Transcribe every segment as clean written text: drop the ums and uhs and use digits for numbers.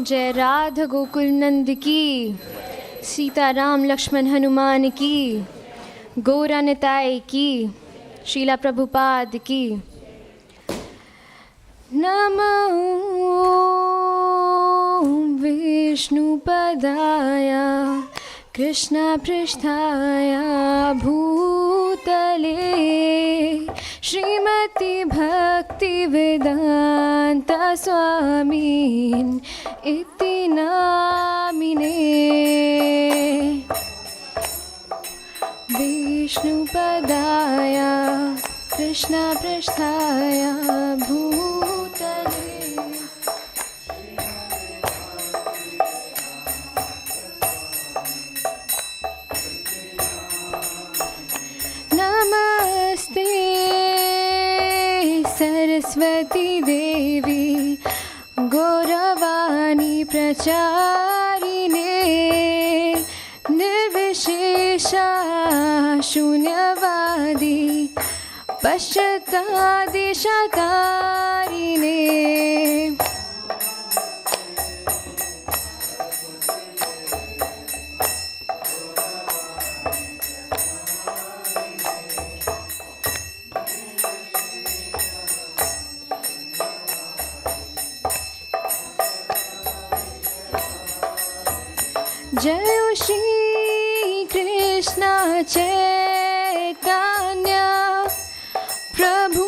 जय राधा गोकुल नंद की, सीताराम लक्ष्मण हनुमान की, गौरा निताई की, शीला प्रभुपाद की। नमो विष्णुपदाय कृष्ण पृष्ठाय भूतले श्रीमती भक्तिवेदांत स्वामीन् इति नामिने। विष्णुपदाय कृष्ण पृष्ठाय भूतले नमस्ते सरस्वती देवी गौरवाणी प्रचारिणे निर्विशेषा शून्यवादी पश्चातादिशतारिणे। जय श्री कृष्ण चैतन्य प्रभु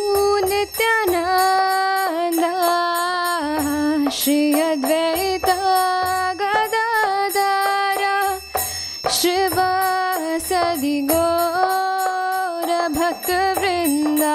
नित्यानंद श्री अद्वैत गदाधर श्रीवासदि गौर भक्तवृंदा।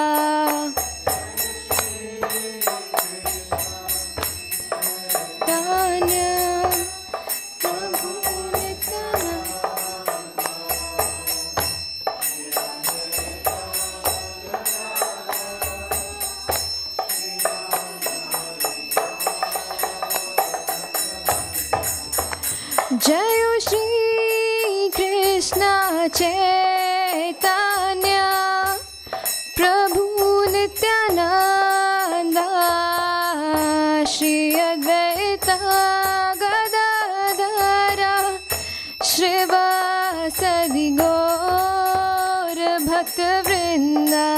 जय श्री कृष्ण चैतन्य प्रभु नित्यानंद श्री अद्वैत गदाधर श्रीवासदि गौर भक्तवृंदा।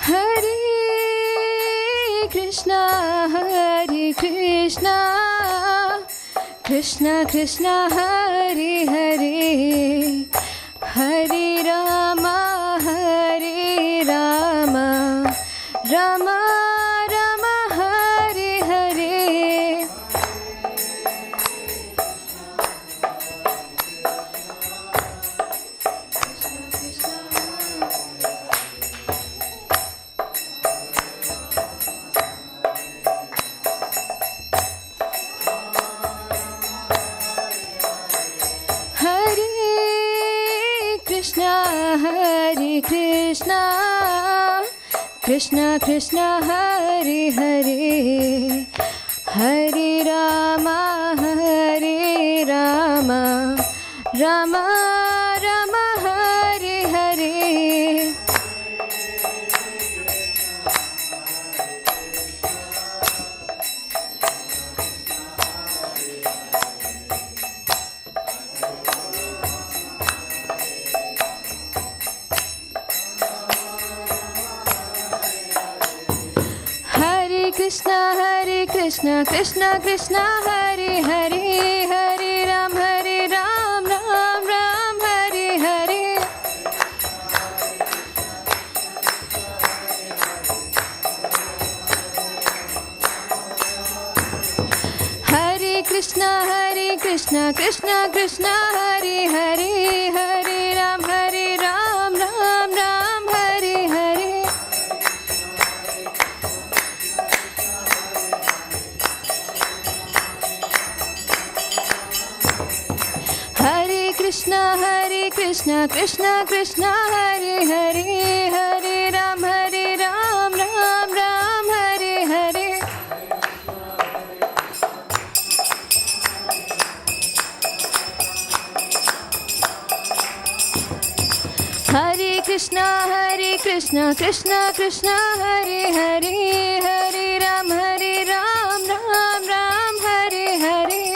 Hare Krishna, Krishna Krishna Hare Hare, Hare Rama Rama Rama Hare Hare. Hare Krishna, Krishna Krishna Hare Hare, Hare Rama, Rama Rama Hare Hare. Krishna, Krishna Krishna Hare Hare, Hare Ram, Ram Ram Hare Hare. Hare Krishna, Krishna Krishna Hare Hare, Hare Ram, Ram Ram Hare Hare. Krishna, Krishna Krishna Hare Hare, Hare Ram, Ram Ram Hare Hare. Hare Krishna, Krishna Krishna Hare Hare, Hare Ram, Ram Ram Hare Hare.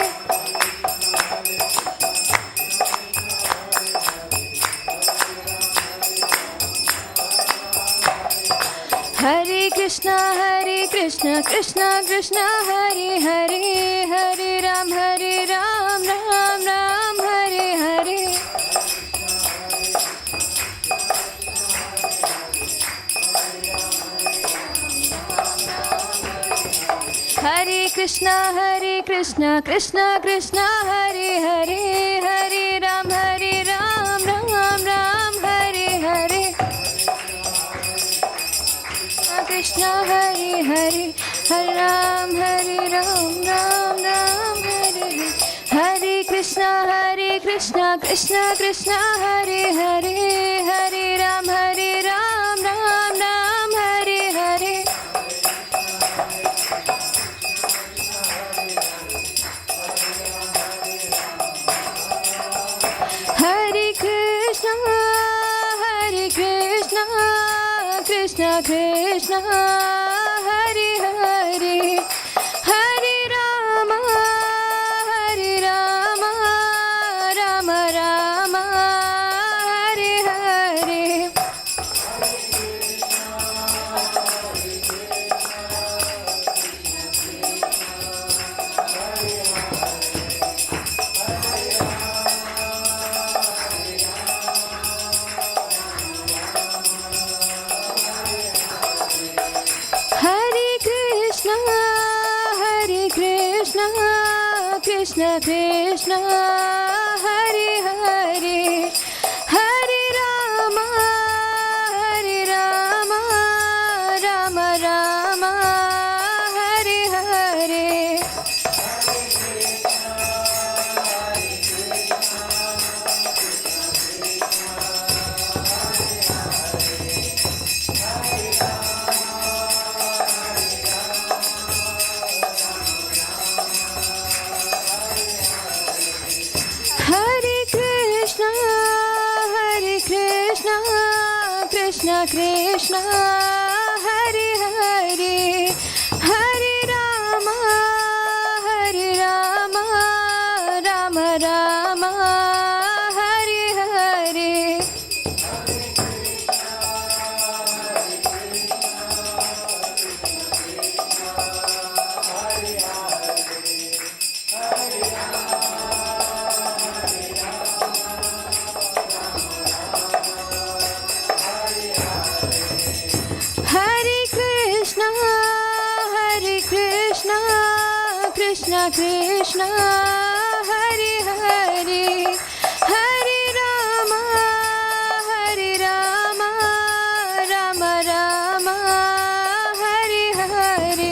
Hare Krishna, Krishna Krishna Hare Hare, Hare Ram, Ram Ram Hare Hare. Hare Krishna, Krishna Krishna Hare Hare, Hare Ram, Ram Ram Hare Hare. Krishna Hare Hare, Hare Ram, Ram Ram Hare Hare. Hare Krishna, Krishna Hare Hare, Hare Ram, Ram Hare Hare. Hare Krishna, Krishna Krishna Hare Hare, Hare Rama, Rama Rama Hare Hare. Krishna Krishna Hare Hare, Hare Rama, Rama Rama Hare Hare. Krishna Krishna Hare Hare, Hare Rama, Rama Rama Hare Hare. Krishna Hare Hare Hare Rama Rama Rama Hare Hare.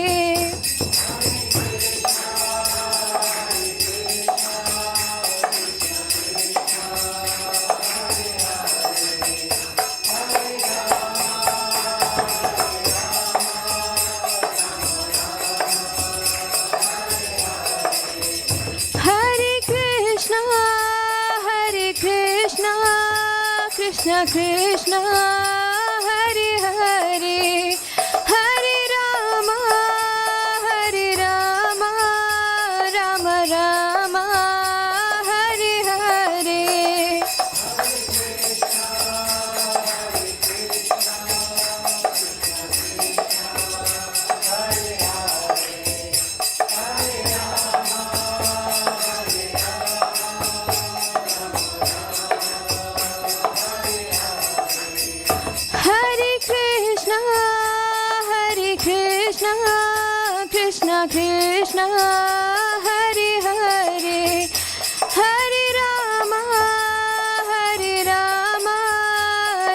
Krishna Krishna Hare Hare Hare Rama Rama Rama Hare Hare. Krishna Krishna Hare Hare Hare Rama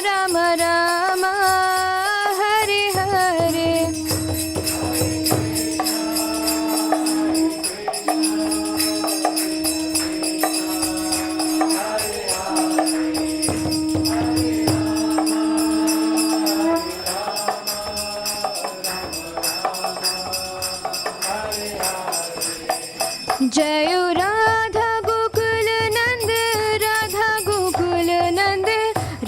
Rama Rama Hare Hare. Jayo Radha Gokul Nand Radha Gokul Nand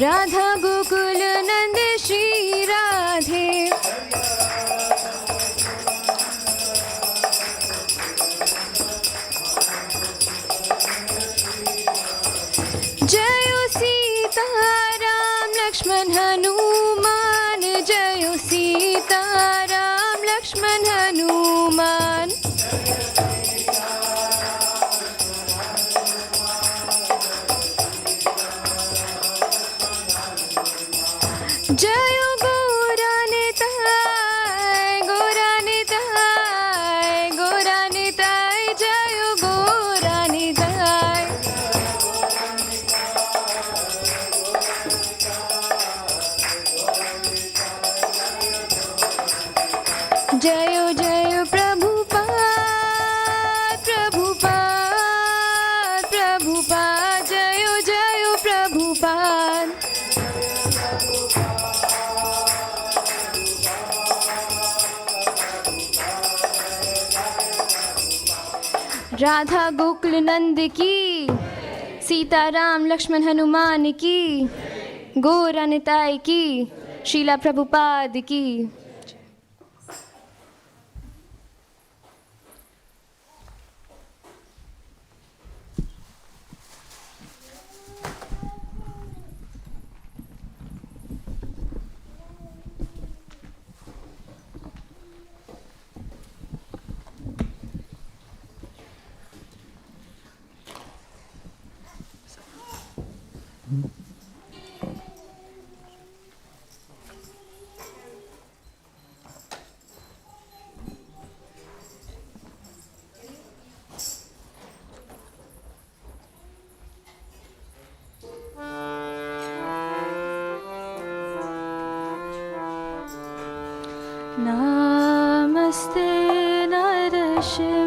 Radha Gokul Nand Shri Radhe. Jayo Sita Ram Lakshman Hanuman Jayo Sita Ram Lakshman Hanuman. Jayo Goranitai Goranitai Goranitai Jayo Goranitai. Jayo Jayo Prabhupada Prabhupada Prabhupada Jayo Jayo Prabhupada. Radha Gokul नंद की, सीता राम लक्ष्मण हनुमान की, गौर निताय की, शीला प्रभुपाद की. Namaste Narasimhaya.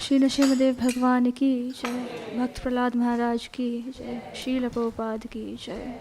Shri Narasimhadeva भगवान की जय, भक्त प्रहलाद महाराज की जय, श्रील प्रभुपाद की जय।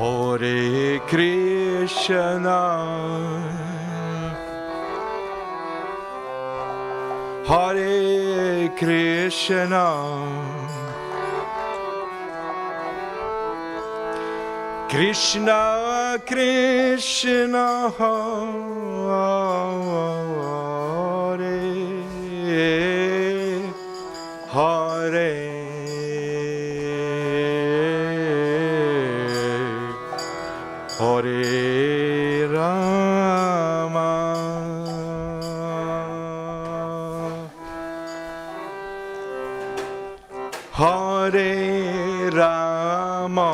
Hare Krishna, Hare Krishna, Krishna Krishna, Hare Hare. Hare Rama, Hare Rama,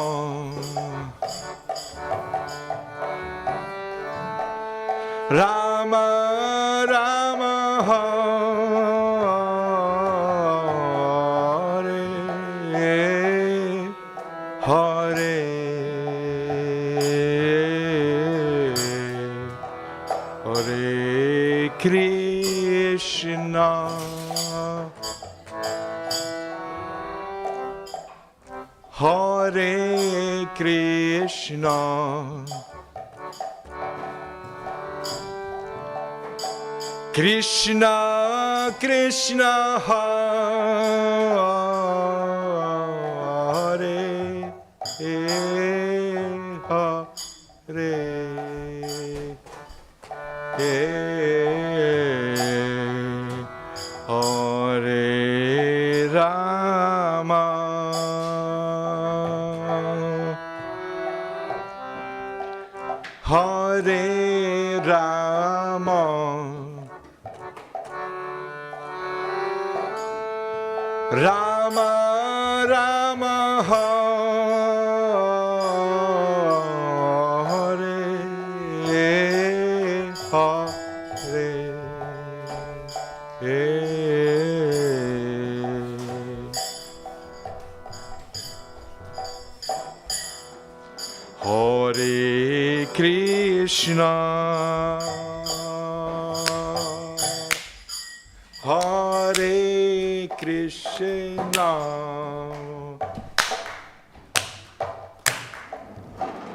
Rama Rama Hare Hare Hare Krishna Hare Krishna Krishna Krishna Hare Hare Hare Rama Hare Rama Rama Rama Hare Hare Hare Krishna Hare Krishna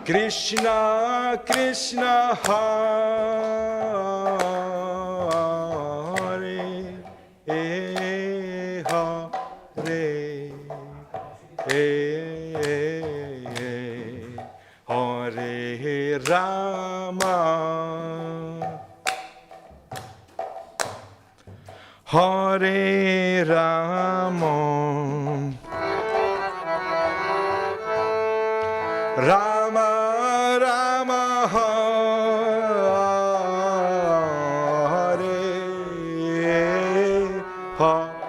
Krishna Krishna Hare Hare Rama Hare Rama Rama Rama Hare Hare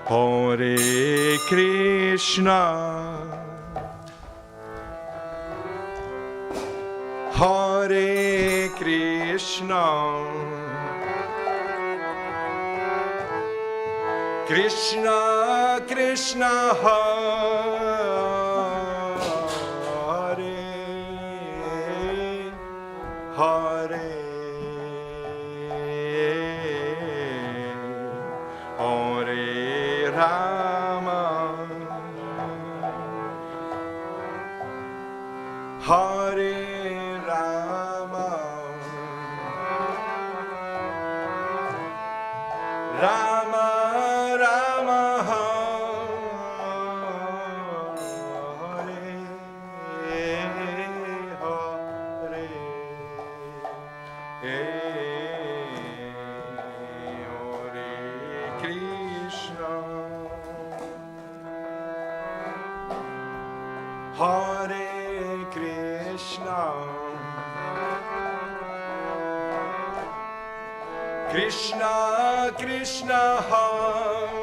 Hare Krishna Hare Krishna Krishna Krishna Hare Hare Hare Rama Hare Rama Rama Rama Hare Hare Hare Krishna Hare Krishna Krishna Krishna Hare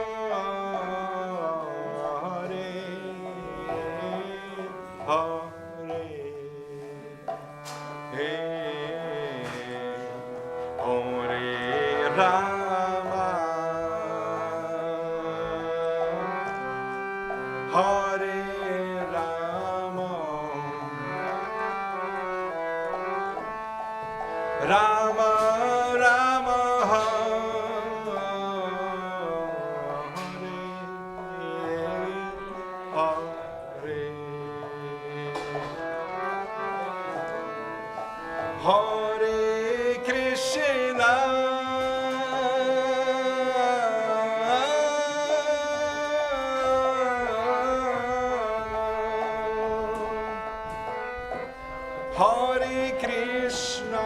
Hare Hare Rama Hare Rama Rama Rama Hare Krishna Hare Krishna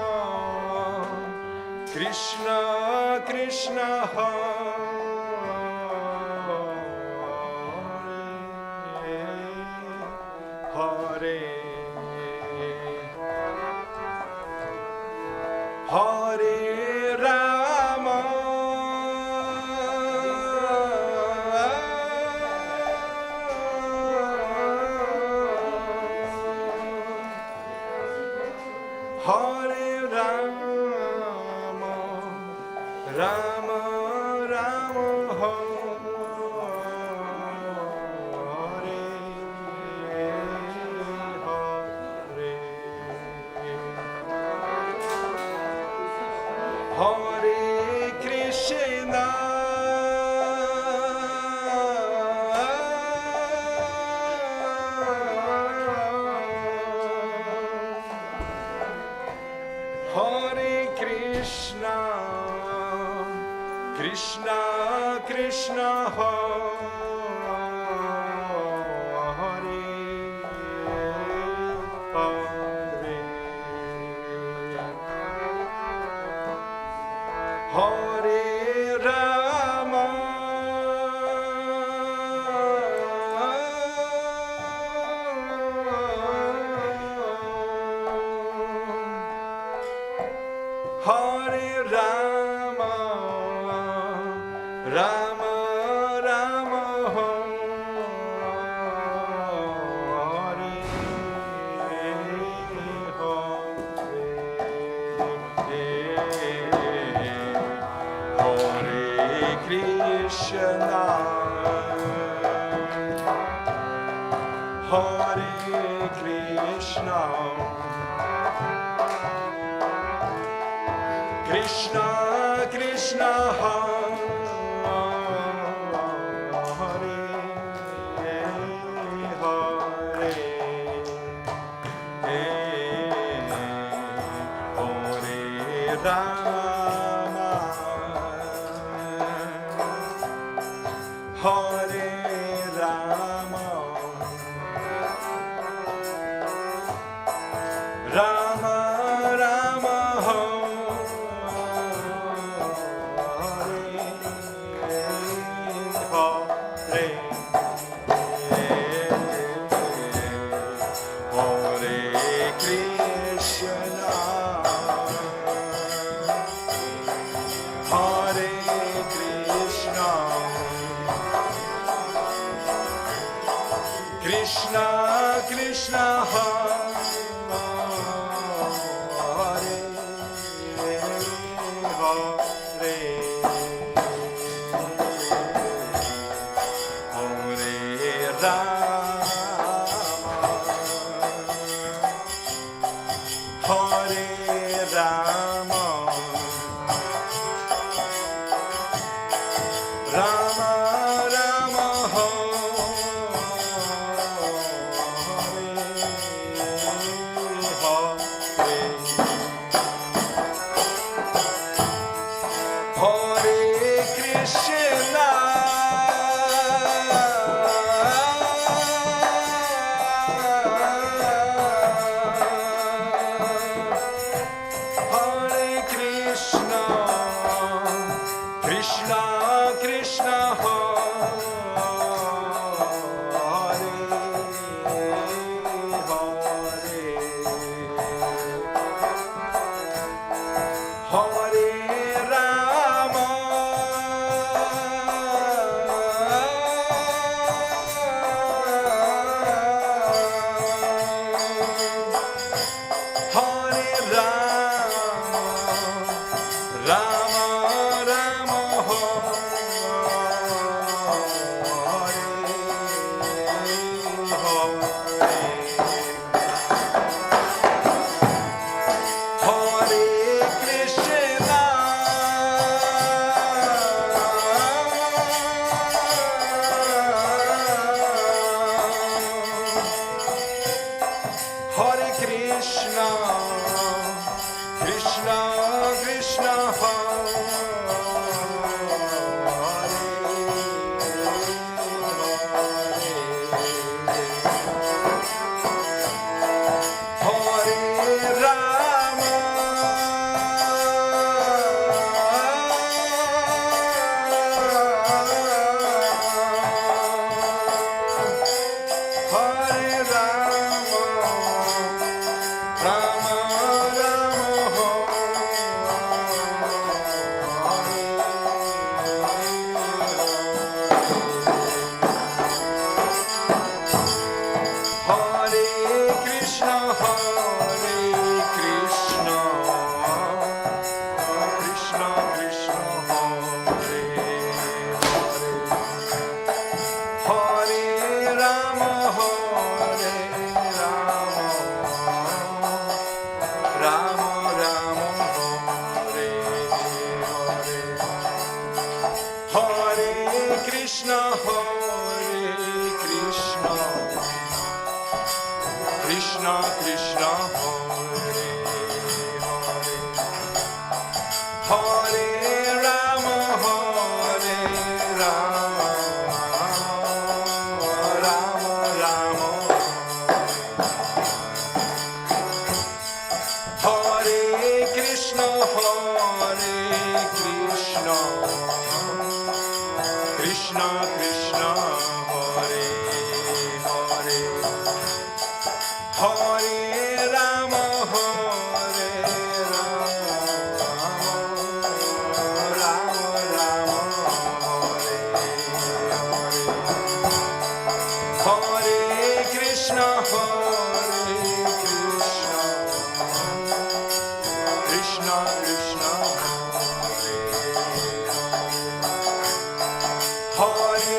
Krishna Krishna Hare Hare Rama Hare Rama, Rama Rama Hare Hare, Hare Krishna, Hare Krishna, Krishna Krishna Hare Hare, Hare Rama, Hare Rama, Rama Rama Hare Hare Krishna, Hare Krishna, Krishna Krishna Hare Hare, Hare Rama, Hare Rama, Rama Rama Krishna Krishna Hare Hare, Hare Rama, Hare Rama, Rama Rama Hare Krishna, Hare Krishna, Krishna Krishna Hare Hare, Hare Rama, Hare Rama, Rama Rama Hare Krishna, Hare Krishna, Krishna Krishna Hare Rama, Hare Rama, Rama Rama Hare Krishna, Hare Krishna, Krishna, Hare Rama, Rama Rama, Hare Krishna, Krishna Krishna, Hare Hare, Hare Rama, Rama Rama, Hare Krishna, Krishna Krishna, Hare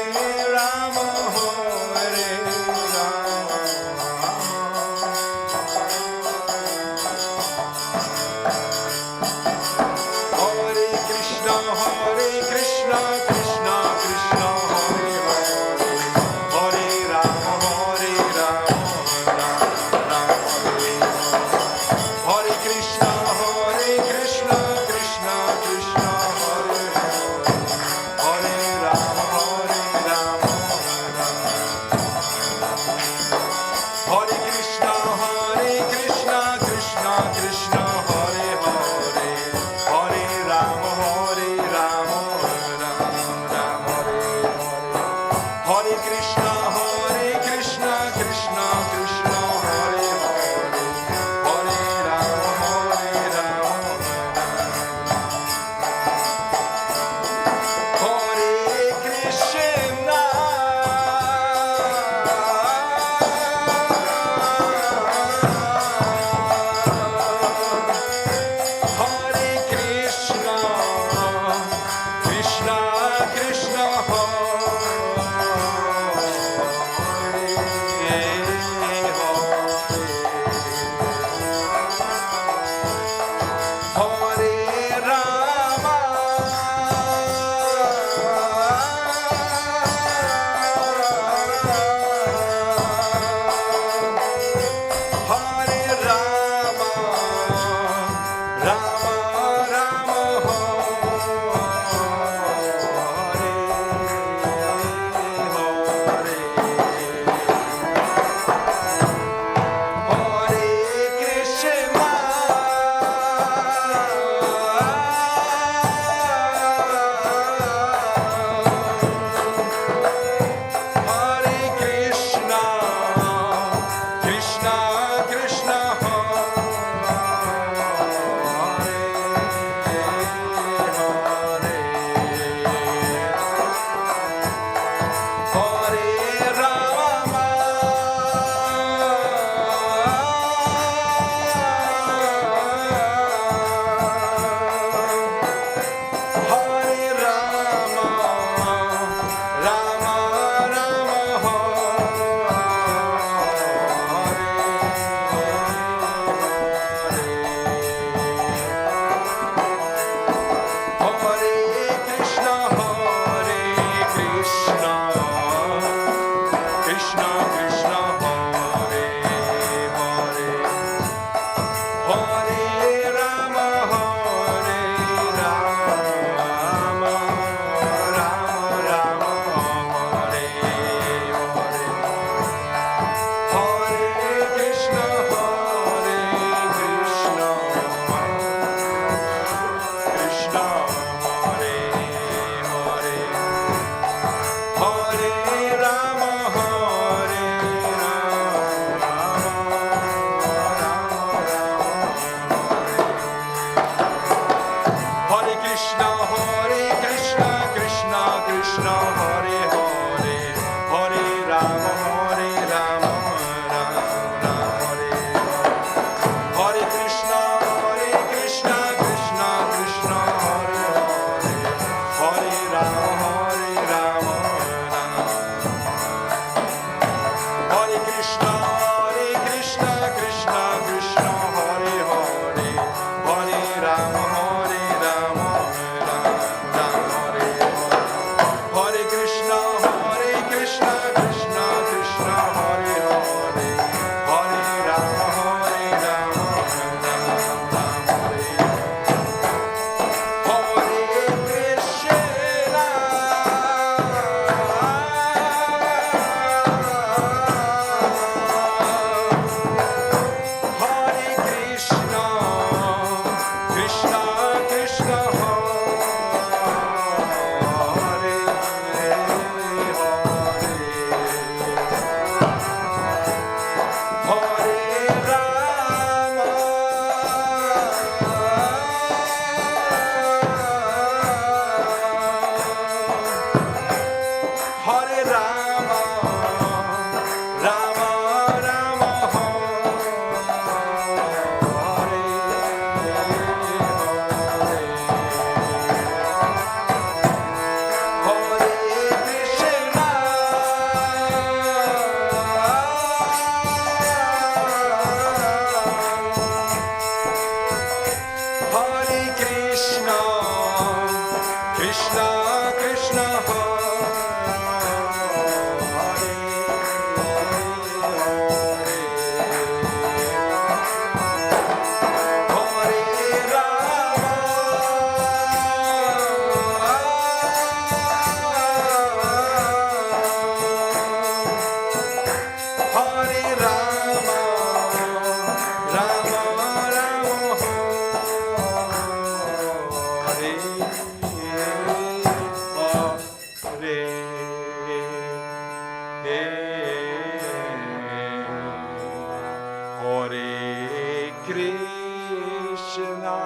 Hare Krishna,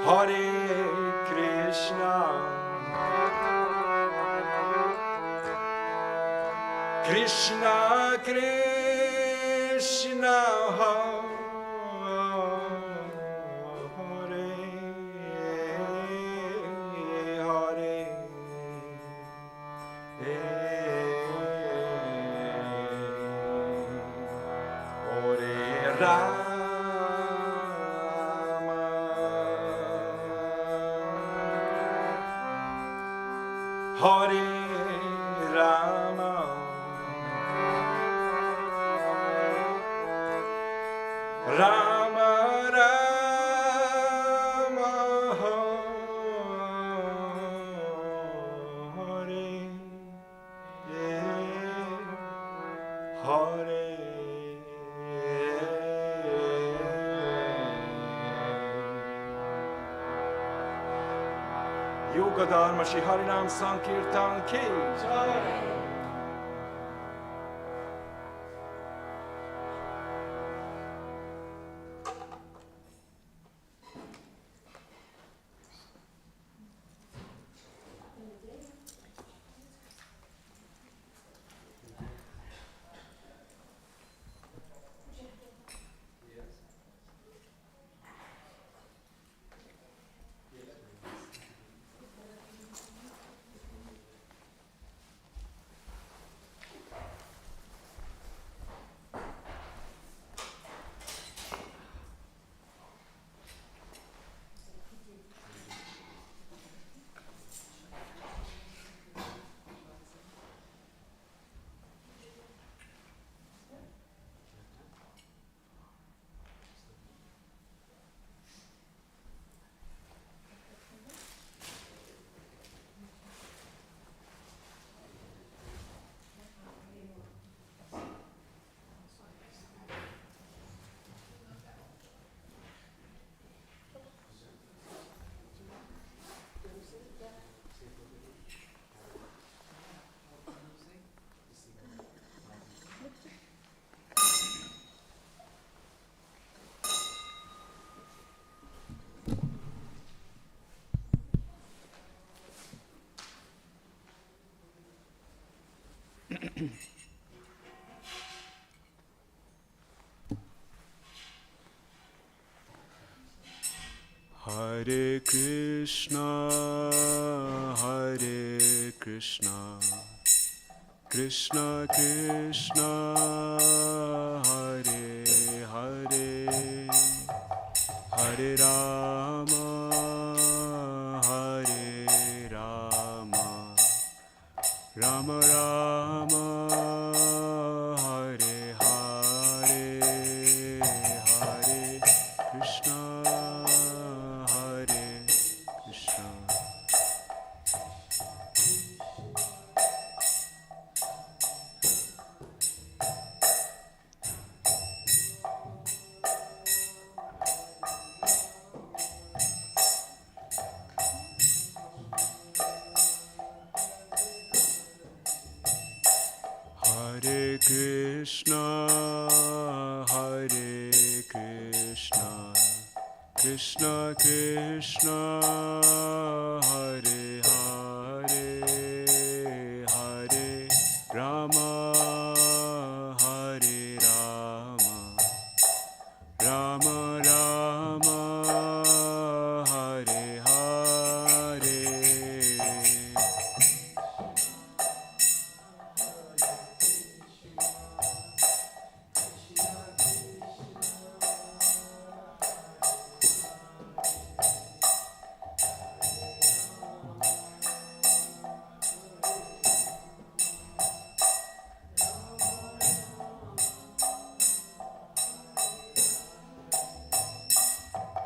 Hare Krishna, Krishna Krishna, Hare Hare, Hare Rama, Hare Rama, Rama Rama, Hare Hare. Yoga Dharma Shri Harinam Sankirtan Ki Jai. Hare Krishna, Hare Krishna, Krishna Krishna, Hare Hare, Hare Rama, Hare Rama, Rama Rama, Hare Hare, Hare Krishna, Hare Krishna. Hare Krishna, Hare Krishna, Krishna Krishna, Hare Hare, Hare Rama, Hare Rama, Rama Rama, Hare Hare.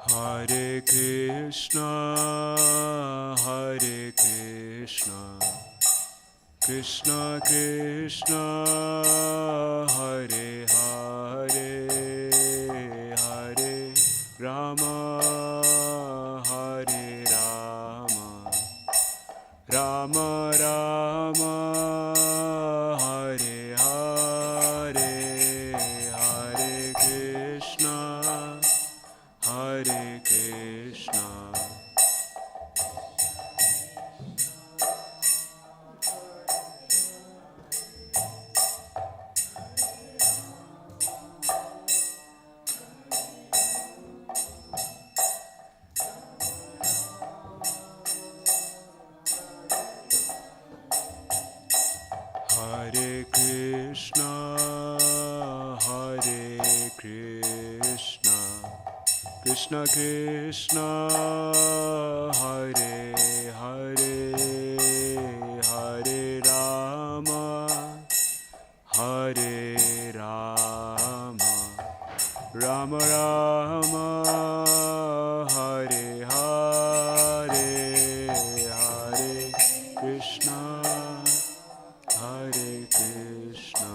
Hare Krishna, Hare Krishna, Krishna Krishna, Hare Hare, Hare Rama, Hare Rama, Rama Rama, Krishna, Hare Krishna, Krishna Krishna, Hare Hare, Hare Rama, Hare Rama, Rama Rama, Hare Hare, Hare Krishna, Hare Krishna.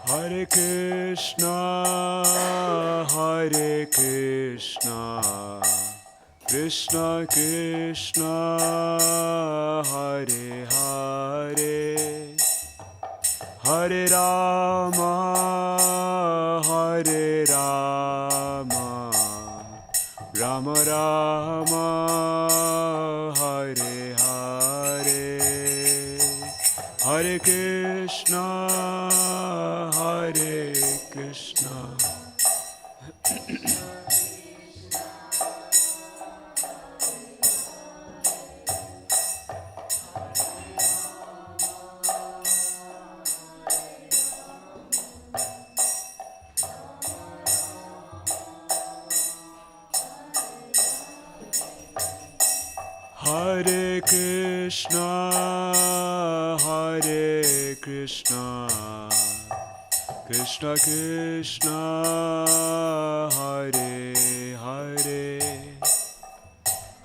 Hare Krishna, Hare Krishna, Krishna Krishna, Hare Hare, Hare Rama, Hare Rama, Rama Rama, Hare Hare, Hare Krishna, Hare Krishna. Hare Krishna, Hare Krishna, Krishna Krishna, Hare Hare,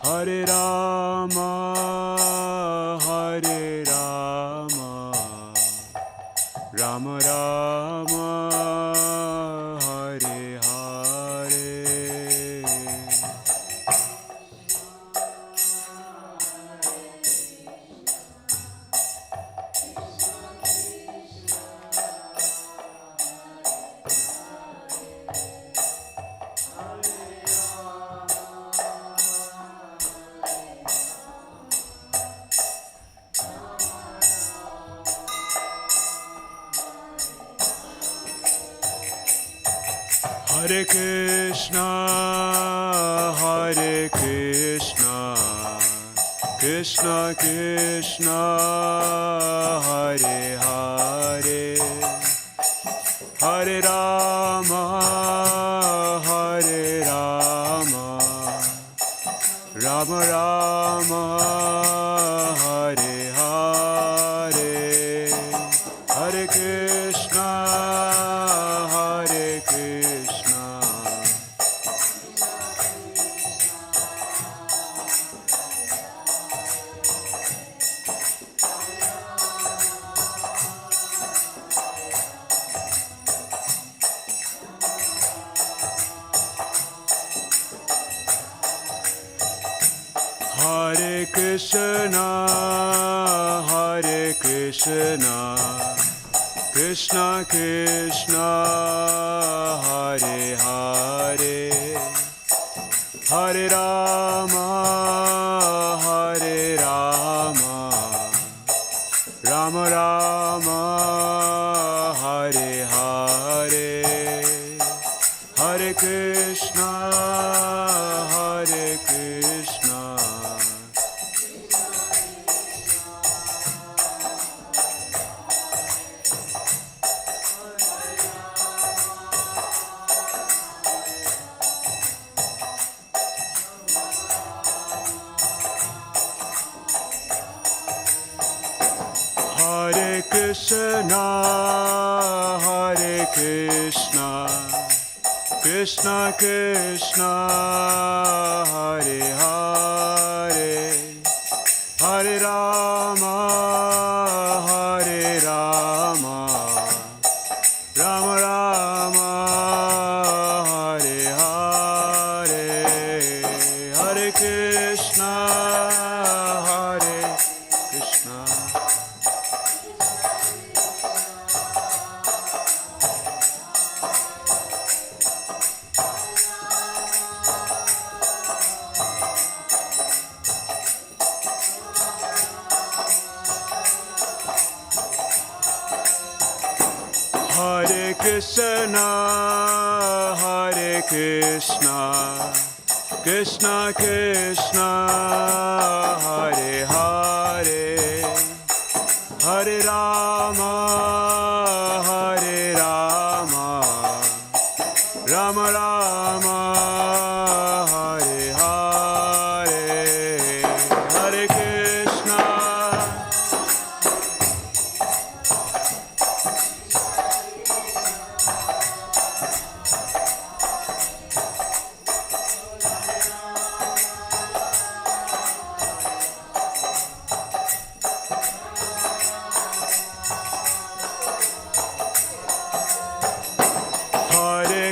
Hare Rama, Hare Rama, Rama Rama, Hare Hare. Hare Krishna, Hare Krishna, Krishna Krishna, Hare Hare, Hare Rama, Hare Rama, Rama Rama, Hare Hare, Hare Krishna, Hare Krishna. Hare Krishna, Hare Krishna, Krishna Krishna, Hare Hare, Hare Rama, Hare Rama, Rama Rama, Hare Hare, Hare Krishna, Hare Krishna. Hare Krishna, Hare Krishna, Krishna Krishna, Hare Hare, Hare Rama, Hare Rama, Rama Rama, Hare Hare, Hare Krishna, Hare Krishna. Krishna, Hare Krishna, Krishna Krishna, Hare Hare, Hare Rama, Hare Rama, Rama Rama, Hare Hare, Hare Krishna.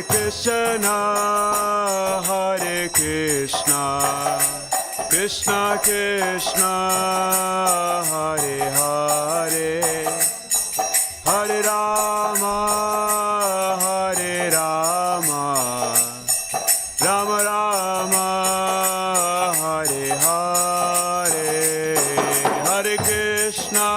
Krishna, Hare Krishna, Krishna Krishna, Hare Hare, Hare Rama, Hare Rama, Rama Rama, Hare Hare, Hare Krishna.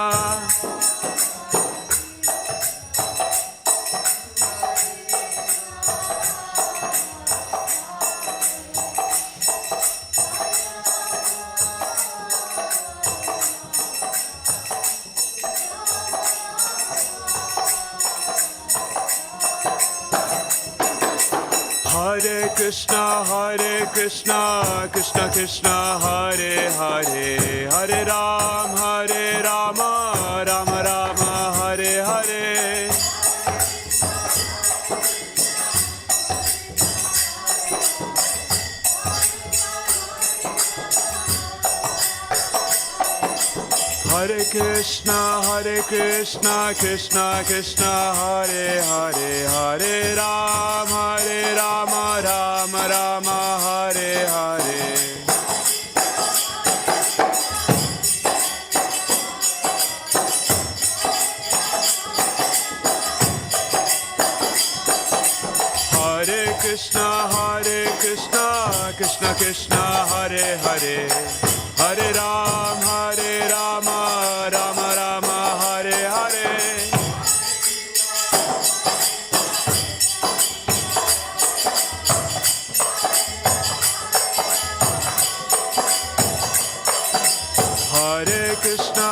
Hare Krishna, Krishna Krishna, Hare Hare, Hare Rama, Rama Rama, Hare Hare. Hare Krishna, Krishna Krishna, Hare Hare, Hare Rama, Rama Rama, Hare Hare. Hare Krishna, Krishna Krishna, Hare Hare, Hare Rama, Rama Rama, Hare Hare. Hare Krishna,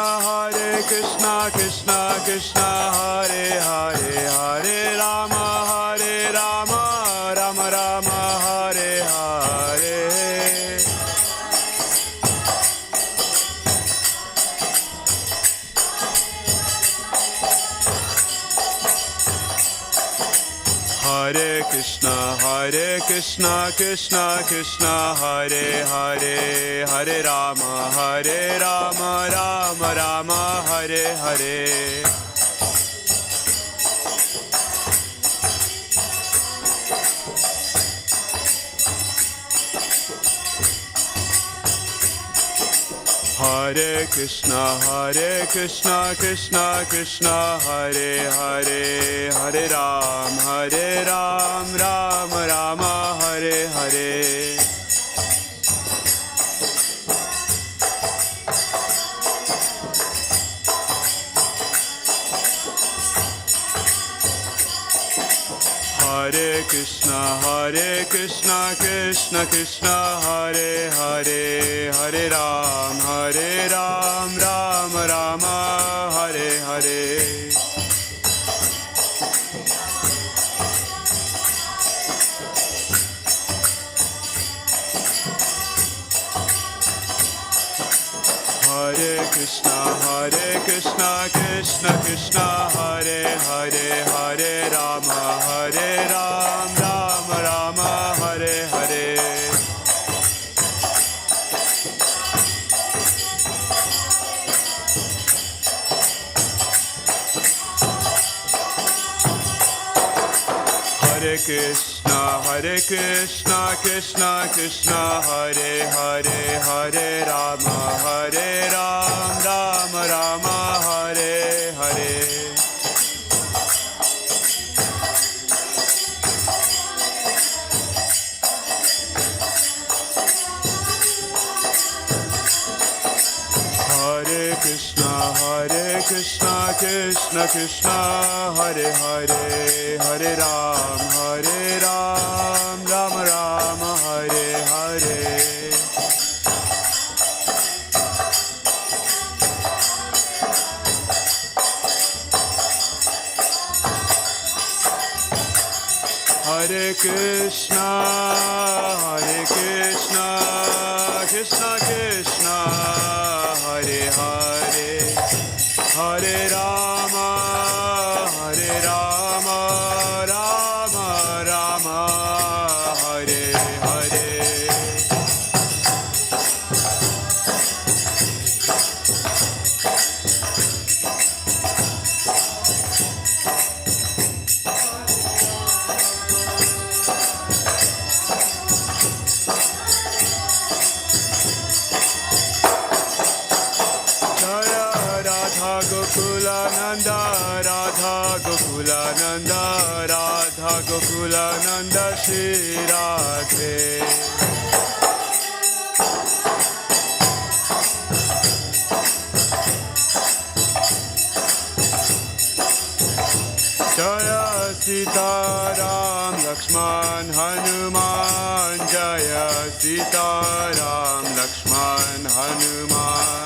Krishna Krishna, Hare Hare, Hare Rama, Rama Rama, Hare Hare. Hare Krishna, Krishna Krishna, Hare Hare, Hare Rama, Rama Rama, Hare Hare. Hare Krishna, Krishna Krishna, Hare Hare, Hare Rama, Rama Rama, Hare Hare. Hare Krishna, Krishna Krishna, Hare Hare, Hare Rama, Rama Rama, Hare Hare. Hare Krishna, Krishna Krishna, Hare Hare, Hare Rama, Rama Rama, Hare Hare. Hare Krishna, Krishna Krishna, Hare Hare, Hare Rama, Rama Rama, Hare Hare. Hare Krishna, Krishna Krishna Krishna Hare Hare Hare Ram Ram Ram Hare Hare Hare Krishna Krishna Krishna Hare Hare Hare Rama Rama Rama Hare Hare Gokulananda Radha Gokulananda Radha Gokulananda Shri Radhe Jaya Sita Ram Lakshman Hanuman Jaya Sita Ram Lakshman Hanuman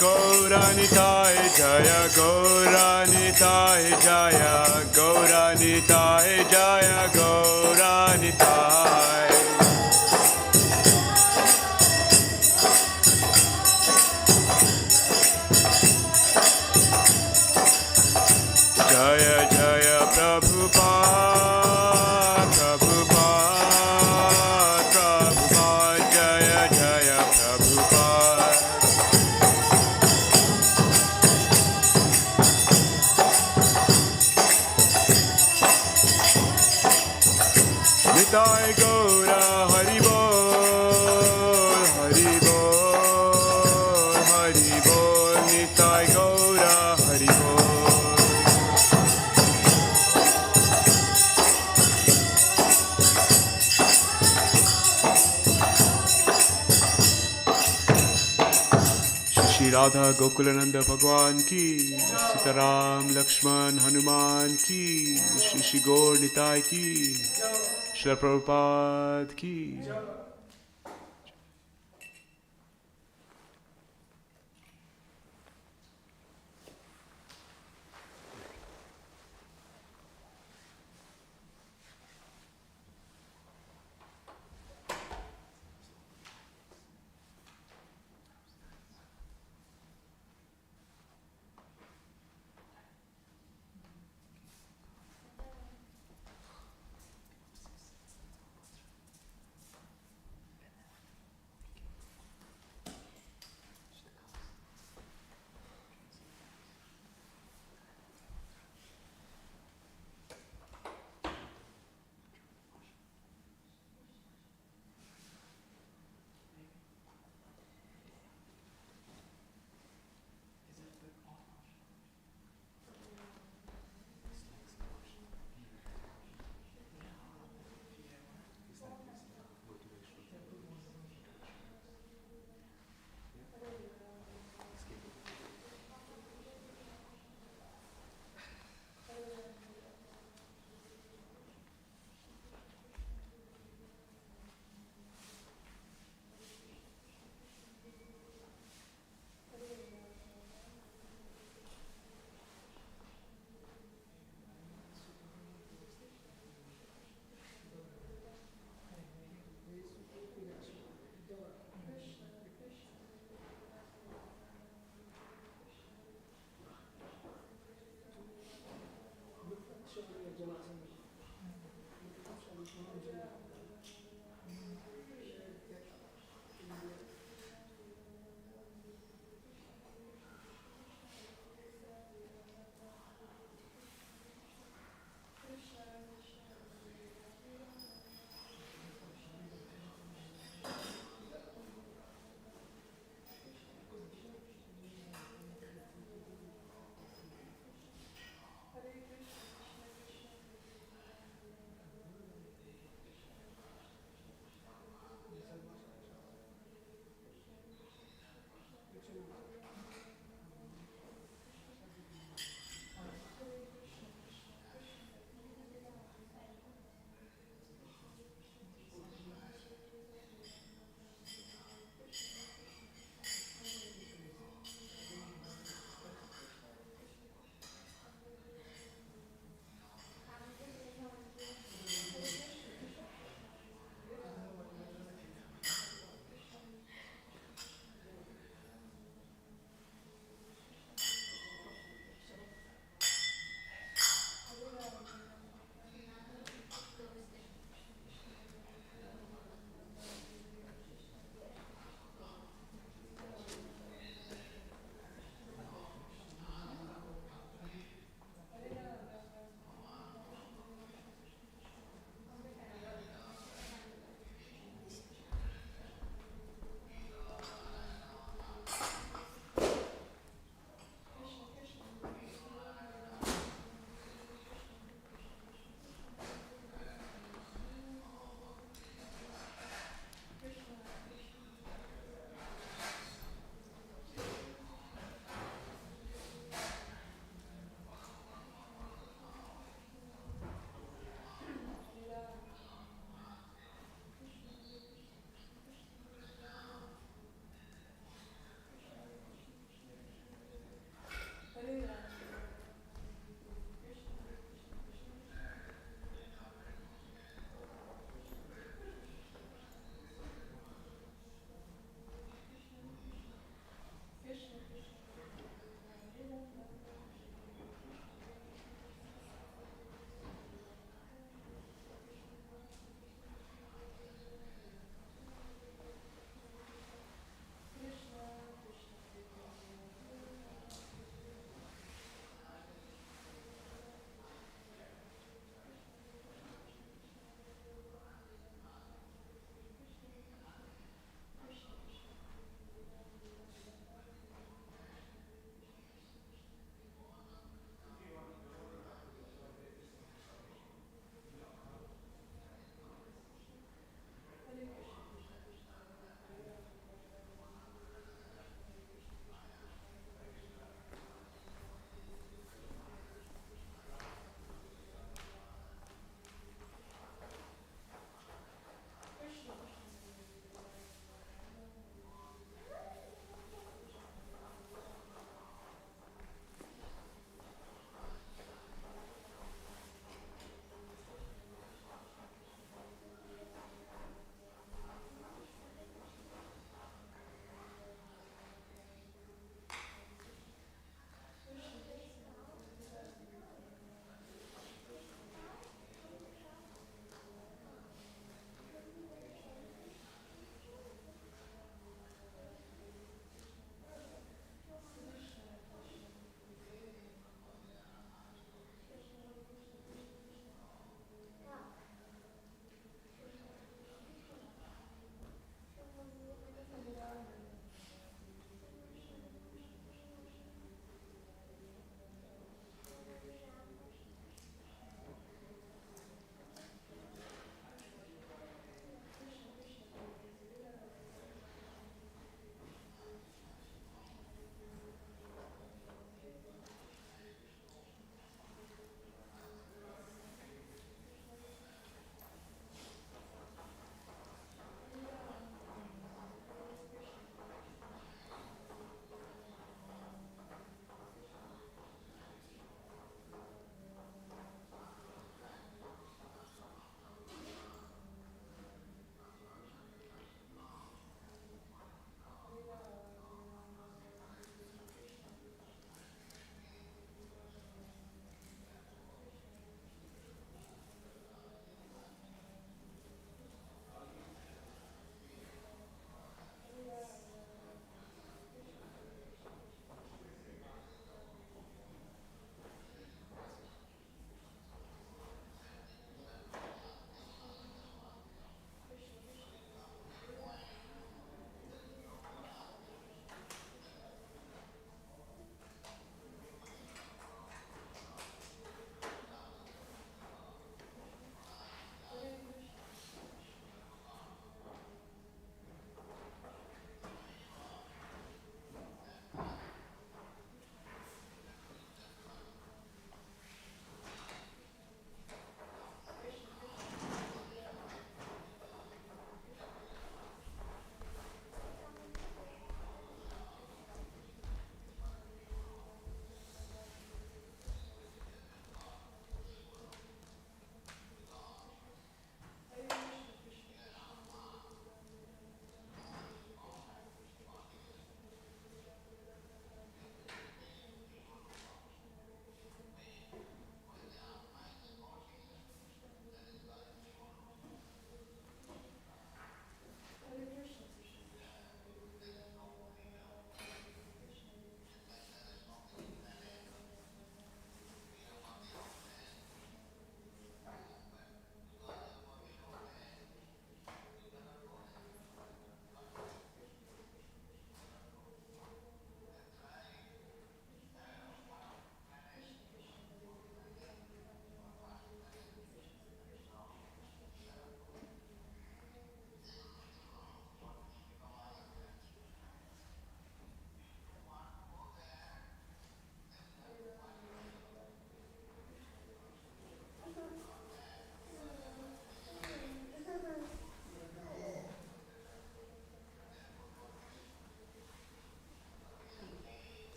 Gauranitai Jaya Gauranitai Jaya Gauranitai Jaya Gauranitai Jaya Jaya Prabhupada Prabhupada Prabhupada Jaya Jaya Prabhupada Nitai Gaura Hari Bol Hari Bol Hari Bol Nitai Gaura Hari Bol Shri Radha Gokulananda Bhagwan ki Sitaram Lakshman Hanuman ki Shri Gaur Nitai ki Srila Prabhupada ki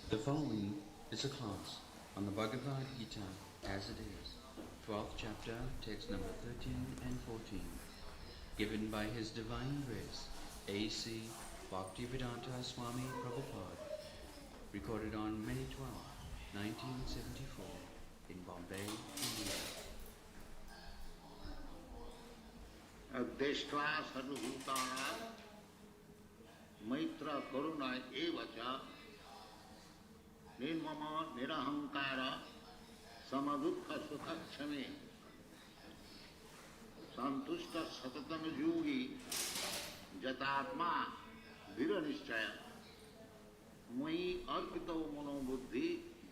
The following is a class on the Bhagavad Gita as it is, 12th chapter, text number 13 and 14, given by His Divine Grace, A.C. Bhaktivedanta Swami Prabhupada, recorded on May 12, 1974, in Bombay, India. दृष्ट्वा सर्वभूतानां मैत्र करुणा एव च निर्मम निरहंकार समदुःख सुखक्षमे संतुष्ट सततम योगी जतात्मा दृढ़ निश्चय मयि अर्पितो मनोबुद्धि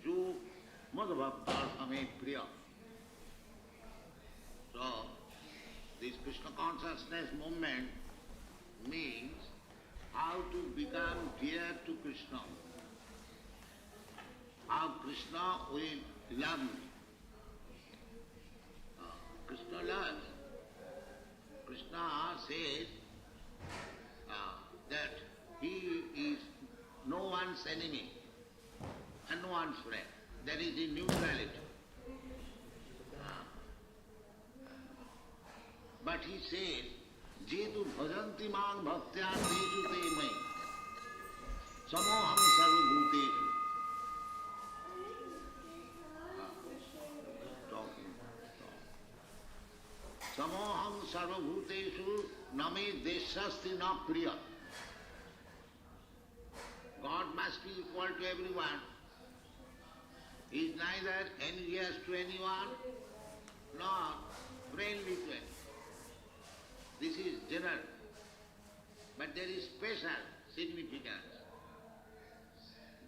जो मद्भक्त हमें प्रिय. So this Krishna consciousness movement means how to become dear to Krishna. How Krishna will love me. Krishna loves. Krishna says that he is no one's enemy and no one's friend. That is in neutrality. But he says, Jetu bhajanti mang bhaktya tesu te mai samoham sarvabhutesu. Samoham sarvabhutesu name deshasti na priya. God must be equal to everyone. He is neither envious to anyone nor friendly to anyone. This is general, but there is special significance.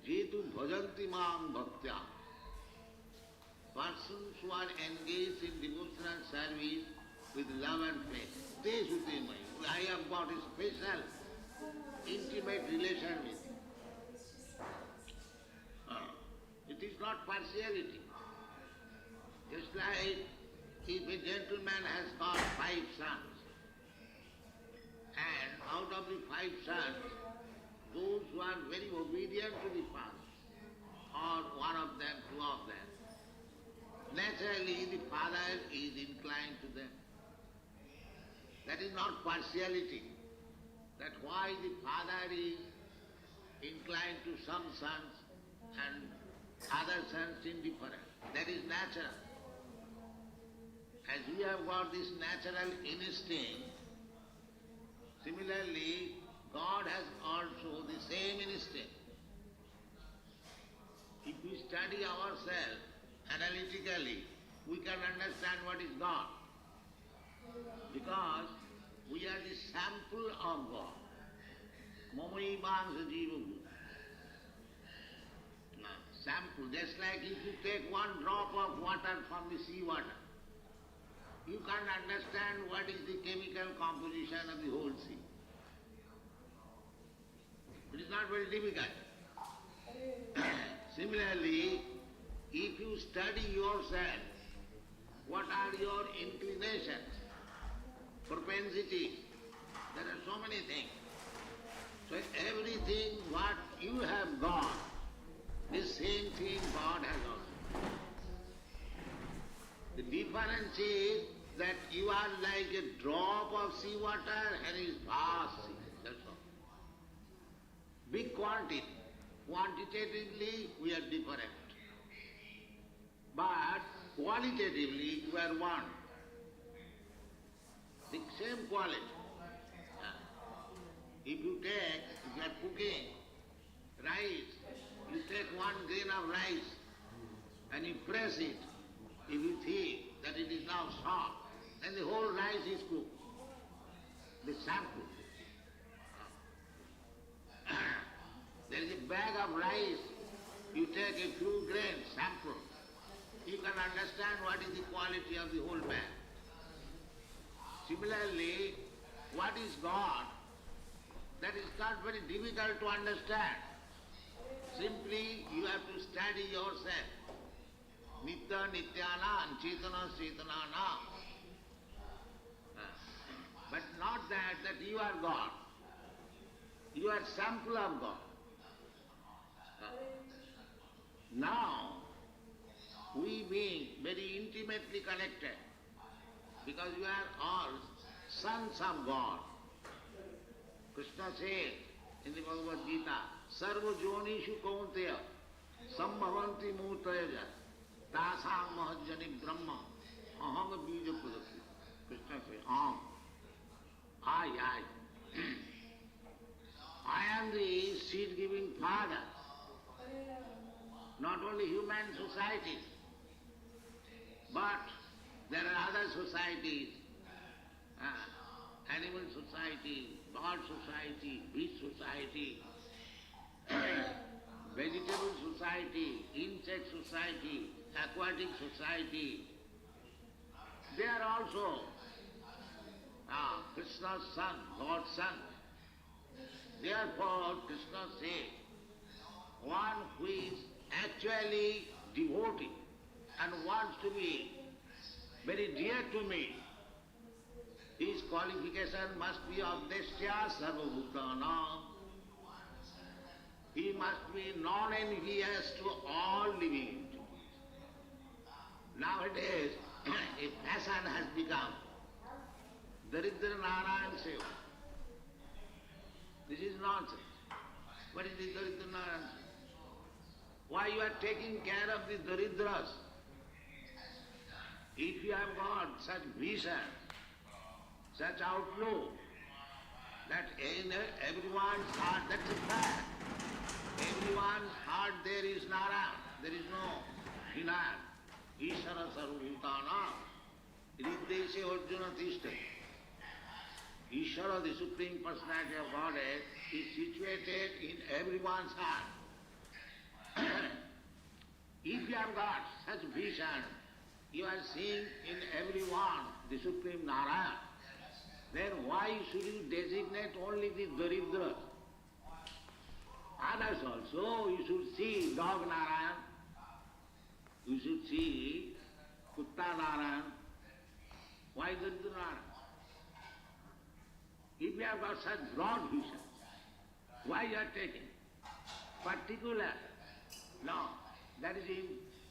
Jetu bhajanti mam bhaktya. Persons who are engaged in devotional service with love and faith, they should be mine. I have got a special, intimate relation with you. It is not partiality. Just like if a gentleman has got 5 sons, and out of the 5 sons, those who are very obedient to the father, or one of them, 2 of them, naturally the father is inclined to them. That is not partiality. That why the father is inclined to some sons and other sons indifferent. That is natural. As we have got this natural instinct, similarly, God has also the same instinct. If we study ourselves analytically, we can understand what is God. Because we are the sample of God. Mamai Bangsa Jiva Bhuta. Sample, just like if you take one drop of water from the sea water, you can't understand what is the chemical composition of the whole sea. It is not very difficult. Similarly, if you study yourself, what are your inclinations, propensities? There are so many things. So everything what you have got, the same thing God has also. The difference is that you are like a drop of sea water and is vast sea, that's all. Big quantity. Quantitatively we are different. But qualitatively we are one. The same quality. If you are cooking rice, you take 1 grain of rice and you press it. If you think that it is now soft, then the whole rice is cooked. The sample. There is a bag of rice, you take a few grains, sample. You can understand what is the quality of the whole bag. Similarly, what is God? That is not very difficult to understand. Simply you have to study yourself. Nitya Nityanam, Chetana Chetananam. But not that you are God. You are sample of God. Now, we being very intimately connected, because you are all sons of God. Krishna said in the Bhagavad Gita, Sarva Jonishu Kaunteya Sambhavanti Murtayaja Tasam Mahajjani Brahma Aham Bija Pudati. Krishna says, Aham. I. I am the seed-giving father. Not only human society, but there are other societies, animal society, bird society, beast society, vegetable society, insect society, aquatic society. They are also Krishna's son, God's son. Therefore, Krishna said, one who is actually devotee and wants to be very dear to me, his qualification must be of Deshtya Sarvabhutana. He must be non-envious to all living entities. Nowadays, a fashion has become Daridra Narayan Seva. This is nonsense. What is the Daridra Narayan Seva? Why you are taking care of the Daridras? If you have got such vision, such outlook, that in everyone's heart, that's a fact. Everyone's heart there is Narayan, there is no Hinayana. Ishara Sarvabhutana, Riddeshe Arjuna Tishthati. Ishara, the Supreme Personality of Godhead, is situated in everyone's heart. If you have got such vision, you are seeing in everyone the Supreme Narayan, then why should you designate only the Daridras? Others also, you should see Dog Narayan, you should see Kutta Narayan. Why Daridra Narayan? If you have got such broad vision, why you are taking particular? No, that is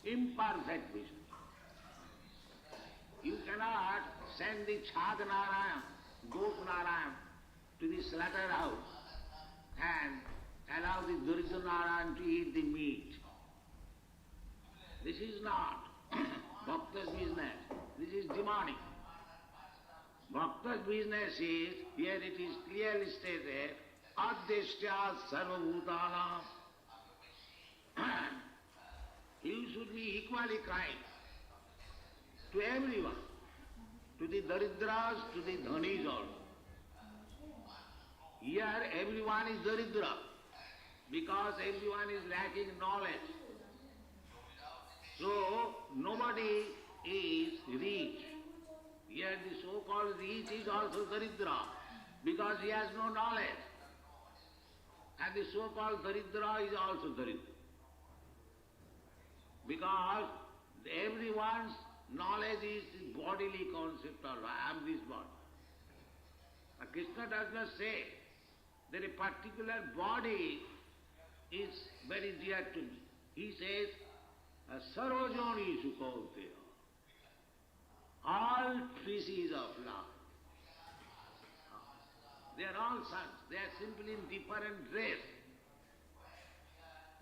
imperfect vision. You cannot send the Chhad Narayan, Gop Narayan to the slaughterhouse and allow the Daridra Narayan to eat the meat. This is not Bhakta's business. This is demonic. Bhakta's business is, here it is clearly stated, Adeshtya Sarvabhutana. You should be equally kind to everyone, to the Daridras, to the Dhanis also. Here everyone is Daridra, because everyone is lacking knowledge. So nobody is rich. Here the so-called rich is also Daridra, because he has no knowledge. And the so-called Daridra is also Daridra. Because everyone's knowledge is the bodily concept of I am this body. Now Krishna does not say that a particular body is very dear to me. He says, Sarvajani Sukhautya. All species of love. They are all sons. They are simply in different dress.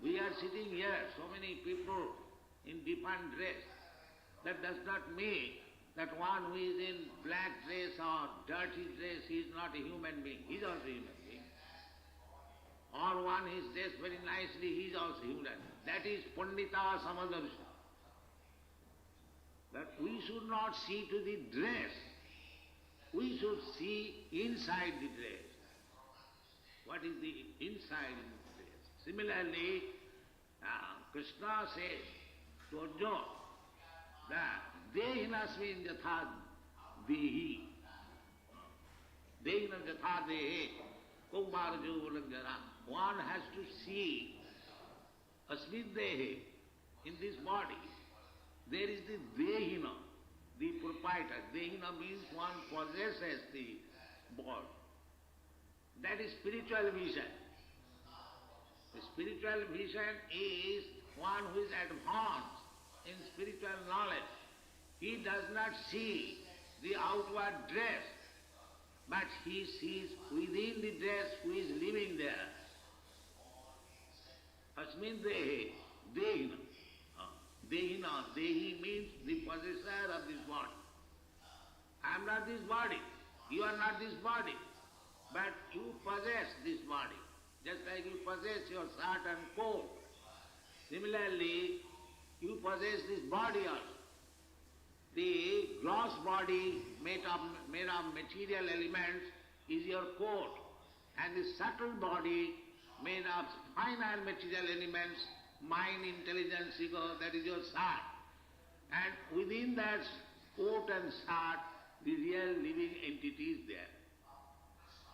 We are sitting here, so many people in different dress. That does not mean that one who is in black dress or dirty dress, he is not a human being. He is also a human being. Or one is dressed very nicely, he is also human. That is Pandita Samadarshan. That we should not see to the dress. We should see inside the dress. What is the inside in the dress? Similarly, Krishna says to Arjuna that Dehinasmin yatha dehi. Dehinam yatha dehe kumbarjo ulanjana. One has to see asmid dehe, in this body. There is the Dehina, the proprietor. Dehina means one possesses the body. That is spiritual vision. The spiritual vision is one who is advanced in spiritual knowledge, he does not see the outward dress, but he sees within the dress who is living there. Asmin dehe, dehina. Dehina, dehi means the possessor of this body. I am not this body, you are not this body, but you possess this body, just like you possess your shirt and coat. Similarly, you possess this body also. The gross body made of material elements is your coat, and the subtle body made of finer material elements, mind, intelligence, ego, that is your shirt. And within that coat and shirt, the real living entity is there.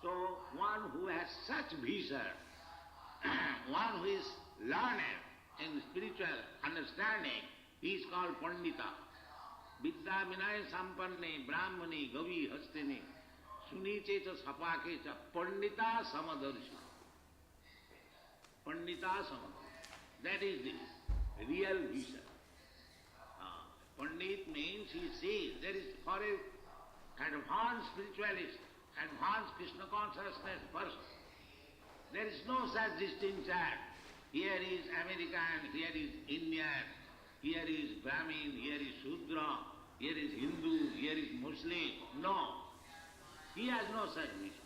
So one who has such vision, one who is learned in spiritual understanding, he is called Pandita. Vidya Vinaya Sampanne Brahmani Gavi Hastini Suniche cha Sapake cha Pandita Samadarshi. Pandita Samadarshi. That is the real vision. Pandit means he sees. There is for a advanced spiritualist, advanced Krishna consciousness person, there is no such distinction. Here is American, here is Indian, here is Brahmin, here is Shudra, here is Hindu, here is Muslim. No. He has no such vision.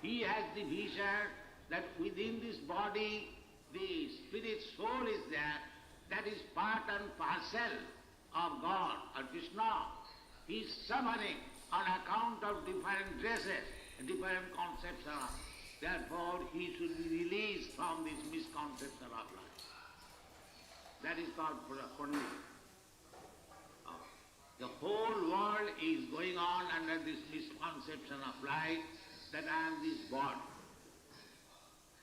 He has the vision that within this body the spirit soul is there, that is part and parcel of God or Krishna. He is suffering on account of different dresses, different conceptions. Therefore, he should be released from this misconception of life. That is called Pandit. The whole world is going on under this misconception of life that I am this body.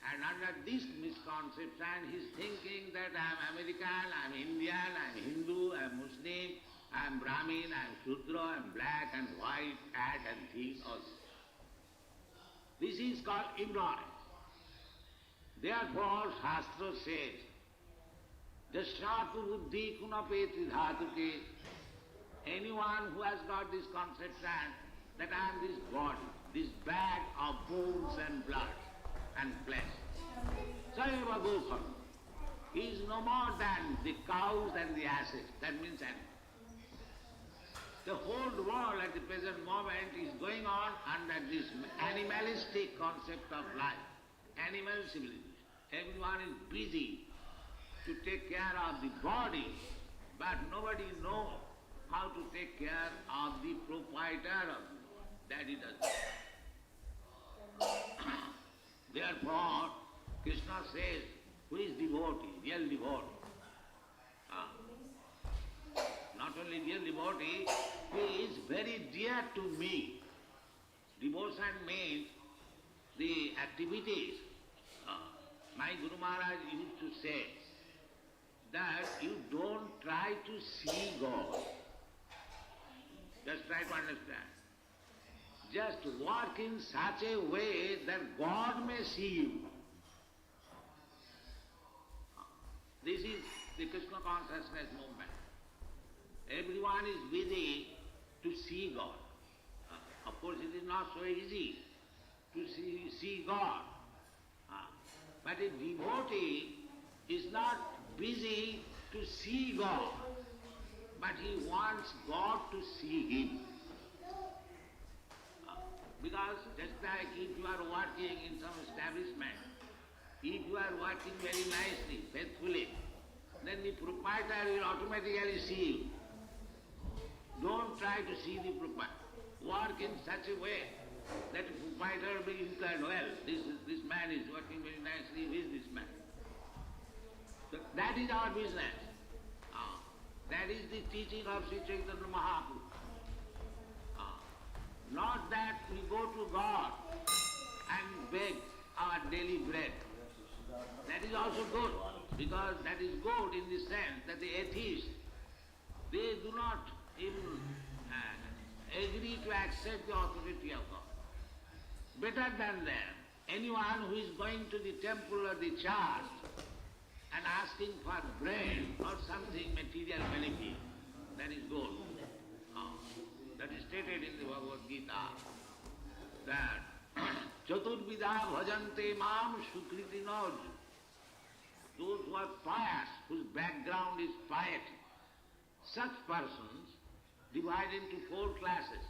And under this misconception, he is thinking that I am American, I am Indian, I am Hindu, I am Muslim, I am Brahmin, I am Shudra, I am black and white, cat and thief also. This is called ignorance. Therefore, Shastra says, Jasyatu buddhi kunapeti dhatuke, anyone who has got this conception that I am this body, this bag of bones and blood and flesh, Sayeva Gopal, he is no more than the cows and the asses, that means animals. The whole world at the present moment is going on under this animalistic concept of life, animal civilization. Everyone is busy to take care of the body, but nobody knows how to take care of the proprietor of the body. That he does not. Therefore, Krishna says, who is devotee, real devotee? Not only real devotee, he is very dear to me. Devotion means the activities. My Guru Maharaj used to say that you don't try to see God. Just try to understand. Just work in such a way that God may see you. This is the Krishna consciousness movement. Everyone is busy to see God. Of course, it is not so easy to see God. But a devotee is not busy to see God, but he wants God to see him. Because just like if you are working in some establishment, if you are working very nicely, faithfully, then the proprietor will automatically see you. Don't try to see the proprietor. Work in such a way that the proprietor will be inclined, well, this man is working very nicely, who is this man? So that is our business. That is the teaching of Sri Chaitanya Mahaprabhu. Not that we go to God and beg our daily bread. That is also good, because that is good in the sense that the atheists, they do not even agree to accept the authority of God. Better than them, anyone who is going to the temple or the church and asking for bread or something material benefit, that is good. That is stated in the Bhagavad Gita that Chaturvida bhajante mam sukritinoj. Those who are pious, whose background is piety, such persons divide into 4 classes.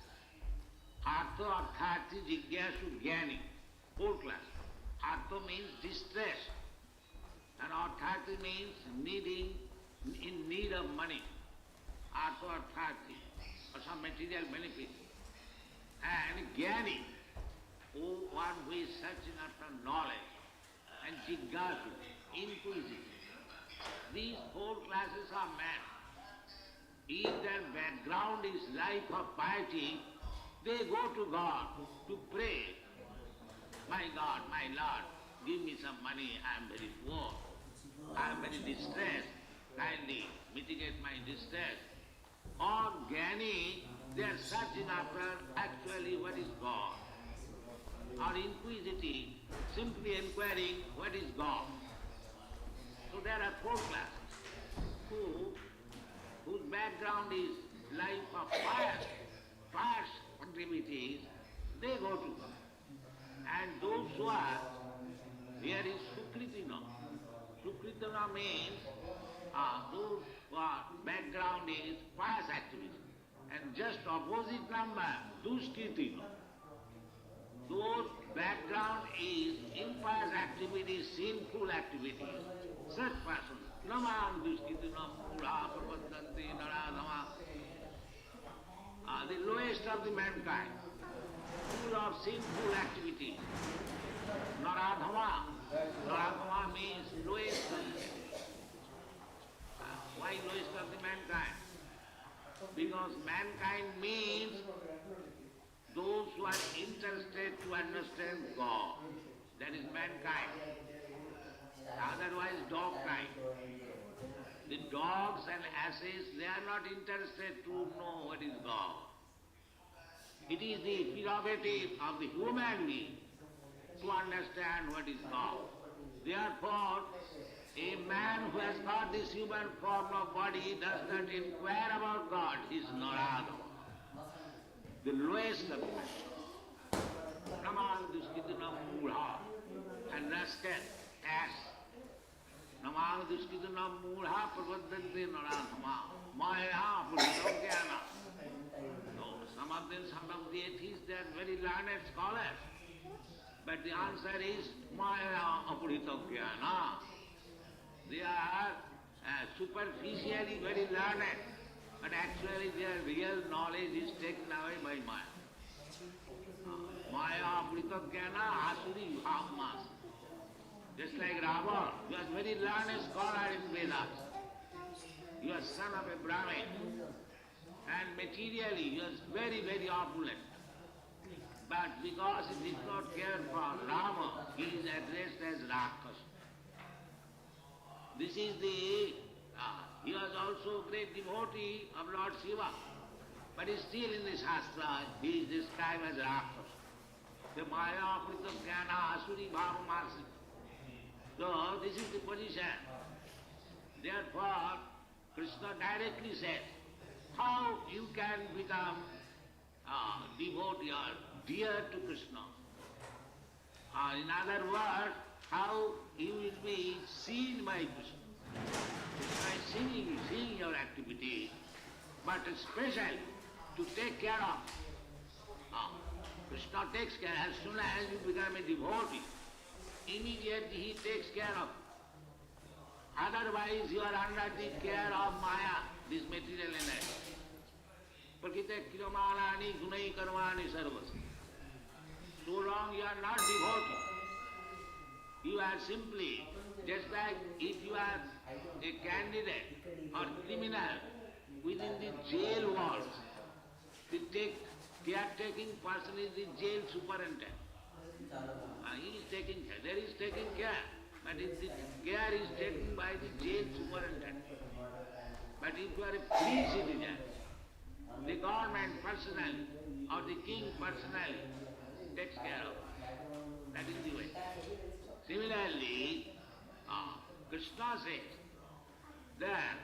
Artha, Arthati, Jigyasu, Jnani. 4 classes. Artha means distress, and Arthati means in need of money. Artha, Arthati, or some material benefit. And Jnani, one who is searching after knowledge, and Jigyasu, inquisitive. These 4 classes are men. If their background is life of piety, they go to God to pray. My God, my Lord, give me some money, I am very poor. I am very distressed. Kindly mitigate my distress. Or Jnani, they are searching after actually what is God. Or inquisitive, simply inquiring what is God. So there are 4 classes whose background is life of pious activities, they go to God. And those who are, here is Sukritina. Sukritina means those whose background is pious activity. And just opposite number, Duskritina. Those background is impious activities, sinful activities. Such persons, Namam Duskritina Mura Prabhadanti Naradhama, the lowest of the mankind, full of sinful activities. Naradhama. Naradhama means lowest of the why lowest of the mankind? Because mankind means those who are interested to understand God. That is mankind. Otherwise dog kind. The dogs and asses, they are not interested to know what is God. It is the prerogative of the human being to understand what is God. Therefore, a man who has got this human form of body does not inquire about God. He is Narada, the lowest of men. Naman Duskidana Mudha, and rascal, ass. Naman Duskidana Mudha Prabhadanti Naradhama, Maya Puritavyana. No, some of the atheists, they are very learned scholars. But the answer is Maya Apuritavyana. They are superficially very learned, but actually their real knowledge is taken away by Maya. Maya Apuritavyana Asuri Bhavmas. Just like Rama, he was very learned scholar in Vedas. He was son of a Brahmin. And materially he was very, very opulent. But because he did not care for Rama, he is addressed as Rakshasa. This is the, he was also a great devotee of Lord Shiva. But still in the Shastra, he is described as Rakshasa. The Maya Aprita Jnana Asuri Bhavamasi. So this is the position. Therefore, Krishna directly says, how you can become devotee or dear to Krishna. In other words, how you will be seen by Krishna. By seeing your activity, but especially to take care of. Krishna takes care. As soon as you become a devotee, immediately he takes care of. Otherwise you are under the care of Maya, this material energy. Prakita kiramani gunai karmani sarvas. So long you are not devotee. You are simply, just like if you are a candidate or criminal within the jail walls, the caretaking person is the jail superintendent. He is taking care, there is taking care, but if the care is taken by the jail superintendent. But if you are a free citizen, the government personally or the king personally takes care of. That is the way. Similarly, Krishna says that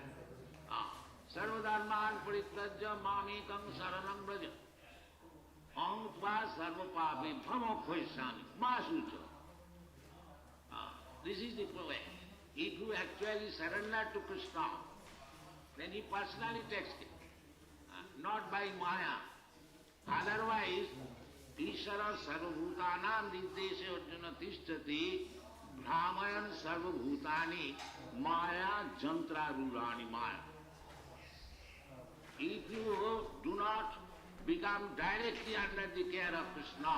Sarvadharman parityajya mamekam saranam braja aham tva sarva papebhyo mokshaysami ma sucha. This is the way. If you actually surrender to Krishna, then he personally takes it, not by Maya. Otherwise, Ishara sarvabhutanam nirdeshe arjuna tishtati brahmayan sarvabhutani maya jantra rurani maya. If you do not become directly under the care of Krishna,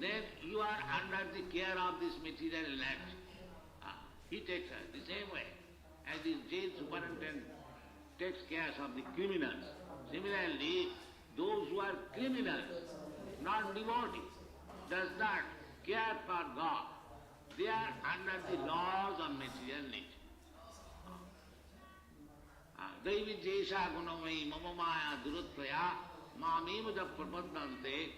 then you are under the care of this material land. He takes her the same way as the jail superintendent takes care of the criminals. Similarly, those who are criminals, non-devotees, does not care for God. They are under the laws of material nature. Daivi jesha gunamai mama maya durutvaya mameva prapadante.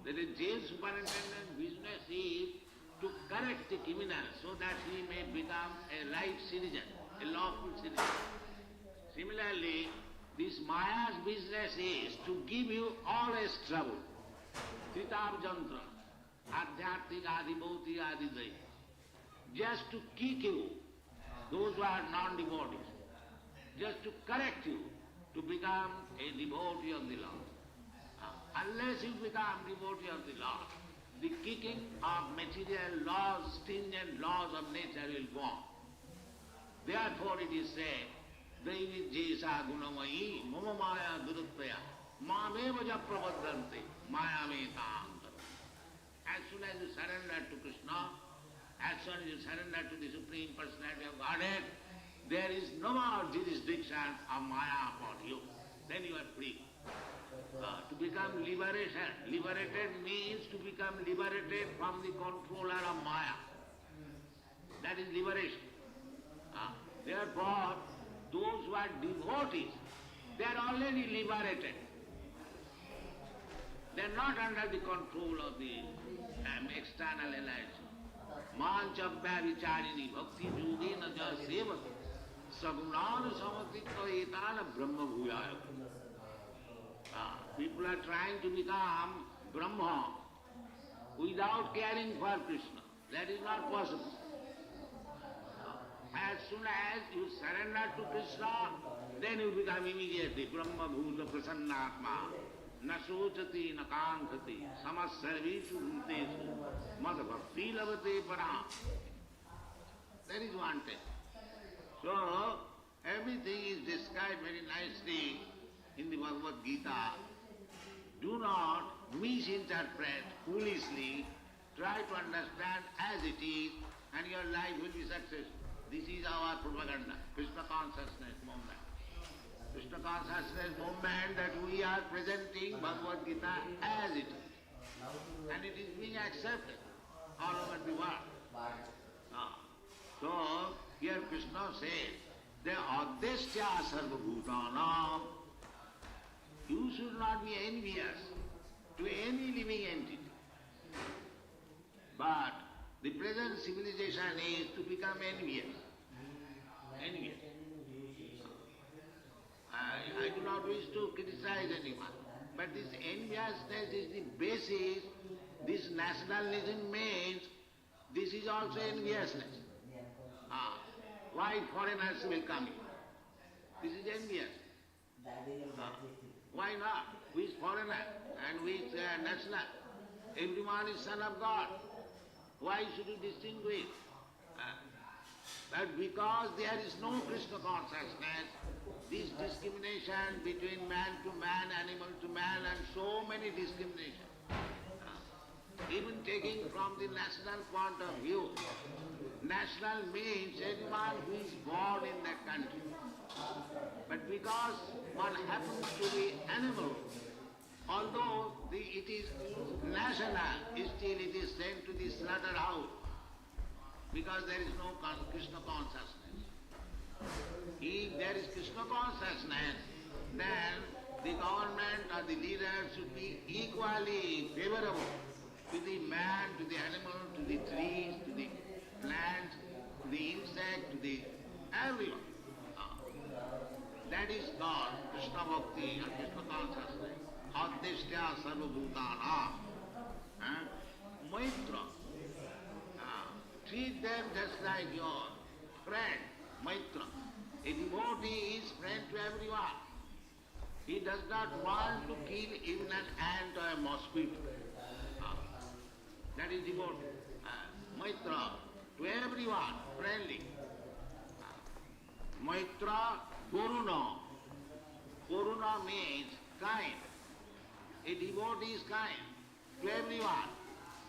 The jail superintendent's business is to correct the criminal so that he may become a right citizen, a lawful citizen. Similarly, this Maya's business is to give you always trouble. Tritab jantra, adhyartik adi bhauti adi dai. Just to kick you, those who are non-devotees, just to correct you, to become a devotee of the Lord. Unless you become devotee of the Lord, the kicking of material laws, stringent laws of nature will go on. Therefore it is said, Daivi jesha gunamayi mama maya durutvaya mameva ja pravadante maya metam. As soon as you surrender to Krishna, as soon as you surrender to the Supreme Personality of Godhead, there is no more jurisdiction of Maya upon you. Then you are free. To become liberated means to become liberated from the controller of Maya. That is liberation. Therefore, those who are devotees, they are already liberated. They are not under the control of the external energy. Manchabhya vicharini bhakti yogena ja sevati sagunana samatitva etana brahma bhuyaya. People are trying to become Brahma without caring for Krishna. That is not possible. As soon as you surrender to Krishna, then you become immediately Brahma Bhuta Prasannatma, na sochati na kankhati, samasarvishu bhuteshu, mad bhakti lavate param. That is one thing. So, everything is described very nicely in the Bhagavad Gita. Do not misinterpret foolishly, try to understand as it is, and your life will be successful. This is our propaganda, Krishna consciousness movement. Krishna consciousness movement that we are presenting Bhagavad Gita as it is. And it is being accepted all over the world. So, here Krishna says, the adesya sarvabhutanam. You should not be envious to any living entity. But the present civilization is to become envious. Envious. I do not wish to criticize anyone, but this enviousness is the basis. This nationalism means this is also enviousness. Why foreigners will come here? This is envious. Why not? Who is foreigner and who is national? Everyone is son of God. Why should you distinguish? But because there is no Krishna consciousness, this discrimination between man to man, animal to man, and so many discriminations, even taking from the national point of view, national means anyone who is born in that country. But because one happens to be animal, although it is national, still it is sent to the slaughterhouse because there is no Krishna consciousness. If there is Krishna consciousness, then the government or the leader should be equally favorable to the man, to the animal, to the trees, to the plants, the insect, the everyone. That is called Krishna Bhakti and Krishna consciousness. Adhyasthya sarvabhutana. Maitra. Treat them just like your friend, Maitra. A devotee is friend to everyone. He does not want to kill even an ant or a mosquito. That is devotee. Maitra, to everyone, friendly. Maitra Karuna. Karuna means kind. A devotee is kind to everyone.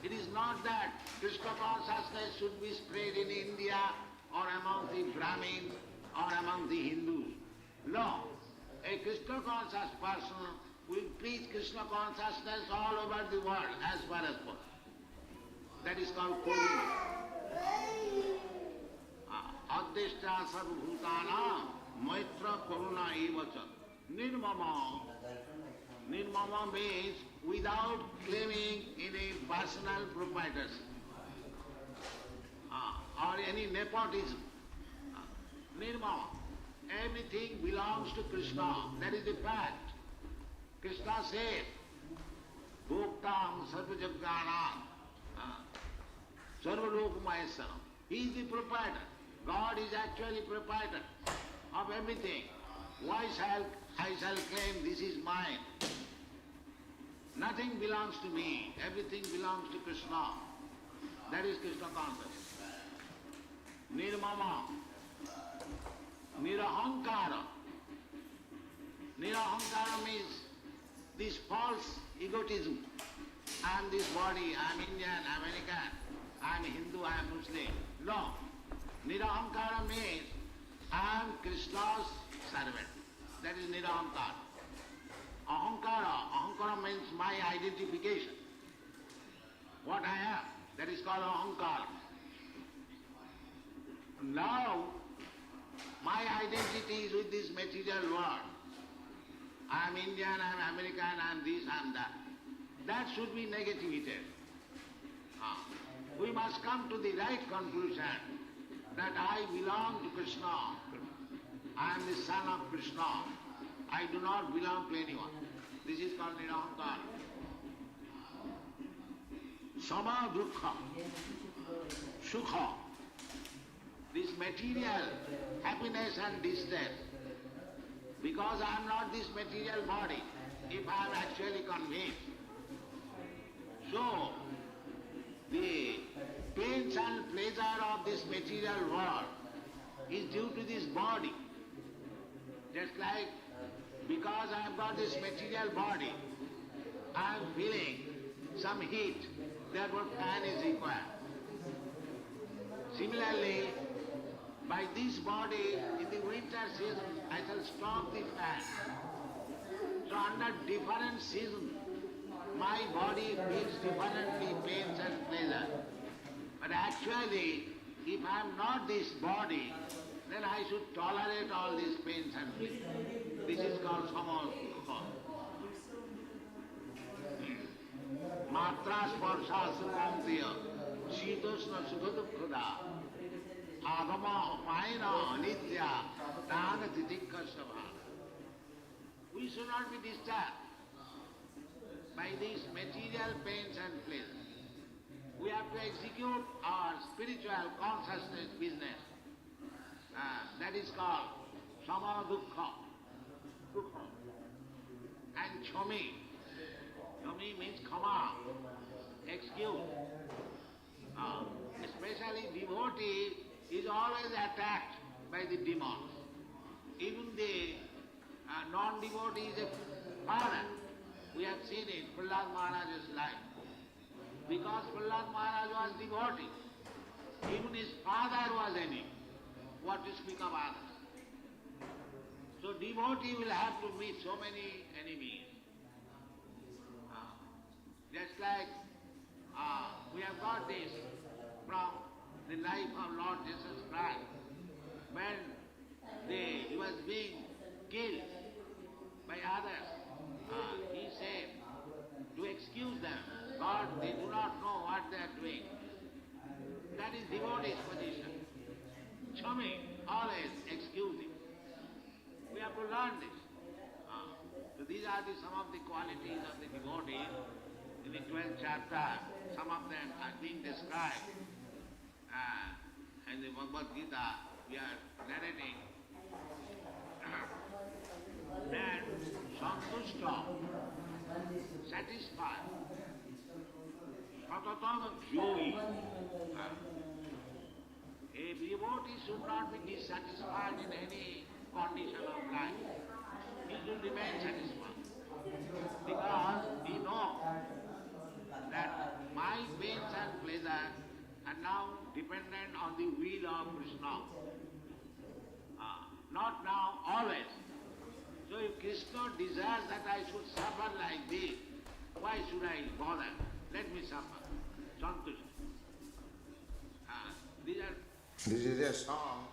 It is not that Krishna consciousness should be spread in India or among the Brahmins or among the Hindus. No. A Krishna conscious person will preach Krishna consciousness all over the world as far as possible. That is called Karuna. Adhyasthya sarvabhutana maitra karuna evacha. Nirmama. Nirmama means without claiming any personal proprietorship or any nepotism. Nirmama. Everything belongs to Krishna. That is the fact. Krishna said, Bhoktam sarvajagyanam sarvalokamayasaram. He is the proprietor. God is actually proprietor of everything. Why shall I claim this is mine? Nothing belongs to me. Everything belongs to Krishna. That is Krishna consciousness. Nirmama. Nirahankara. Nirahankara means this false egotism. I am this body, I am Indian, American, I am Hindu, I am Muslim. No. Nirahankara means I am Krishna's servant. That is Nirahankara. Ahankara means my identification. What I am, that is called Ahankara. Now, my identity is with this material world. I am Indian, I am American, I am this, I am that. That should be negativated. We must come to the right conclusion that I belong to Krishna. I am the son of Krishna. I do not belong to anyone. This is called Nirahankara. Sama dukkha, sukha. This material happiness and distress. Because I am not this material body, if I am actually convinced. So, the pains and pleasure of this material world is due to this body. Just like because I have got this material body, I am feeling some heat, therefore fan is required. Similarly, by this body, in the winter season, I shall stop the fan. So under different seasons, my body feels differently pains and pleasure. But actually, if I am not this body, then I should tolerate all these pains and pleasure. This is called samadukha. Matra sparsha sukhamtiya, shitoshna sukhadukkada, agama upayana anitya, dana titikkhasava. We should not be disturbed by these material pains and pleasures. We have to execute our spiritual consciousness business. That is called samadukha. And chami. Chami means kama, excuse. Especially devotee is always attacked by the demons. Even the non-devotee is a father. We have seen it, Prahlad Maharaj's life. Because Prahlad Maharaj was devotee, even his father was enemy. What to speak of others? So devotee will have to meet so many enemies. Just like we have got this from the life of Lord Jesus Christ. When he was being killed by others, he said to excuse them. God, they do not know what they are doing. That is devotee's position. Chummy, always excusing. We have to learn this. So these are some of the qualities of the devotees. In the 12th chapter, some of them are being described. In the Bhagavad Gita, we are narrating that santushta, satisfied, tatatama joyi. A devotee should not be dissatisfied in any condition of life. He should remain satisfied. Because he knows that my pains and pleasure are now dependent on the will of Krishna. Not now, always. So if Krishna desires that I should suffer like this, why should I bother? Let me suffer. Santushta. This is a song.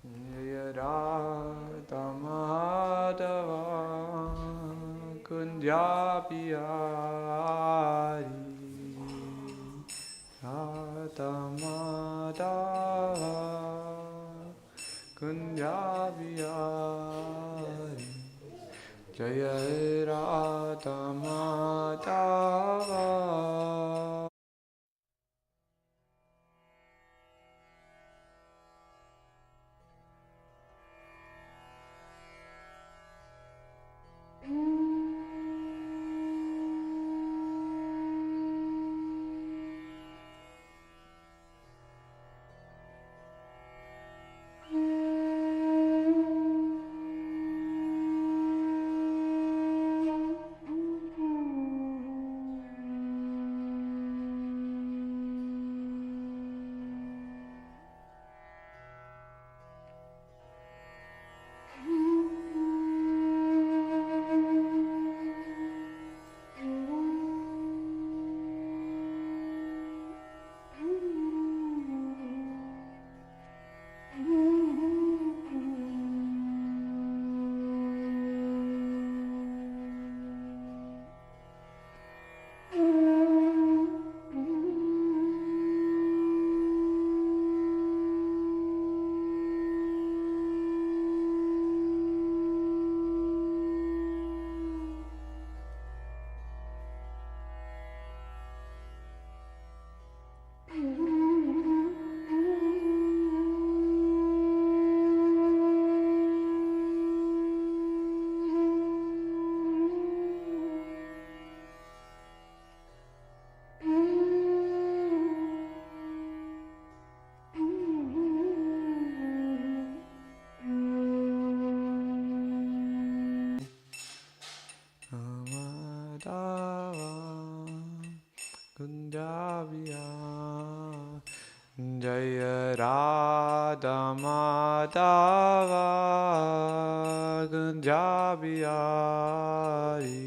Jaya Radha Madhava Kunja Bihari Radha Madhava Kunja Bihari Jaya Radha Madhava. Jaya Radha Madhava Kunja Bihari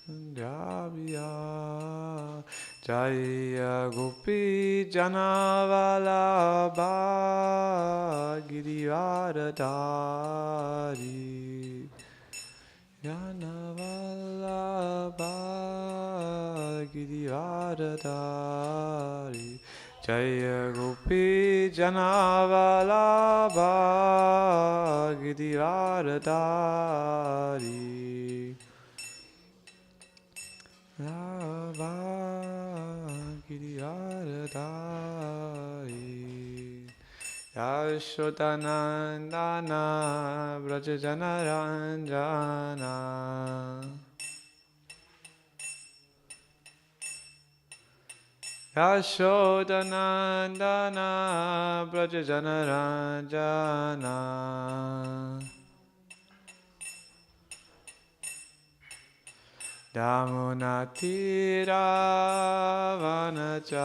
Kunja Bihari Jaya Gopi Janavalabha Girivaradhari Janavalabha Girivaradhari Jaya Gopi Janavalabha Girivaradhari Lava Girivaradhari Yashodanandana Brajajanaranjana Yashodanandana Brajajanaranjana Damunatira Vanachari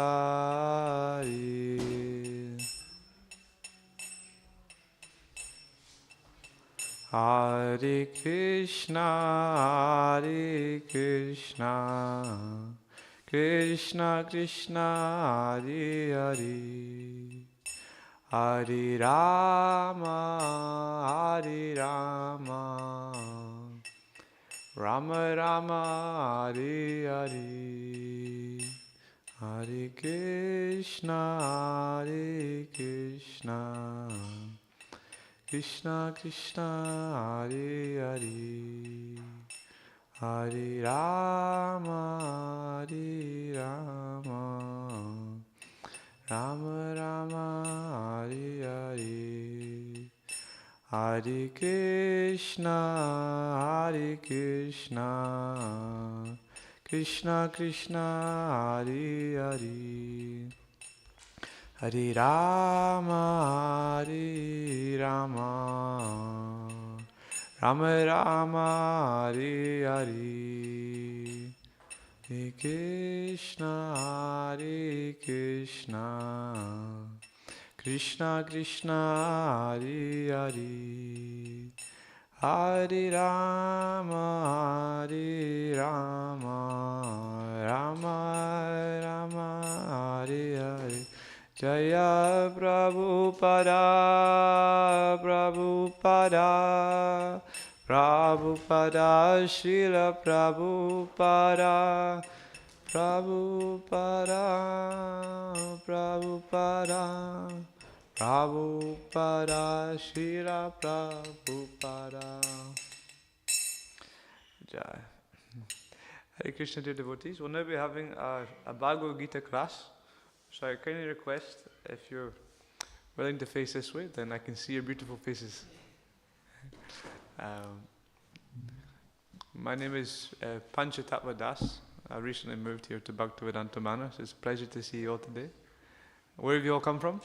Hare Krishna Krishna Krishna Hare Hare Hare Rama Rama Rama Hare Hare Hare Krishna Krishna Krishna Hare Hare Hare Rama Rama Rama Hare Hare Hare Krishna Krishna Krishna Hare Hare Hare Rama Rama Rama Hare Hare Hare Krishna Krishna Krishna Hare Hare Hare Rama, Hare Rama, Rama Rama, Hare Hare. Jaya Prabhupada, Prabhupada, Prabhupada, Srila Prabhupada, Prabhupada, Prabhupada, Prabhupada, Srila Prabhupada. Jai. Hare Krishna, dear devotees. We'll now be having a Bhagavad Gita class. So I kindly request, if you're willing to face this way, then I can see your beautiful faces. My name is Panchatatva Das. I recently moved here to Bhaktivedanta Manor, so it's a pleasure to see you all today. Where have you all come from?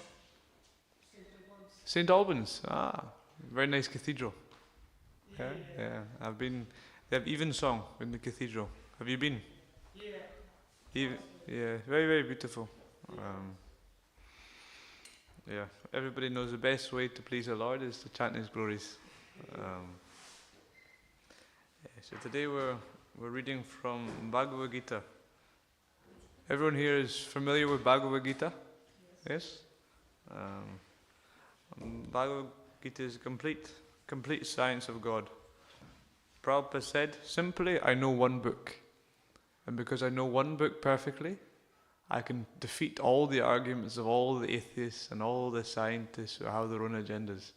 St. Albans. Ah, very nice cathedral. Yeah. I've been. They have evensong in the cathedral. Have you been? Yeah. Yeah, very, very beautiful. Yeah, everybody knows the best way to please the Lord is to chant His glories. So today we're reading from Bhagavad Gita. Everyone here is familiar with Bhagavad Gita? Yes? Bhagavad Gita is complete science of God. Prabhupada said, simply, I know one book. And because I know one book perfectly, I can defeat all the arguments of all the atheists and all the scientists who have their own agendas,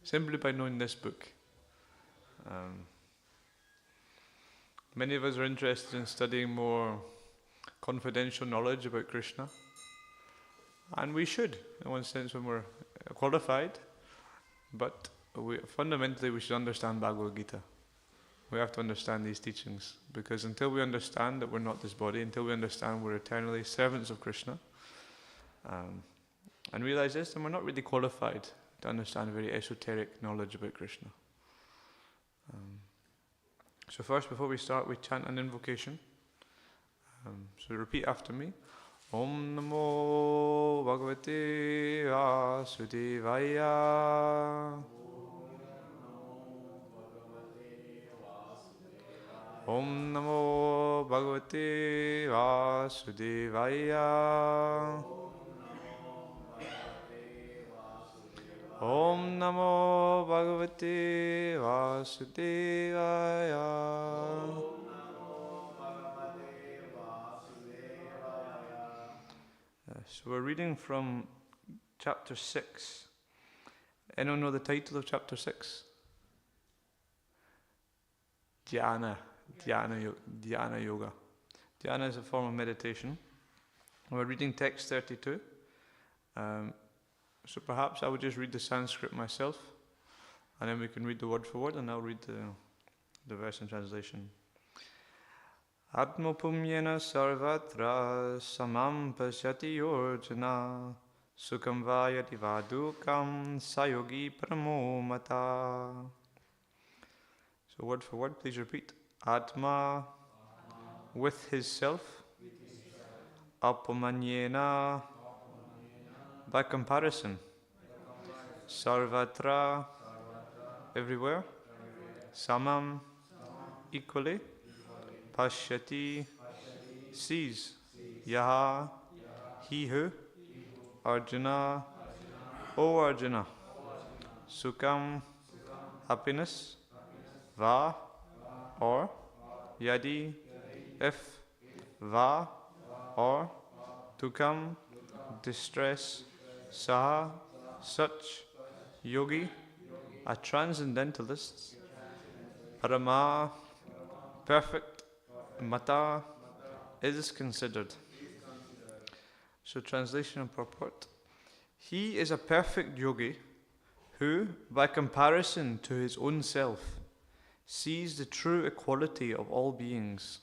simply by knowing this book. Many of us are interested in studying more confidential knowledge about Krishna, and we should, in one sense, when we're qualified, but fundamentally we should understand Bhagavad Gita. We have to understand these teachings, because until we understand that we're not this body, until we understand we're eternally servants of Krishna, and realize this, then we're not really qualified to understand very esoteric knowledge about Krishna. So first, before we start, we chant an invocation. So repeat after me. Om Namo Bhagavate Vasudevaya. Om Namo Bhagavate Vasudevaya. Om Namo Bhagavate Vasudevaya. So we're reading from chapter 6. Anyone know the title of chapter 6? Dhyana Yoga. Dhyana is a form of meditation. We're reading text 32. So perhaps I would just read the Sanskrit myself, and then we can read the word for word, and I'll read the verse and translation. Atma pumyena sarvatra samam pasyati yorjana sukham vayati vadukam sayogi paramo mata. So word for word, please repeat. Atma, with his self. Apamanyena, by comparison. Sarvatra, everywhere. Samam, equally. Pashyati, sees. Yaha, he who. Arjuna, O Arjuna. Sukham, happiness. Va, or. Yadi, if. Va, or. Dukkham, distress. Saha, such. Yogi, a transcendentalist. Parama, perfect. Mata, is considered. So translation and purport. He is a perfect yogi who, by comparison to his own self, sees the true equality of all beings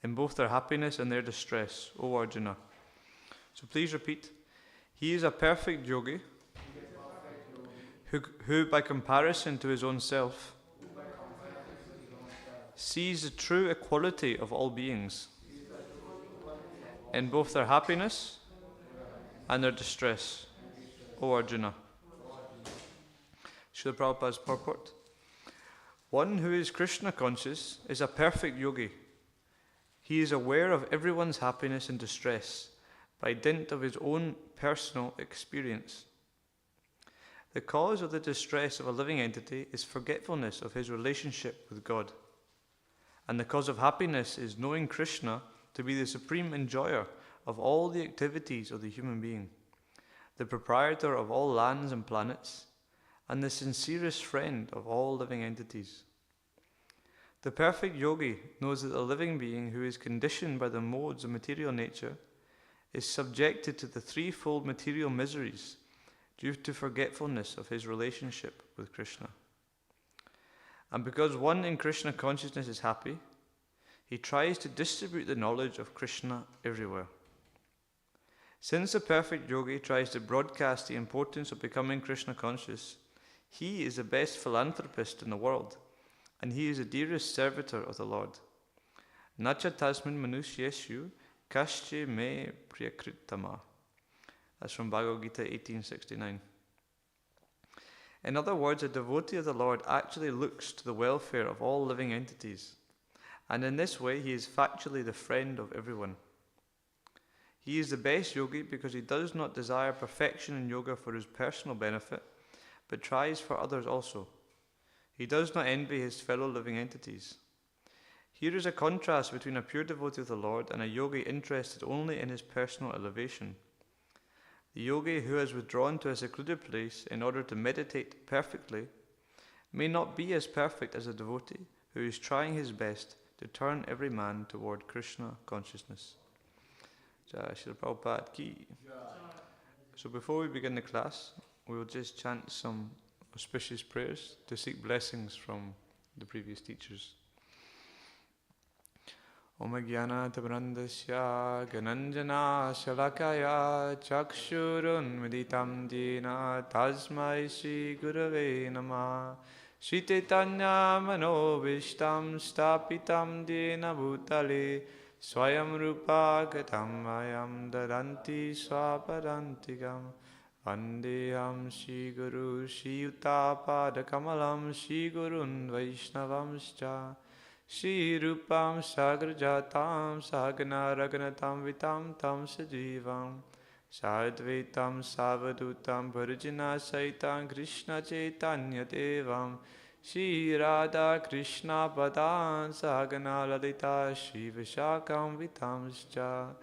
in both their happiness and their distress, O Arjuna. So please repeat. He is a perfect yogi who by comparison to his own self, sees the true equality of all beings in both their happiness and their distress, O Arjuna. Srila Prabhupada's purport. One who is Krishna conscious is a perfect yogi. He is aware of everyone's happiness and distress by dint of his own personal experience. The cause of the distress of a living entity is forgetfulness of his relationship with God. And the cause of happiness is knowing Krishna to be the supreme enjoyer of all the activities of the human being, the proprietor of all lands and planets, and the sincerest friend of all living entities. The perfect yogi knows that the living being who is conditioned by the modes of material nature is subjected to the threefold material miseries due to forgetfulness of his relationship with Krishna. And because one in Krishna consciousness is happy, he tries to distribute the knowledge of Krishna everywhere. Since the perfect yogi tries to broadcast the importance of becoming Krishna conscious, he is the best philanthropist in the world, and he is the dearest servitor of the Lord. Nacha tasmin manusyeshu kasche me priyakritama. That's from Bhagavad Gita 1869. In other words, a devotee of the Lord actually looks to the welfare of all living entities, and in this way he is factually the friend of everyone. He is the best yogi because he does not desire perfection in yoga for his personal benefit, but tries for others also. He does not envy his fellow living entities. Here is a contrast between a pure devotee of the Lord and a yogi interested only in his personal elevation. The yogi who has withdrawn to a secluded place in order to meditate perfectly may not be as perfect as a devotee who is trying his best to turn every man toward Krishna consciousness. Jai Srila Prabhupada ki. So before we begin the class, we will just chant some auspicious prayers to seek blessings from the previous teachers. Om Jnana Tabrandasya Gananjana Shalakaya Chakshurun Meditam Dina Tasmai Shri Gurave Namah Shri Chaitanya Manobishtam Stapitam Dina Bhutale Swayam Rupa Gatam Ayam Dadanti Swapadantikam Vandeham Shri Guru Shri Uttapada Kamalam Shri Gurun Vaishnavamscha Shri Rupam Sagrajatam Sagana Raganatam Vitam Tam Sajivam Sadvaitam Savadutam Bharjana Saitam Krishna Chaitanya Devam Shri Radha Krishna Padan Sagana Lalita Shri Vishakam Vitamscha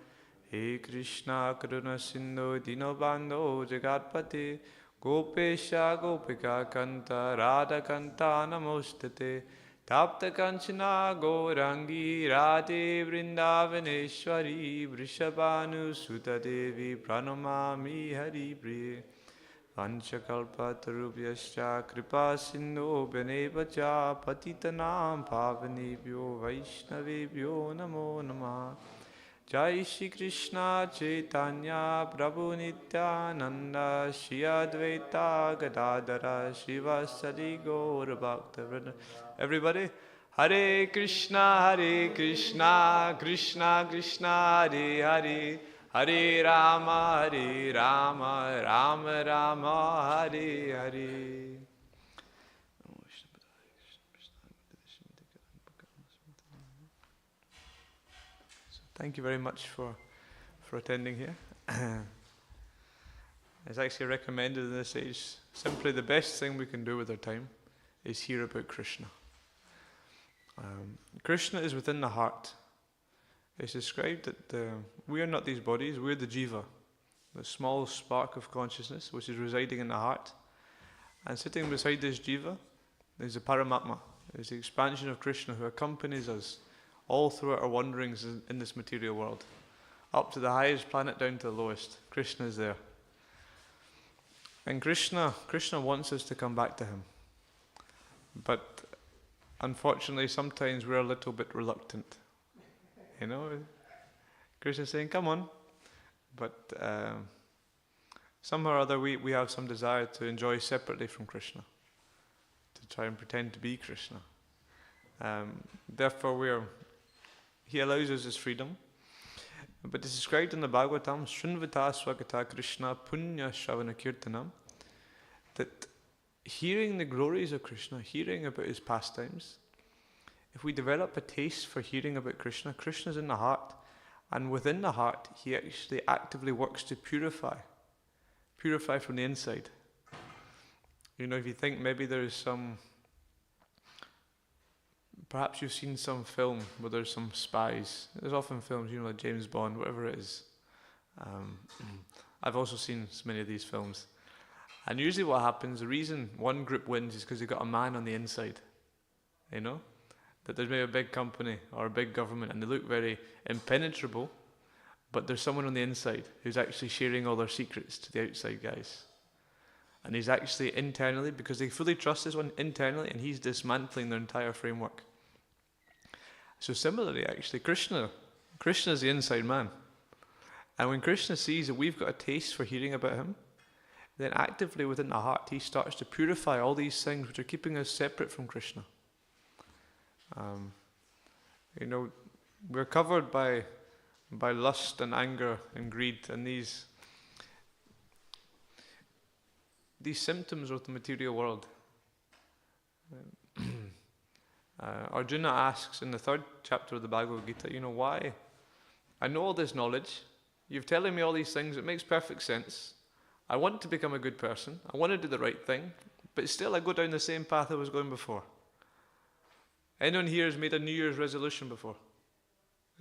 He Krishna Karuna Sindhu Dinobando Jagatpate Gopesha Gopika Kanta Radha Kanta Namostate Tapta Kanchana Gaurangi Radhe Vrindavaneshwari Vrishabhanu Sutta Devi Pranamami Hari Priye Vanchakalpatarubhyascha Kripa Sindhu Bhanevacha Patitanam Pavanebhyo Vaishnavebhyo Namo Namah Jai Shri Krishna Chaitanya Prabhu Nityananda Shri Advaita Gadadara Srivasadi Gaur Bhaktivinoda. Everybody, Hare Krishna, Krishna Krishna, Hare Hare, Hare Rama, Rama Rama, Hare Hare. Thank you very much for attending here. It's actually recommended in this age, simply the best thing we can do with our time is hear about Krishna. Krishna is within the heart. It's described that we are not these bodies, we're the jiva, the small spark of consciousness which is residing in the heart. And sitting beside this jiva is the Paramatma, is the expansion of Krishna who accompanies us all throughout our wanderings in this material world. Up to the highest planet, down to the lowest. Krishna is there. And Krishna wants us to come back to him. But unfortunately, sometimes we're a little bit reluctant. You know, Krishna's saying, come on. But somehow or other we have some desire to enjoy separately from Krishna, to try and pretend to be Krishna. Therefore he allows us this freedom. But it's described in the Bhagavatam, Shrinvata Swagata Krishna Punya Shravana Kirtanam, that hearing the glories of Krishna, hearing about his pastimes, if we develop a taste for hearing about Krishna, Krishna's in the heart, and within the heart, he actually actively works to purify from the inside. You know, if you think maybe there is some, perhaps you've seen some film where there's some spies. There's often films, you know, like James Bond, whatever it is. I've also seen many of these films. And usually what happens, the reason one group wins is because they've got a man on the inside. You know? That there's maybe a big company or a big government and they look very impenetrable, but there's someone on the inside who's actually sharing all their secrets to the outside guys. And he's actually internally, because they fully trust this one internally, and he's dismantling their entire framework. So similarly, actually, Krishna is the inside man. And when Krishna sees that we've got a taste for hearing about him, then actively within the heart, he starts to purify all these things which are keeping us separate from Krishna. You know, we're covered by lust and anger and greed and these symptoms of the material world. Arjuna asks in the 3rd chapter of the Bhagavad Gita, you know, why? I know all this knowledge. You're telling me all these things. It makes perfect sense. I want to become a good person. I want to do the right thing. But still I go down the same path I was going before. Anyone here has made a New Year's resolution before?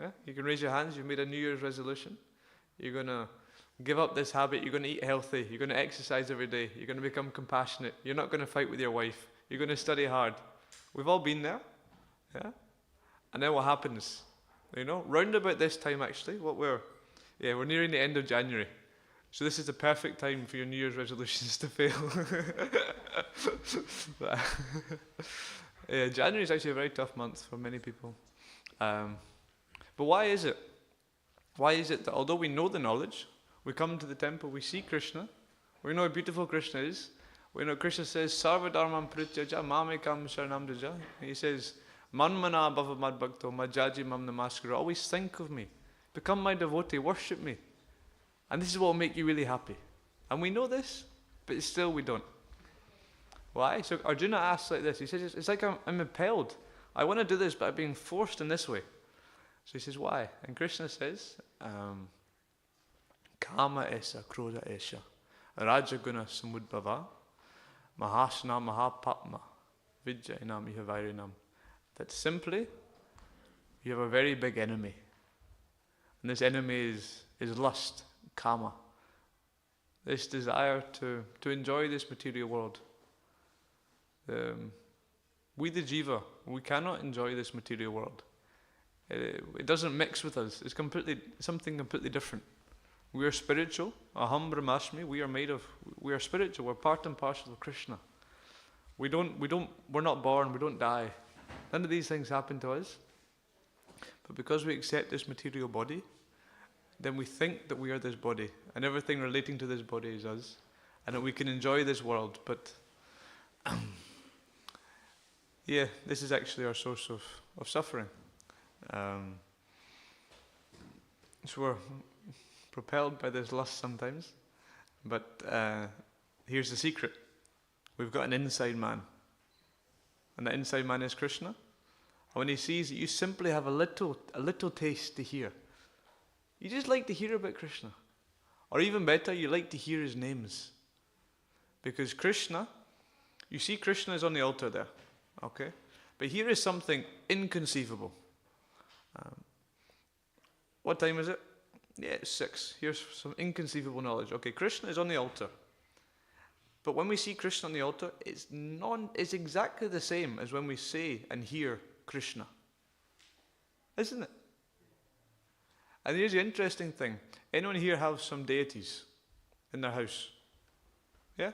Yeah? You can raise your hands. You've made a New Year's resolution. You're going to give up this habit. You're going to eat healthy. You're going to exercise every day. You're going to become compassionate. You're not going to fight with your wife. You're going to study hard. We've all been there. Yeah? And then what happens? You know, round about this time actually, we're nearing the end of January. So this is the perfect time for your New Year's resolutions to fail. January is actually a very tough month for many people. But why is it? Why is it that although we know the knowledge, we come to the temple, we see Krishna, we know how beautiful Krishna is, we know Krishna says, Sarva dharmam prityaja mamekam sharanam vraja. He says, Manmana bhava mad bhakto majaji mam namaskara. Always think of me. Become my devotee. Worship me. And this is what will make you really happy. And we know this, but still we don't. Why? So Arjuna asks like this. He says, it's like I'm impelled. I want to do this, but I'm being forced in this way. So he says, why? And Krishna says, Kama esa, krodha esha, rajaguna samudbhava, mahasana mahapapma, vijjayanam ihavairinam. That simply, you have a very big enemy. And this enemy is lust, kama. This desire to enjoy this material world. We the jiva, we cannot enjoy this material world. It doesn't mix with us. It's something completely different. We are spiritual. Aham brahmasmi. We are spiritual. We're part and parcel of Krishna. We're not born. We don't die. None of these things happen to us. But because we accept this material body, then we think that we are this body, and everything relating to this body is us, and that we can enjoy this world. But this is actually our source of suffering. So we're propelled by this lust sometimes, but here's the secret. We've got an inside man, and that inside man is Krishna. And when he sees that you simply have a little taste to hear, you just like to hear about Krishna. Or even better, you like to hear his names. Because Krishna, you see Krishna is on the altar there, okay? But here is something inconceivable. What time is it? Yeah, it's 6. Here's some inconceivable knowledge. Okay, Krishna is on the altar. But when we see Krishna on the altar, it's exactly the same as when we say and hear Krishna. Isn't it? And here's the interesting thing. Anyone here have some deities in their house? Yeah?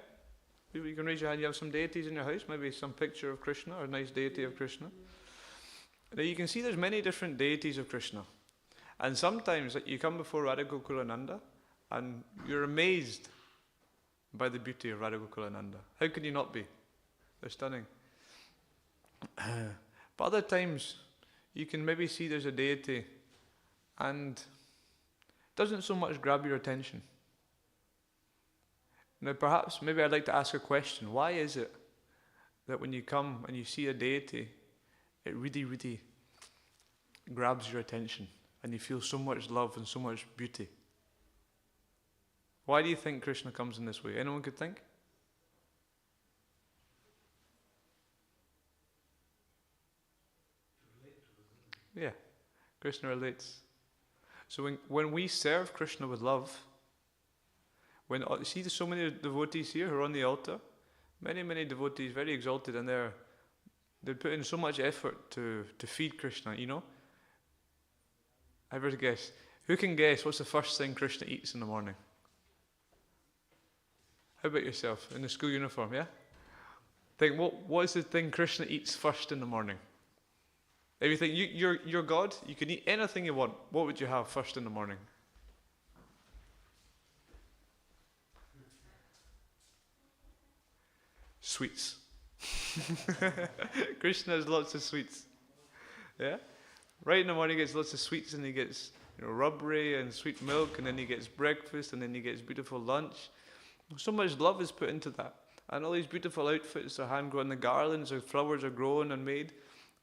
You can raise your hand. You have some deities in your house? Maybe some picture of Krishna or a nice deity of Krishna. Now you can see there's many different deities of Krishna. And sometimes you come before Radha Gokulananda and you're amazed by the beauty of Radha Gokulananda. How can you not be? They're stunning. But other times you can maybe see there's a deity and it doesn't so much grab your attention. Now perhaps, maybe I'd like to ask a question. Why is it that when you come and you see a deity, it really, really grabs your attention and you feel so much love and so much beauty. Why do you think Krishna comes in this way? Anyone could think? Yeah, Krishna relates. So when we serve Krishna with love, when see there's so many devotees here who are on the altar, many devotees, very exalted, and they put in so much effort to feed Krishna, you know? I better guess. Who can guess what's the first thing Krishna eats in the morning? How about yourself, in the school uniform, yeah? Think, what is the thing Krishna eats first in the morning? If you think you're God, you can eat anything you want, what would you have first in the morning? Sweets. Krishna has lots of sweets. Yeah? Right in the morning he gets lots of sweets, and he gets rubbery and sweet milk, and then he gets breakfast, and then he gets beautiful lunch. So much love is put into that. And all these beautiful outfits are hand-grown, the garlands, the flowers are grown and made.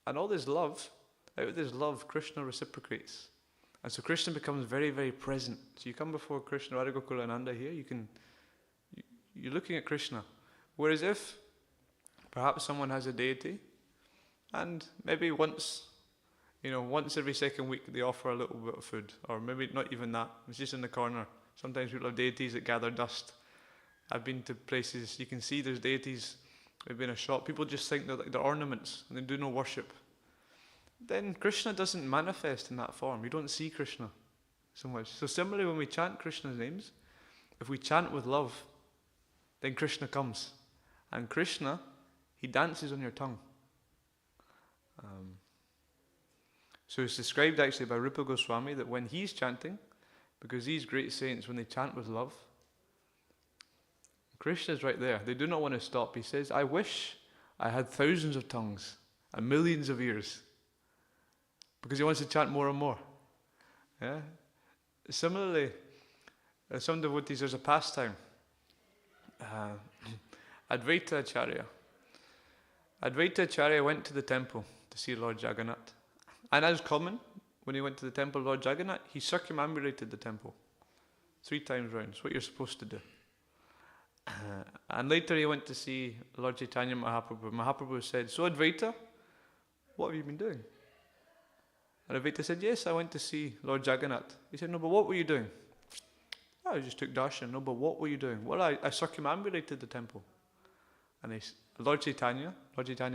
And all this love, out of this love, Krishna reciprocates. And so Krishna becomes very, very present. So you come before Krishna, Radha Gokula Ananda here, you're looking at Krishna. Whereas if perhaps someone has a deity, and maybe once every second week they offer a little bit of food, or maybe not even that, it's just in the corner. Sometimes people have deities that gather dust. I've been to places, you can see there's deities, maybe in a shop, people just think they're ornaments, and they do no worship. Then Krishna doesn't manifest in that form. You don't see Krishna so much. So similarly, when we chant Krishna's names, if we chant with love, then Krishna comes. And Krishna, he dances on your tongue. So it's described actually by Rupa Goswami that when he's chanting, because these great saints, when they chant with love, Krishna's right there. They do not want to stop. He says, I wish I had thousands of tongues and millions of ears. Because he wants to chant more and more. Yeah. Similarly, some devotees, there's a pastime. Advaita Acharya. Advaita Acharya went to the temple to see Lord Jagannath. And as common, when he went to the temple of Lord Jagannath, he circumambulated the temple 3 times round. It's what you're supposed to do. And later he went to see Lord Chaitanya Mahaprabhu. Mahaprabhu said, so Advaita, what have you been doing? And Advaita said, yes, I went to see Lord Jagannath. He said, no, but what were you doing? Oh, I just took darshan. No, but what were you doing? Well, I circumambulated the temple. And Lord Chaitanya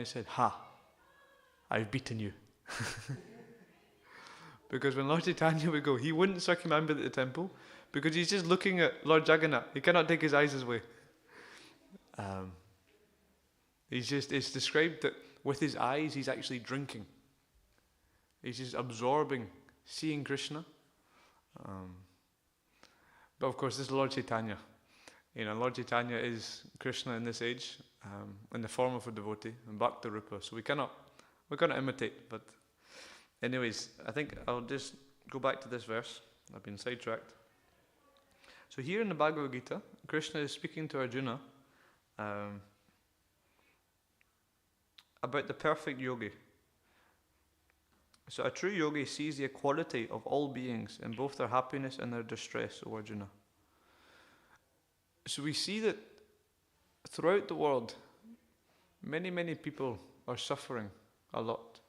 said, ha, I've beaten you. Because when Lord Chaitanya would go, he wouldn't circumambulate the temple because he's just looking at Lord Jagannath. He cannot take his eyes away. It's described that with his eyes he's actually drinking. He's just absorbing, seeing Krishna. But of course this is Lord Chaitanya. Lord Chaitanya is Krishna in this age, in the form of a devotee, and Bhakta Rupa. So we cannot imitate. But anyways, I think I'll just go back to this verse. I've been sidetracked. So here in the Bhagavad Gita, Krishna is speaking to Arjuna about the perfect yogi. So a true yogi sees the equality of all beings in both their happiness and their distress, O Arjuna. So we see that throughout the world, many people are suffering a lot.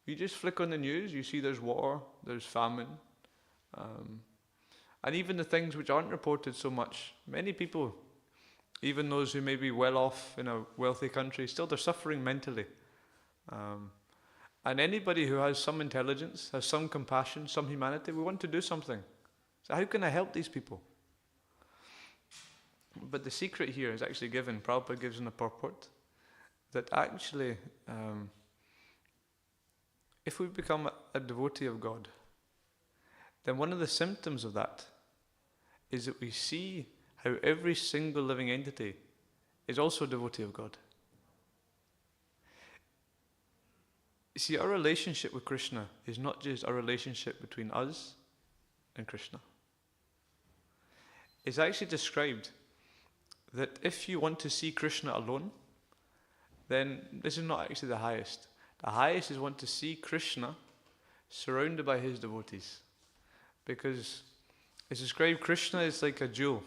You just flick on the news, you see there's war, there's famine, and even the things which aren't reported so much. Many people, even those who may be well off in a wealthy country, still they're suffering mentally. And anybody who has some intelligence, has some compassion, some humanity, we want to do something. So how can I help these people? But the secret here is actually given, Prabhupada gives in the purport, that actually, if we become a devotee of God, then one of the symptoms of that is that we see how every single living entity is also a devotee of God. You see, our relationship with Krishna is not just a relationship between us and Krishna. It's actually described that if you want to see Krishna alone, then this is not actually the highest. The highest is want to see Krishna surrounded by his devotees. Because it's described Krishna is like a jewel.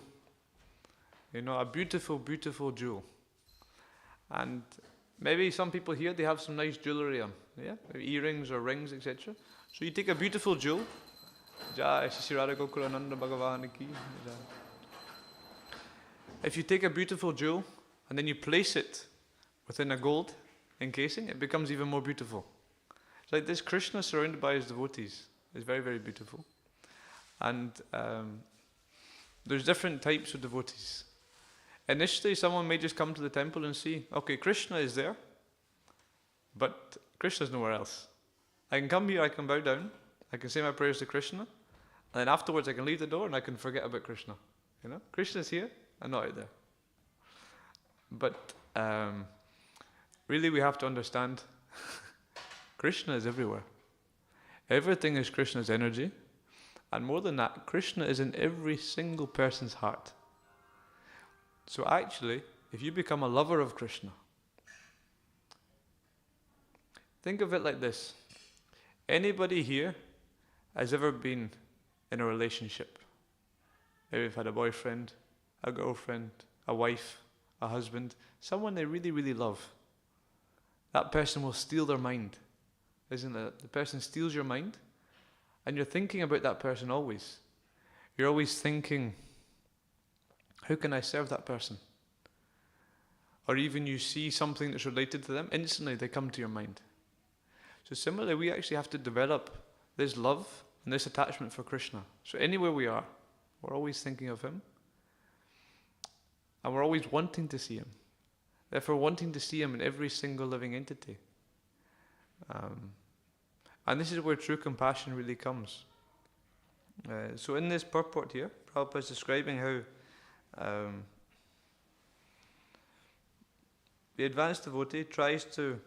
You know, a beautiful, beautiful jewel. And maybe some people here, they have some nice jewellery on. Yeah? Maybe earrings or rings, etc. So you take a beautiful jewel. Jai Shri Radha Gokulananda Bhagavan Ki. If you take a beautiful jewel and then you place it within a gold encasing, it becomes even more beautiful. It's like this Krishna surrounded by his devotees. It's very, very beautiful. And there's different types of devotees. Initially, someone may just come to the temple and see, okay, Krishna is there, but Krishna's nowhere else. I can come here, I can bow down, I can say my prayers to Krishna, and then afterwards I can leave the door and I can forget about Krishna. You know, Krishna's here and not out there. But really we have to understand Krishna is everywhere. Everything is Krishna's energy. And more than that, Krishna is in every single person's heart. So actually, if you become a lover of Krishna, think of it like this. Anybody here has ever been in a relationship? Maybe you've had a boyfriend, a girlfriend, a wife, a husband, someone they really, really love. That person will steal their mind, isn't it? The person steals your mind, and you're thinking about that person always. You're always thinking, how can I serve that person? Or even you see something that's related to them, instantly they come to your mind. So similarly, we actually have to develop this love and this attachment for Krishna. So anywhere we are, we're always thinking of him. And we're always wanting to see him. Therefore, wanting to see him in every single living entity. And this is where true compassion really comes. So in this purport here, Prabhupada is describing how the advanced devotee tries to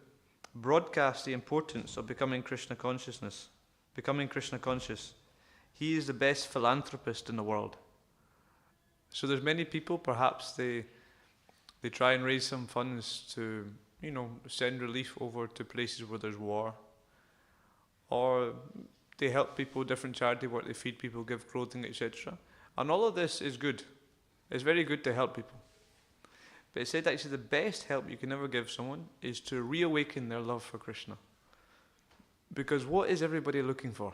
broadcast the importance of becoming Krishna consciousness, becoming Krishna conscious. He is the best philanthropist in the world. So there's many people, perhaps they try and raise some funds to, you know, send relief over to places where there's war. Or they help people, different charity work, they feed people, give clothing, etc. And all of this is good. It's very good to help people. But it said actually the best help you can ever give someone is to reawaken their love for Krishna. Because what is everybody looking for?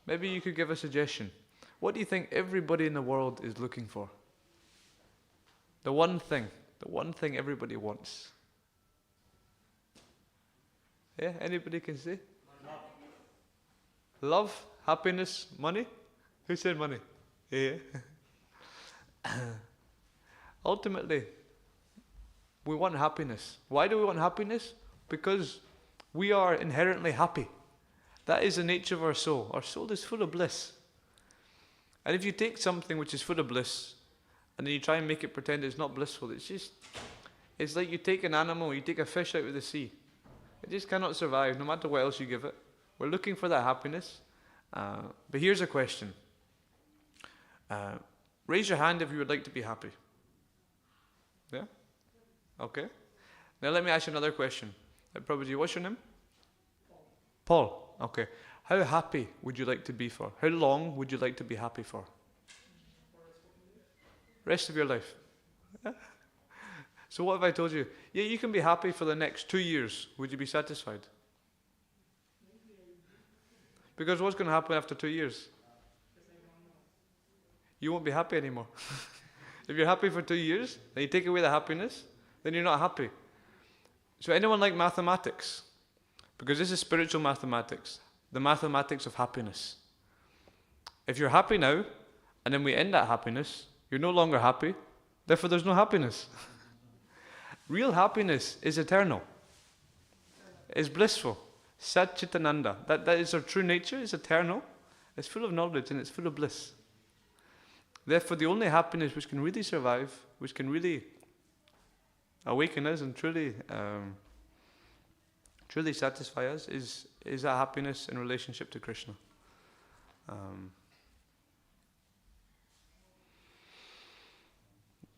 Maybe you could give a suggestion. What do you think everybody in the world is looking for? The one thing everybody wants. Yeah, anybody can say? Love, happiness, money? Who said money? Yeah. Ultimately, we want happiness. Why do we want happiness? Because we are inherently happy. That is the nature of our soul. Our soul is full of bliss. And if you take something which is full of bliss, and then you try and make it pretend it's not blissful, it's like you take an animal, you take a fish out of the sea. It just cannot survive, no matter what else you give it. We're looking for that happiness. But here's a question. Raise your hand if you would like to be happy. Yeah? Okay. Now let me ask you another question. Prabhuji, what's your name? Paul. Okay. How happy would you like to be for? How long would you like to be happy for? Rest of your life. Yeah? So what if I told you, yeah, you can be happy for the next 2 years. Would you be satisfied? Because what's going to happen after 2 years? You won't be happy anymore. If you're happy for 2 years, and you take away the happiness, then you're not happy. So anyone like mathematics? Because this is spiritual mathematics, the mathematics of happiness. If you're happy now, and then we end that happiness, you're no longer happy, therefore there's no happiness. Real happiness is eternal. It's blissful. Sat Chitananda. That is our true nature. It's eternal. It's full of knowledge and it's full of bliss. Therefore, the only happiness which can really survive, which can really awaken us and truly satisfy us, is that happiness in relationship to Krishna.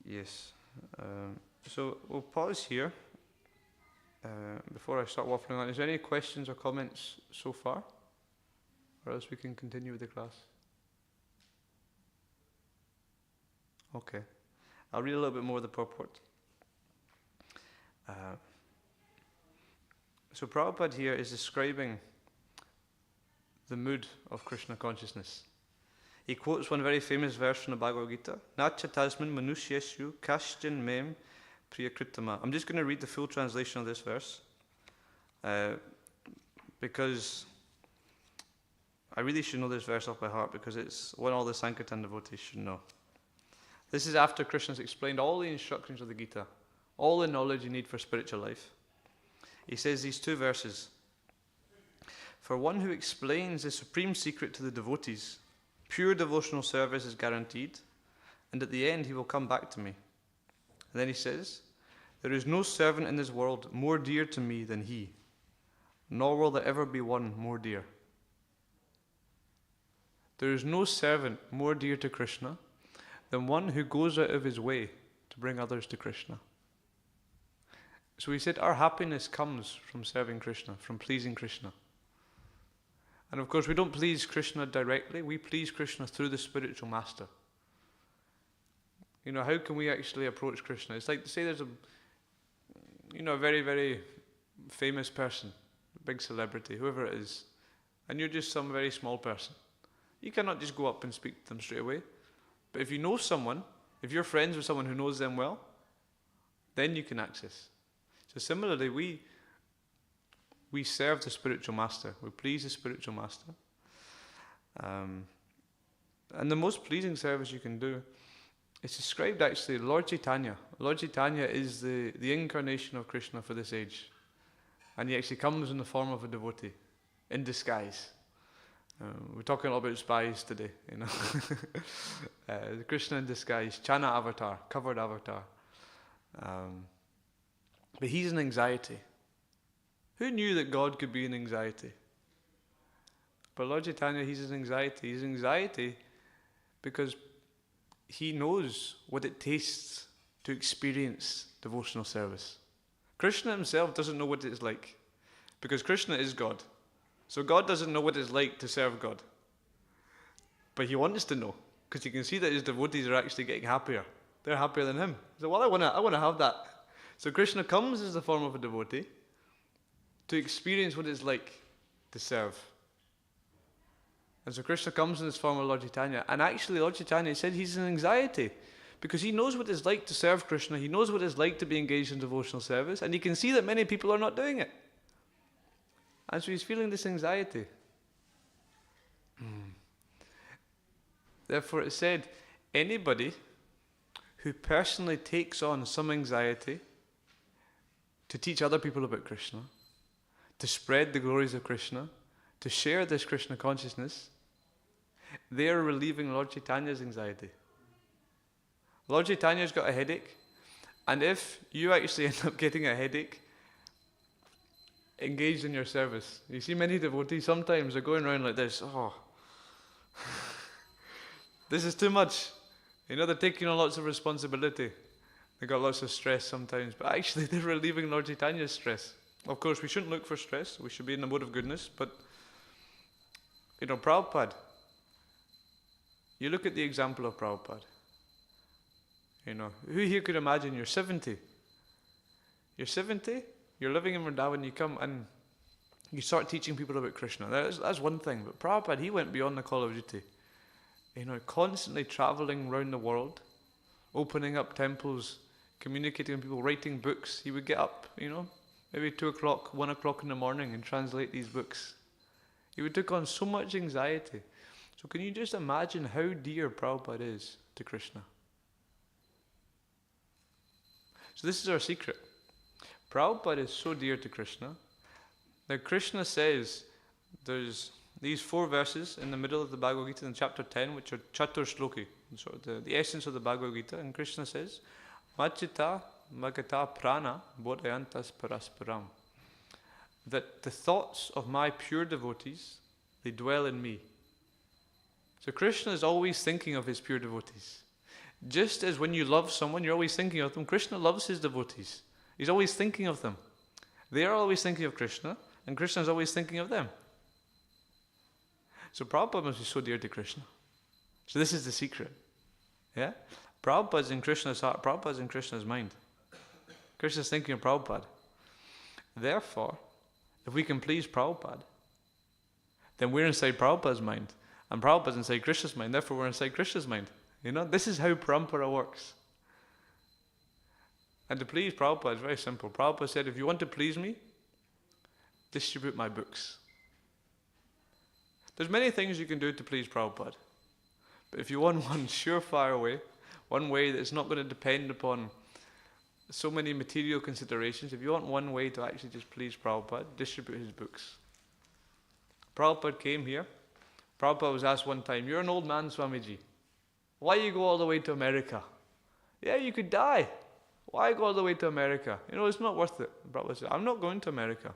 Yes. So we'll pause here before I start waffling on. Is there any questions or comments so far? Or else we can continue with the class. Okay. I'll read a little bit more of the purport. So Prabhupada here is describing the mood of Krishna consciousness. He quotes one very famous verse from the Bhagavad Gita, Nacha tasmin manusyeshu kashtin mem priyakritama. I'm just going to read the full translation of this verse because I really should know this verse off by heart because it's one all the Sankirtan devotees should know. This is after Krishna's explained all the instructions of the Gita, all the knowledge you need for spiritual life. He says these two verses, for one who explains the supreme secret to the devotees, pure devotional service is guaranteed, and at the end he will come back to me. And then he says, there is no servant in this world more dear to me than he, nor will there ever be one more dear. There is no servant more dear to Krishna than one who goes out of his way to bring others to Krishna. So he said our happiness comes from serving Krishna, from pleasing Krishna. And of course we don't please Krishna directly, we please Krishna through the spiritual master. You know, how can we actually approach Krishna? It's like to say there's a very, very famous person, a big celebrity, whoever it is, and you're just some very small person. You cannot just go up and speak to them straight away. But if you know someone, if you're friends with someone who knows them well, then you can access. So similarly, we serve the spiritual master. We please the spiritual master. And the most pleasing service you can do is described actually Lord Chaitanya. Lord Chaitanya is the incarnation of Krishna for this age. And he actually comes in the form of a devotee, in disguise. We're talking a lot about spies today, you know. Krishna in disguise, Chana avatar, covered avatar. But he's an anxiety. Who knew that God could be an anxiety? But Lord Chaitanya, he's an anxiety. He's an anxiety because he knows what it tastes to experience devotional service. Krishna himself doesn't know what it's like because Krishna is God. So God doesn't know what it's like to serve God. But he wants to know because he can see that his devotees are actually getting happier. They're happier than him. So, well, I want to have that. So Krishna comes as the form of a devotee to experience what it's like to serve. And so Krishna comes in this form of Lord Chaitanya. And actually Lord Chaitanya said he's an anxiety because he knows what it's like to serve Krishna. He knows what it's like to be engaged in devotional service. And he can see that many people are not doing it. And so he's feeling this anxiety. Therefore it said, anybody who personally takes on some anxiety to teach other people about Krishna, to spread the glories of Krishna, to share this Krishna consciousness, they are relieving Lord Chaitanya's anxiety. Lord Chaitanya's got a headache, and if you actually end up getting a headache, engaged in your service. You see many devotees sometimes are going around like this, this is too much. You know, they're taking on lots of responsibility. They got lots of stress sometimes, but actually they're relieving Lord Chaitanya's stress. Of course, we shouldn't look for stress. We should be in the mode of goodness, but, you know, Prabhupada, you look at the example of Prabhupada. You know, who here could imagine you're 70? You're 70, you're living in Vrindavan, you come and you start teaching people about Krishna. That's one thing, but Prabhupada, he went beyond the call of duty. You know, constantly traveling around the world, opening up temples, communicating with people, writing books. He would get up, you know, maybe 2 o'clock, 1 o'clock in the morning and translate these books. He would take on so much anxiety. So can you just imagine how dear Prabhupada is to Krishna? So this is our secret. Prabhupada is so dear to Krishna. Now Krishna says there's these 4 verses in the middle of the Bhagavad Gita in chapter 10, which are Chatur Shloki, sort of the essence of the Bhagavad Gita. And Krishna says, Machita Magata Prana Bodhayantas Parasparam. That the thoughts of my pure devotees, they dwell in me. So Krishna is always thinking of his pure devotees. Just as when you love someone, you're always thinking of them, Krishna loves his devotees. He's always thinking of them. They are always thinking of Krishna, and Krishna is always thinking of them. So Prabhupada must be so dear to Krishna. So this is the secret. Yeah? Prabhupada's in Krishna's heart, Prabhupada's in Krishna's mind. Krishna's thinking of Prabhupada. Therefore, if we can please Prabhupada, then we're inside Prabhupada's mind. And Prabhupada's inside Krishna's mind, therefore we're inside Krishna's mind. You know, this is how parampara works. And to please Prabhupada is very simple. Prabhupada said, if you want to please me, distribute my books. There's many things you can do to please Prabhupada. But if you want one surefire way, one way that's not going to depend upon so many material considerations, if you want one way to actually just please Prabhupada, distribute his books. Prabhupada came here. Prabhupada was asked one time, you're an old man, Swamiji. Why you go all the way to America? Yeah, you could die. Why go all the way to America? You know, it's not worth it. Prabhupada said, I'm not going to America.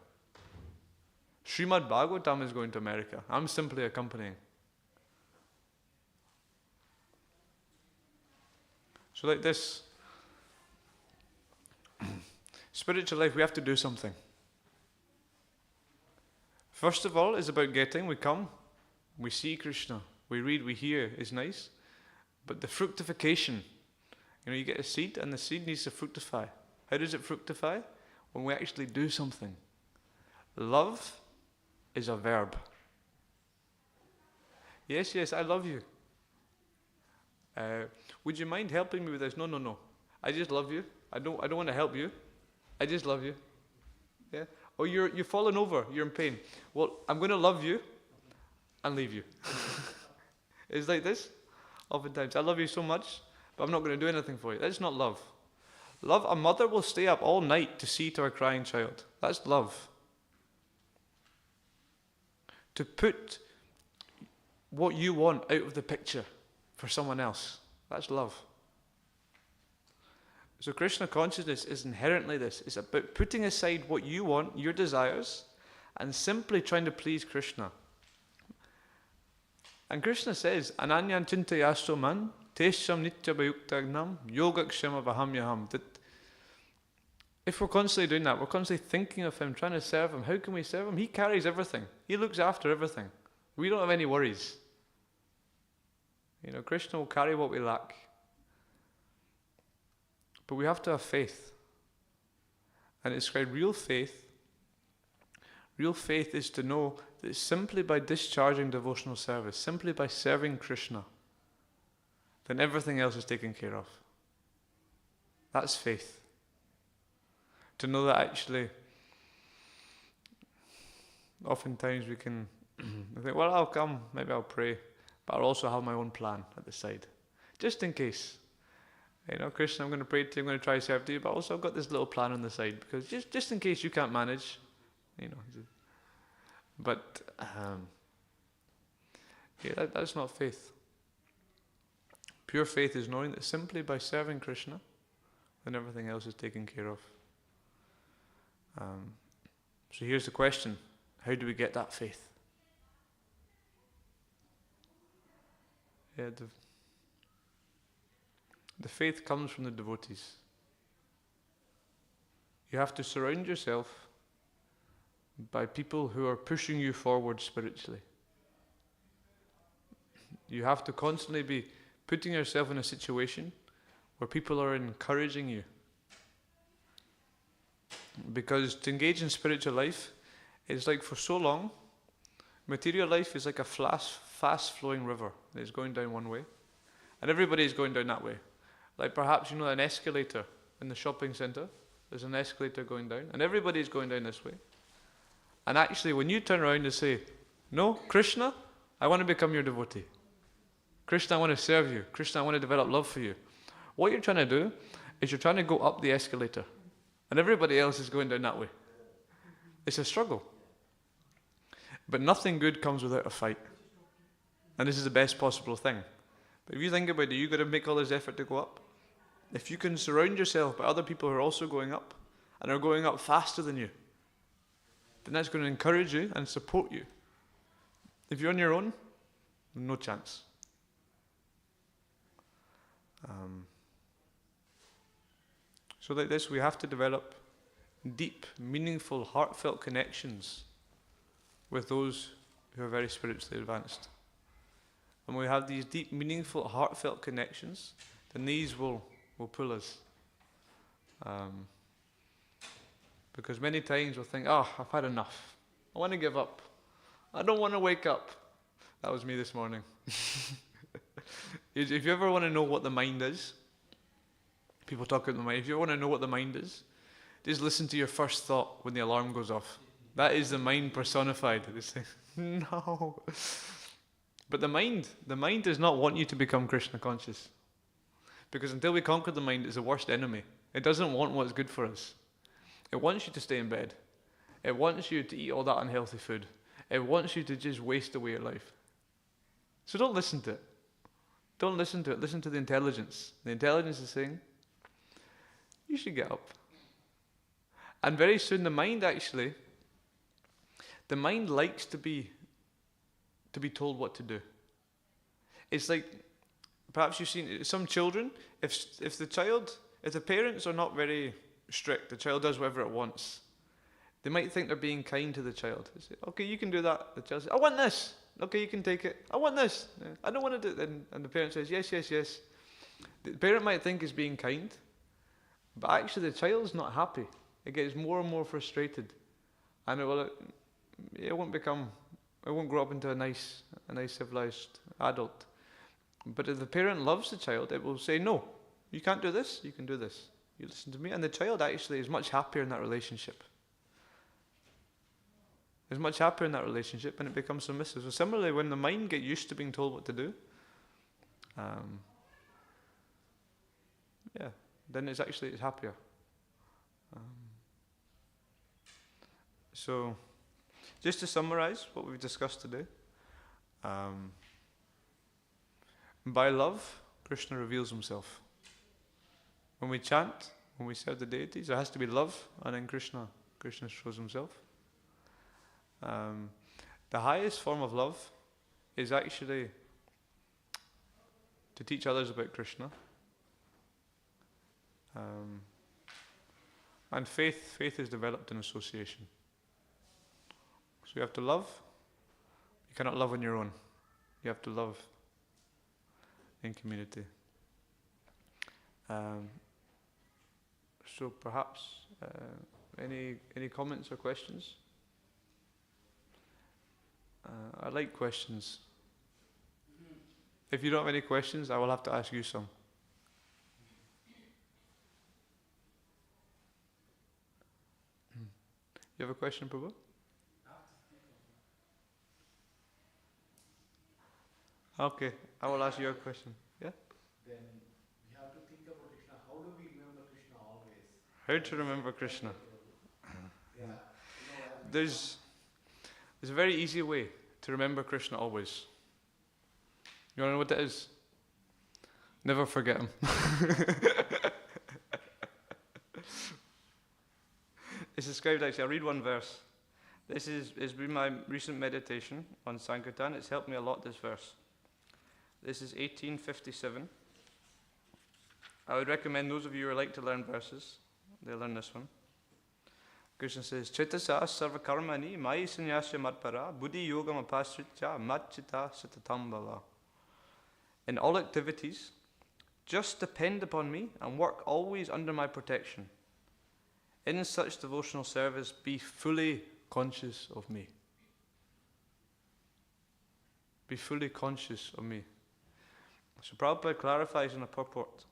Srimad Bhagavatam is going to America. I'm simply accompanying. So like this, spiritual life, we have to do something. First of all, it's about getting. We come, we see Krishna, we read, we hear, is nice. But the fructification, you know, you get a seed and the seed needs to fructify. How does it fructify? When we actually do something. Love is a verb. Yes, yes, I love you. Would you mind helping me with this? No. I just love you. I don't want to help you. I just love you. Yeah. Or you're falling over. You're in pain. Well, I'm going to love you and leave you. It's like this. Oftentimes, I love you so much, but I'm not going to do anything for you. That's not love. Love, a mother will stay up all night to see to her crying child. That's love. To put what you want out of the picture for someone else. That's love. So Krishna consciousness is inherently this. It's about putting aside what you want, your desires, and simply trying to please Krishna. And Krishna says, Ananyan chintayasto man, tesham nityabhayuktagnam, yogakshama vahamyaham. That if we're constantly doing that, we're constantly thinking of him, trying to serve him. How can we serve him? He carries everything. He looks after everything. We don't have any worries. You know, Krishna will carry what we lack. But we have to have faith. And it's called real faith. Real faith is to know that simply by discharging devotional service, simply by serving Krishna, then everything else is taken care of. That's faith. To know that actually, oftentimes we can think, well, I'll come, maybe I'll pray, but I'll also have my own plan at the side. Just in case. You know, Krishna, I'm going to pray to you, I'm going to try to serve to you, but also I've got this little plan on the side, because just in case you can't manage, you know. But, yeah, that's not faith. Pure faith is knowing that simply by serving Krishna, then everything else is taken care of. So here's the question. How do we get that faith? Yeah, the faith comes from the devotees. You have to surround yourself by people who are pushing you forward spiritually. You have to constantly be putting yourself in a situation where people are encouraging you. Because to engage in spiritual life, it's like for so long, material life is like a fast-flowing river that is going down one way, and everybody is going down that way. Like perhaps, you know, an escalator in the shopping centre. There's an escalator going down, and everybody is going down this way. And actually, when you turn around and say, no, Krishna, I want to become your devotee. Krishna, I want to serve you. Krishna, I want to develop love for you. What you're trying to do is you're trying to go up the escalator, and everybody else is going down that way. It's a struggle. But nothing good comes without a fight. And this is the best possible thing. But if you think about it, you've got to make all this effort to go up. If you can surround yourself by other people who are also going up, and are going up faster than you, then that's going to encourage you and support you. If you're on your own, no chance. So like this, we have to develop deep, meaningful, heartfelt connections with those who are very spiritually advanced. And when we have these deep, meaningful, heartfelt connections, then these will pull us. Because many times we'll think, oh, I've had enough. I want to give up. I don't want to wake up. That was me this morning. If you ever want to know what the mind is, people talk about the mind. If you want to know what the mind is, just listen to your first thought when the alarm goes off. That is the mind personified. They say, no. But the mind does not want you to become Krishna conscious. Because until we conquer the mind, it's the worst enemy. It doesn't want what's good for us. It wants you to stay in bed. It wants you to eat all that unhealthy food. It wants you to just waste away your life. So don't listen to it. Don't listen to it. Listen to the intelligence. The intelligence is saying, you should get up. And very soon the mind likes to be told what to do. It's like, perhaps you've seen some children, if the parents are not very strict, the child does whatever it wants. They might think they're being kind to the child. They say, okay, you can do that. The child says, I want this. Okay, you can take it. I want this. I don't want to do it. And the parent says, yes, yes, yes. The parent might think it's being kind, but actually the child's not happy. It gets more and more frustrated. And it won't grow up into a nice civilized adult. But if the parent loves the child, it will say, no, you can't do this, you can do this. You listen to me. And the child actually is much happier in that relationship. Is much happier in that relationship, and it becomes submissive. So similarly, when the mind gets used to being told what to do, then it's happier. So, just to summarize what we've discussed today, by love, Krishna reveals himself. When we chant, when we serve the deities, there has to be love, and then Krishna shows himself. The highest form of love is actually to teach others about Krishna. And faith is developed in association. So you have to love. You cannot love on your own. You have to love in community. So perhaps any comments or questions? I like questions. If you don't have any questions, I will have to ask you some. You have a question, Prabhu? Okay, I will ask you a question. Yeah? Then we have to think about Krishna. How do we remember Krishna always? How to remember Krishna? Yeah. There's a very easy way to remember Krishna always. You want to know what that is? Never forget him. It's described actually. I'll read one verse. This has been my recent meditation on Sankirtan. It's helped me a lot, this verse. This is 1857. I would recommend those of you who like to learn verses, they learn this one. Krishna says, Chaitasa sarva karmani mai sanyasya matpara buddhi yogam apasritya matchita satatam bhava. In all activities, just depend upon me and work always under my protection. In such devotional service, be fully conscious of me. Be fully conscious of me. So Prabhupada clarifies in a purport.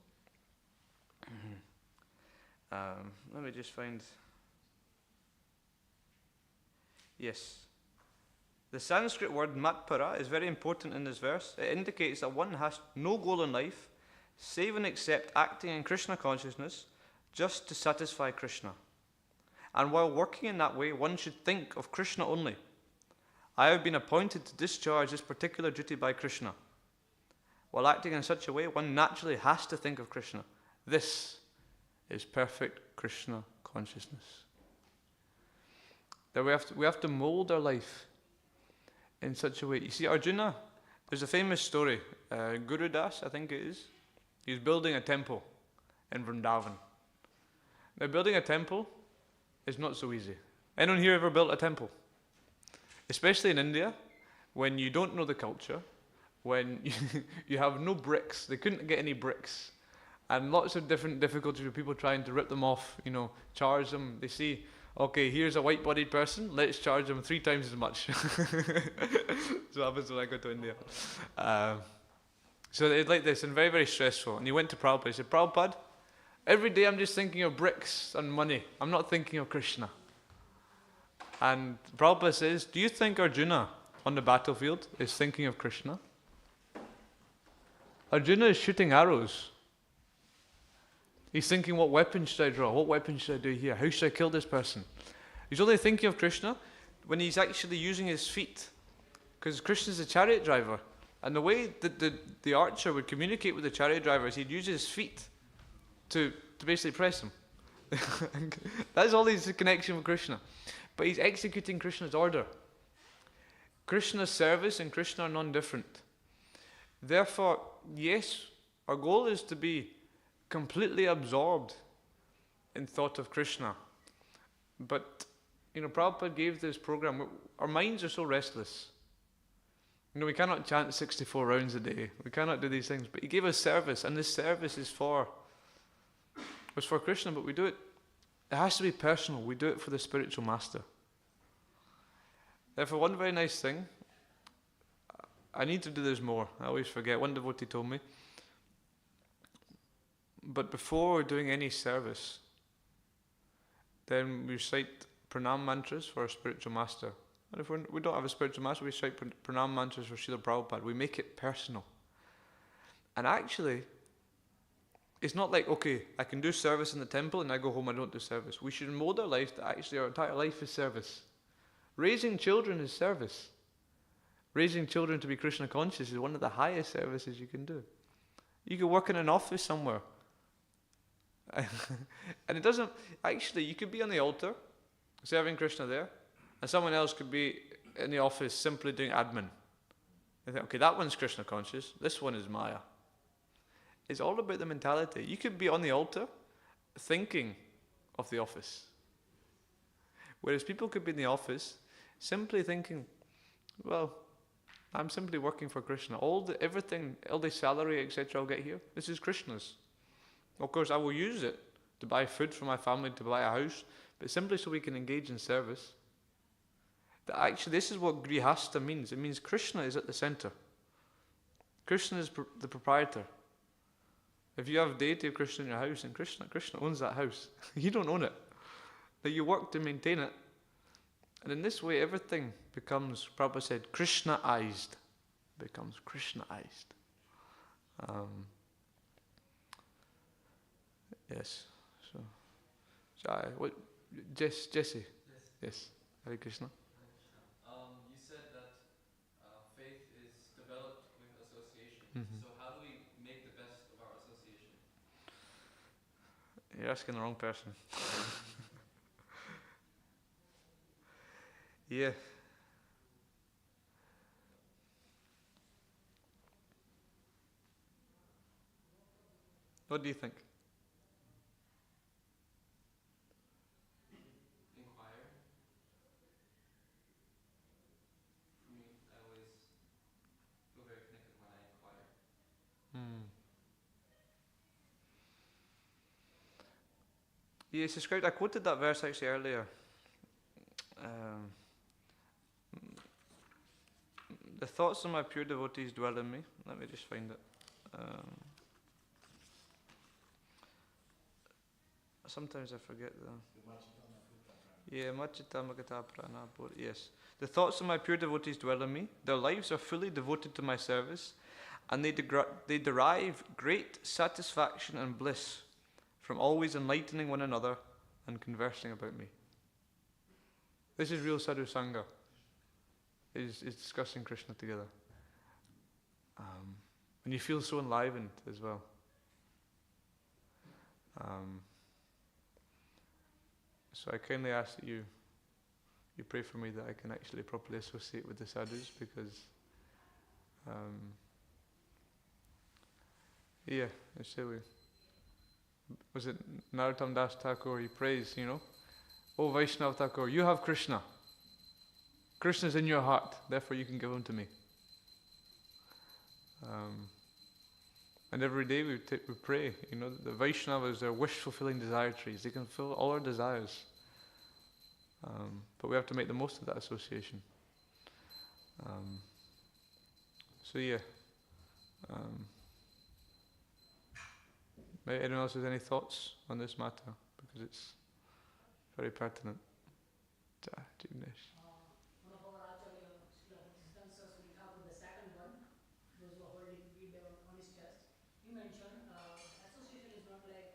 Let me just find... Yes. The Sanskrit word matpara is very important in this verse. It indicates that one has no goal in life save and except acting in Krishna consciousness just to satisfy Krishna. And while working in that way, one should think of Krishna only. I have been appointed to discharge this particular duty by Krishna. While acting in such a way, one naturally has to think of Krishna. This is perfect Krishna consciousness. That we have to mold our life in such a way. You see, Arjuna, there's a famous story. Guru Das, I think it is. He's building a temple in Vrindavan. Now, building a temple is not so easy. Anyone here ever built a temple? Especially in India, when you don't know the culture, when you have no bricks. They couldn't get any bricks. And lots of different difficulties with people trying to rip them off, charge them. They see, okay, here's a white-bodied person, let's charge them 3 times as much. So happens when I go to India. So it's like this, and very, very stressful. And he went to Prabhupada. He said, Prabhupada, every day I'm just thinking of bricks and money. I'm not thinking of Krishna. And Prabhupada says, do you think Arjuna on the battlefield is thinking of Krishna? Arjuna is shooting arrows. He's thinking, what weapon should I draw? What weapon should I do here? How should I kill this person? He's only thinking of Krishna when he's actually using his feet. Because Krishna's a chariot driver. And the way that the archer would communicate with the chariot driver is he'd use his feet to basically press him. That's all his connection with Krishna. But he's executing Krishna's order. Krishna's service and Krishna are non-different. Therefore, yes, our goal is to be completely absorbed in thought of Krishna. But, Prabhupada gave this program. Our minds are so restless. We cannot chant 64 rounds a day. We cannot do these things. But he gave us service, and this service was for Krishna, but we do it. It has to be personal. We do it for the spiritual master. Therefore, one very nice thing, I need to do this more. I always forget. One devotee told me, but before doing any service, then we recite pranam mantras for our spiritual master. And if we don't have a spiritual master, we recite pranam mantras for Srila Prabhupada. We make it personal. And actually, it's not like, okay, I can do service in the temple and I go home, I don't do service. We should mold our life that actually our entire life is service. Raising children is service. Raising children to be Krishna conscious is one of the highest services you can do. You could work in an office somewhere. And it doesn't, actually, you could be on the altar, serving Krishna there, and someone else could be in the office simply doing admin. They think, okay, that one's Krishna conscious, this one is Maya. It's all about the mentality. You could be on the altar thinking of the office. Whereas people could be in the office simply thinking, well, I'm simply working for Krishna. Everything, all the salary, etc. I'll get here, this is Krishna's. Of course, I will use it to buy food for my family, to buy a house, but simply so we can engage in service. That actually, this is what grihastha means. It means Krishna is at the center. Krishna is the proprietor. If you have deity of Krishna in your house, and Krishna owns that house. You don't own it. But you work to maintain it. And in this way, everything becomes, Prabhupada said, Krishna-ized. Becomes Krishna-ized. Yes. Jesse? Yes. Hare Krishna. You said that faith is developed with association. Mm-hmm. So how do we make the best of our association? You're asking the wrong person. Yeah. What do you think? Inquire. For me, I always feel very connected when I inquire. Yes, described. I quoted that verse actually earlier. The thoughts of my pure devotees dwell in me. Let me just find it. Sometimes I forget the. Yeah, Machita Magata Prana. Yes. The thoughts of my pure devotees dwell in me. Their lives are fully devoted to my service, and they derive great satisfaction and bliss from always enlightening one another and conversing about me. This is real sadhu sangha. Is discussing Krishna together. And you feel so enlivened as well. So I kindly ask that you pray for me that I can actually properly associate with the sadhus, because Yeah, I say was it Narottam Das Thakur, he prays, "Oh Vaishnav Thakur, you have Krishna. Krishna's in your heart, therefore you can give him to me." And every day we pray, the Vaishnavas are wish-fulfilling desire trees. They can fill all our desires. But we have to make the most of that association. So yeah. Maybe anyone else has any thoughts on this matter? Because it's very pertinent. Jignesh. One of our Acharya, Bhaktivedanta Manor, the second one, those who are holding bead on his chest, he mentioned association is not like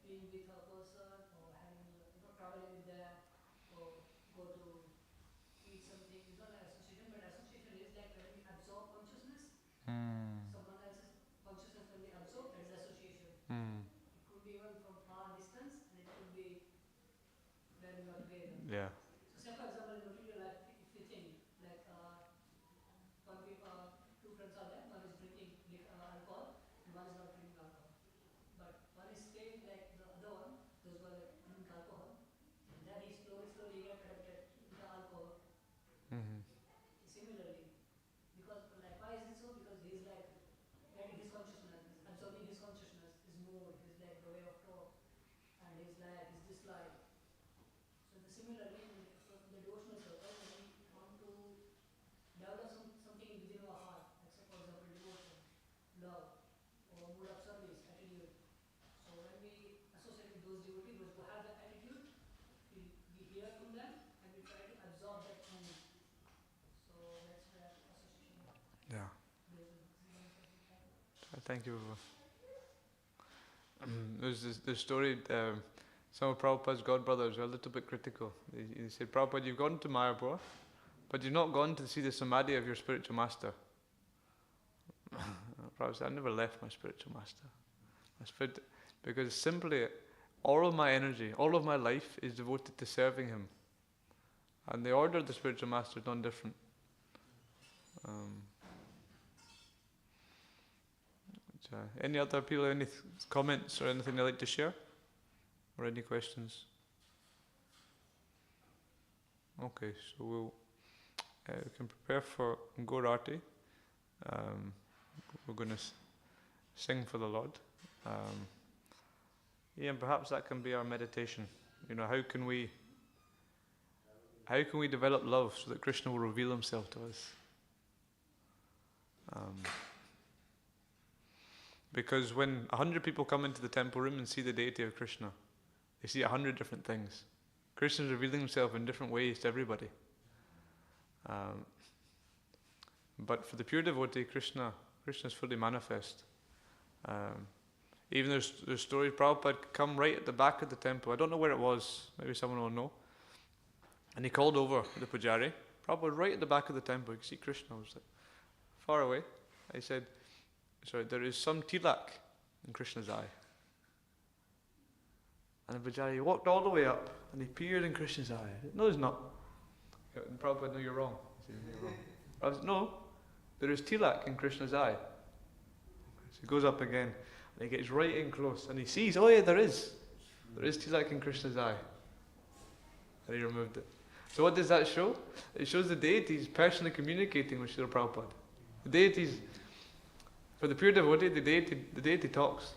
being with a person or having, traveling with them or go to eat something. It's not like association, but association is like when we absorb consciousness. Someone else's consciousness when we absorb, that is association. It could be even from far distance, and it could be when we are together. Yeah. So, say for example, in material life, if we think like two friends are there, one is drinking alcohol and one is not drinking alcohol. But one is staying like the other one, those who are like drink alcohol, and then he slowly get addicted to the alcohol. Similarly, because like why is it so? Because he is like getting his consciousness, absorbing his consciousness, his mood, his like the way of talk, and his like his dislike. So similarly, in the devotional circle, when we want to develop something within our heart, like say for example devotion, love, or mood of service, attitude. So when we associate with those devotees, those who have that attitude, we hear from them and we try to absorb that mood. So that's where association. Yeah. Thank you. There's this story, some of Prabhupada's godbrothers were a little bit critical. They said, "Prabhupada, you've gone to Mayapur, but you've not gone to see the samadhi of your spiritual master." Prabhupada said, "I never left my spiritual master. Because simply all of my energy, all of my life is devoted to serving him. And the order of the spiritual master is non-different." Any other people, any comments or anything they'd like to share? Or any questions? Okay, so we can prepare for Gaurati. We're going to sing for the Lord. And perhaps that can be our meditation. How can we develop love so that Krishna will reveal himself to us? Because when 100 people come into the temple room and see the deity of Krishna, they see 100 different things. Krishna is revealing himself in different ways to everybody. But for the pure devotee, Krishna is fully manifest. Even there's stories, Prabhupada come right at the back of the temple. I don't know where it was, maybe someone will know. And he called over the pujari. Prabhupada right at the back of the temple, you can see Krishna was like far away. He said, there is some tilak in Krishna's eye. And the pujari walked all the way up and he peered in Krishna's eye. No, there's not. And Prabhupada, no, you're wrong. He said, "You're wrong." Prabhupada said, "No, there is tilak in Krishna's eye." So he goes up again and he gets right in close and he sees, oh yeah, there is tilak in Krishna's eye. And he removed it. So what does that show? It shows the deities personally communicating with Srila Prabhupada. The deities, for the pure devotee, the deity talks.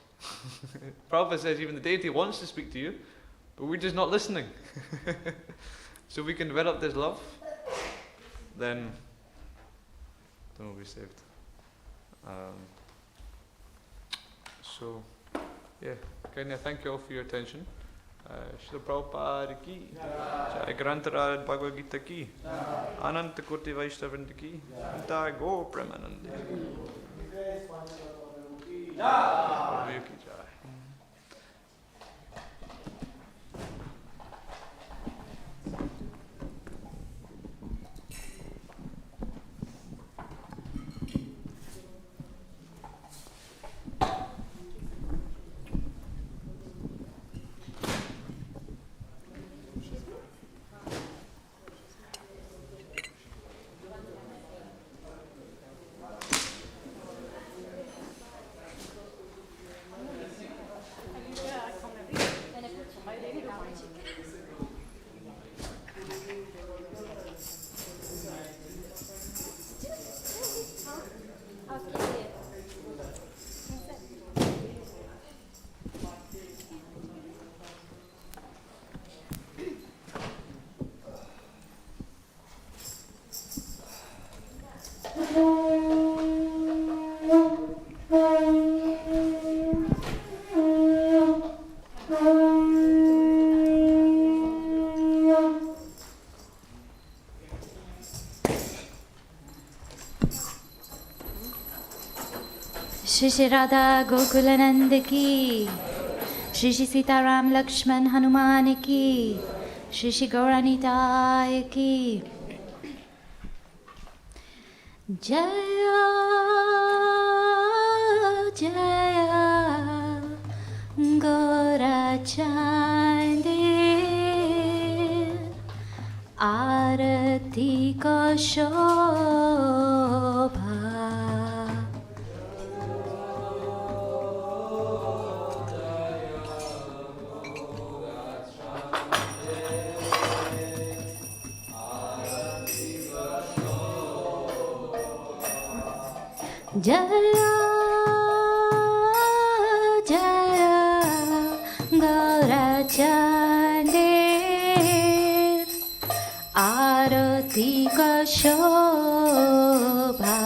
Prabhupada says even the deity wants to speak to you, but we're just not listening. So we can develop this love, then we'll be saved. So, yeah, again, thank you all for your attention. Srila Prabhupada ki, Jai Grantaraj Bhagavad Gita ki, Ananta Koti Vaishnavrinda ki, Jai Go Premanande. Jai. Shri Shri Radha Gokulanand की, श्री श्री सीताराम लक्ष्मण हनुमान की, श्री श्री गौरानिताय की जय जय गौराचंदे आरती को शोभा जय जय गौराचंदे आरती का शोभा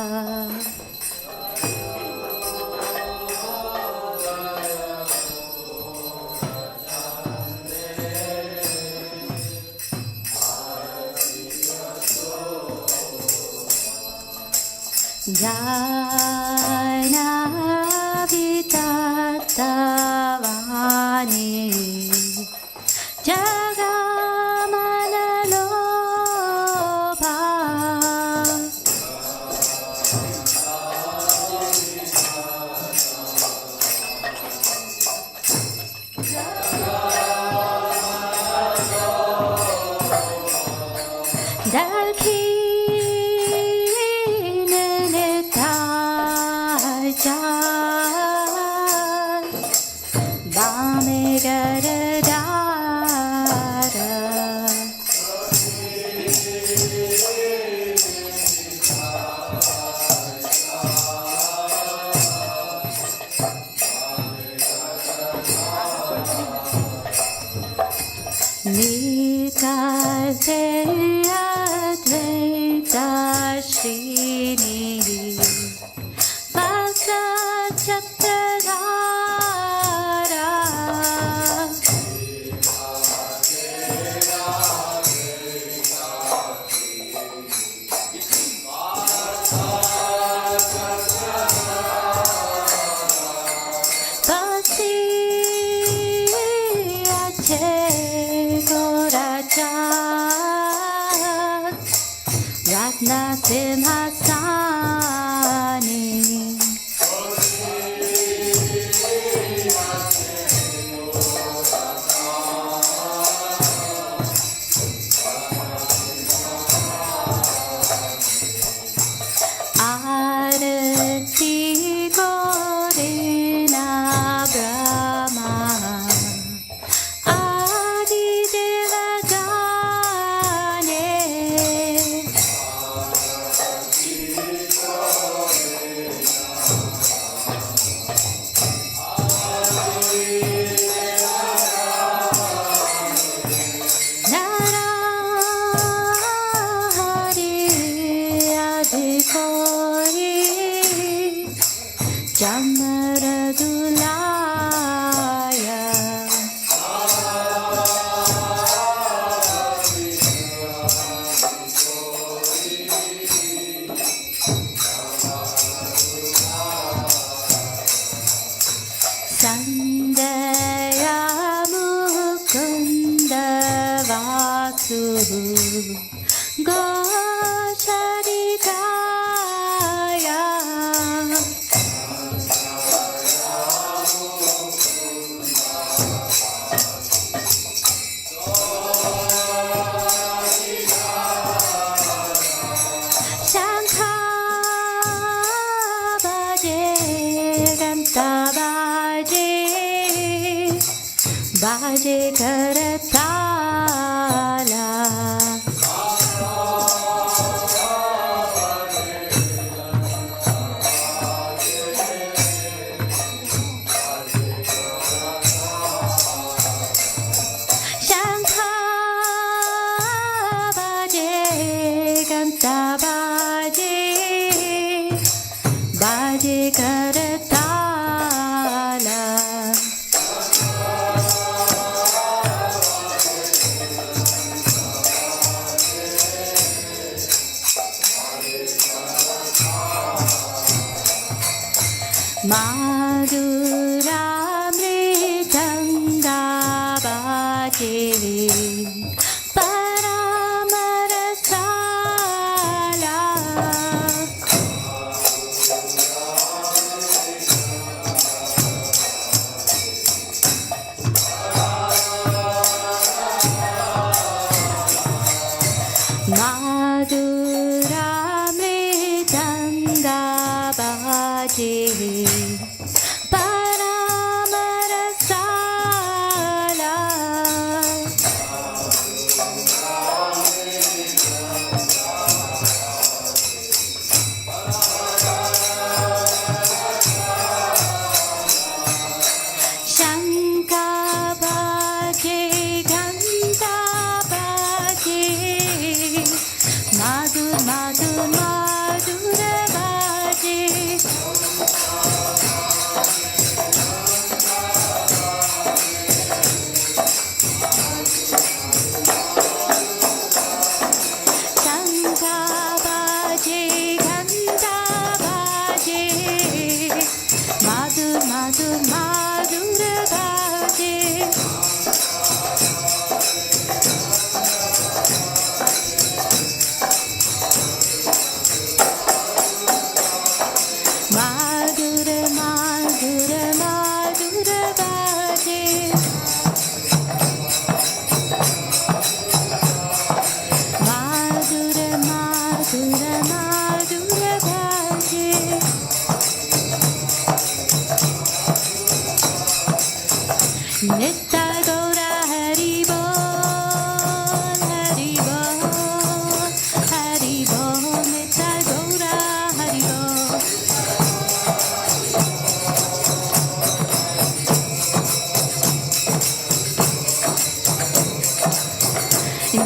जाह्नवी तत्त्वानि जगमनलोभा बाजे Kartala baje karatala. Madhura mridanga baje paramarasala. Madhura mridanga baje paramarasala. Shankha baje ghanta baje madhur madhur madhura baje. Shankha baje ghanta baje madhur madhur madhura baje. Madhura madhura madhura baje. Madhura madhura madhura baje. Nitya Gaura Hari Bol, Hari Bol, Hari Bol, Nitya Gaura Hari Bol.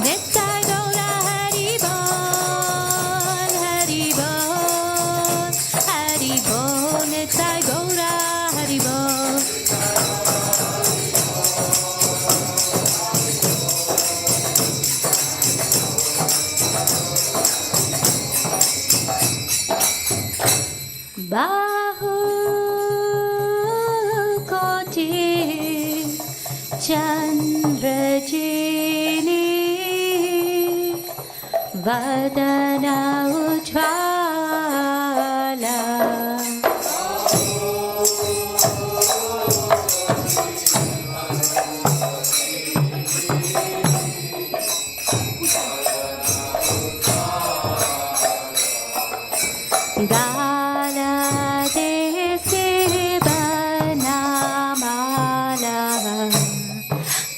Nitya Gaura Hari Bol, Hari Bol, Hari Bol, Nitya Gaura Hari Bol. Bahu koti chandrajini vadana ujjvala. Dala desi banamala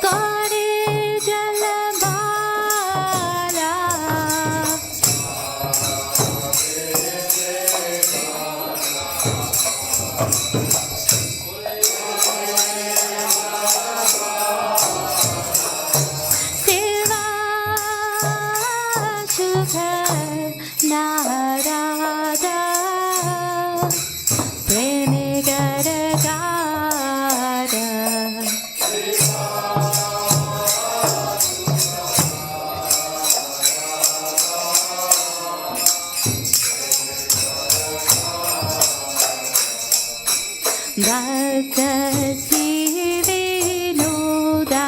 kore jalamala. Silva shubha narada preme garagada. Bhakti vinoda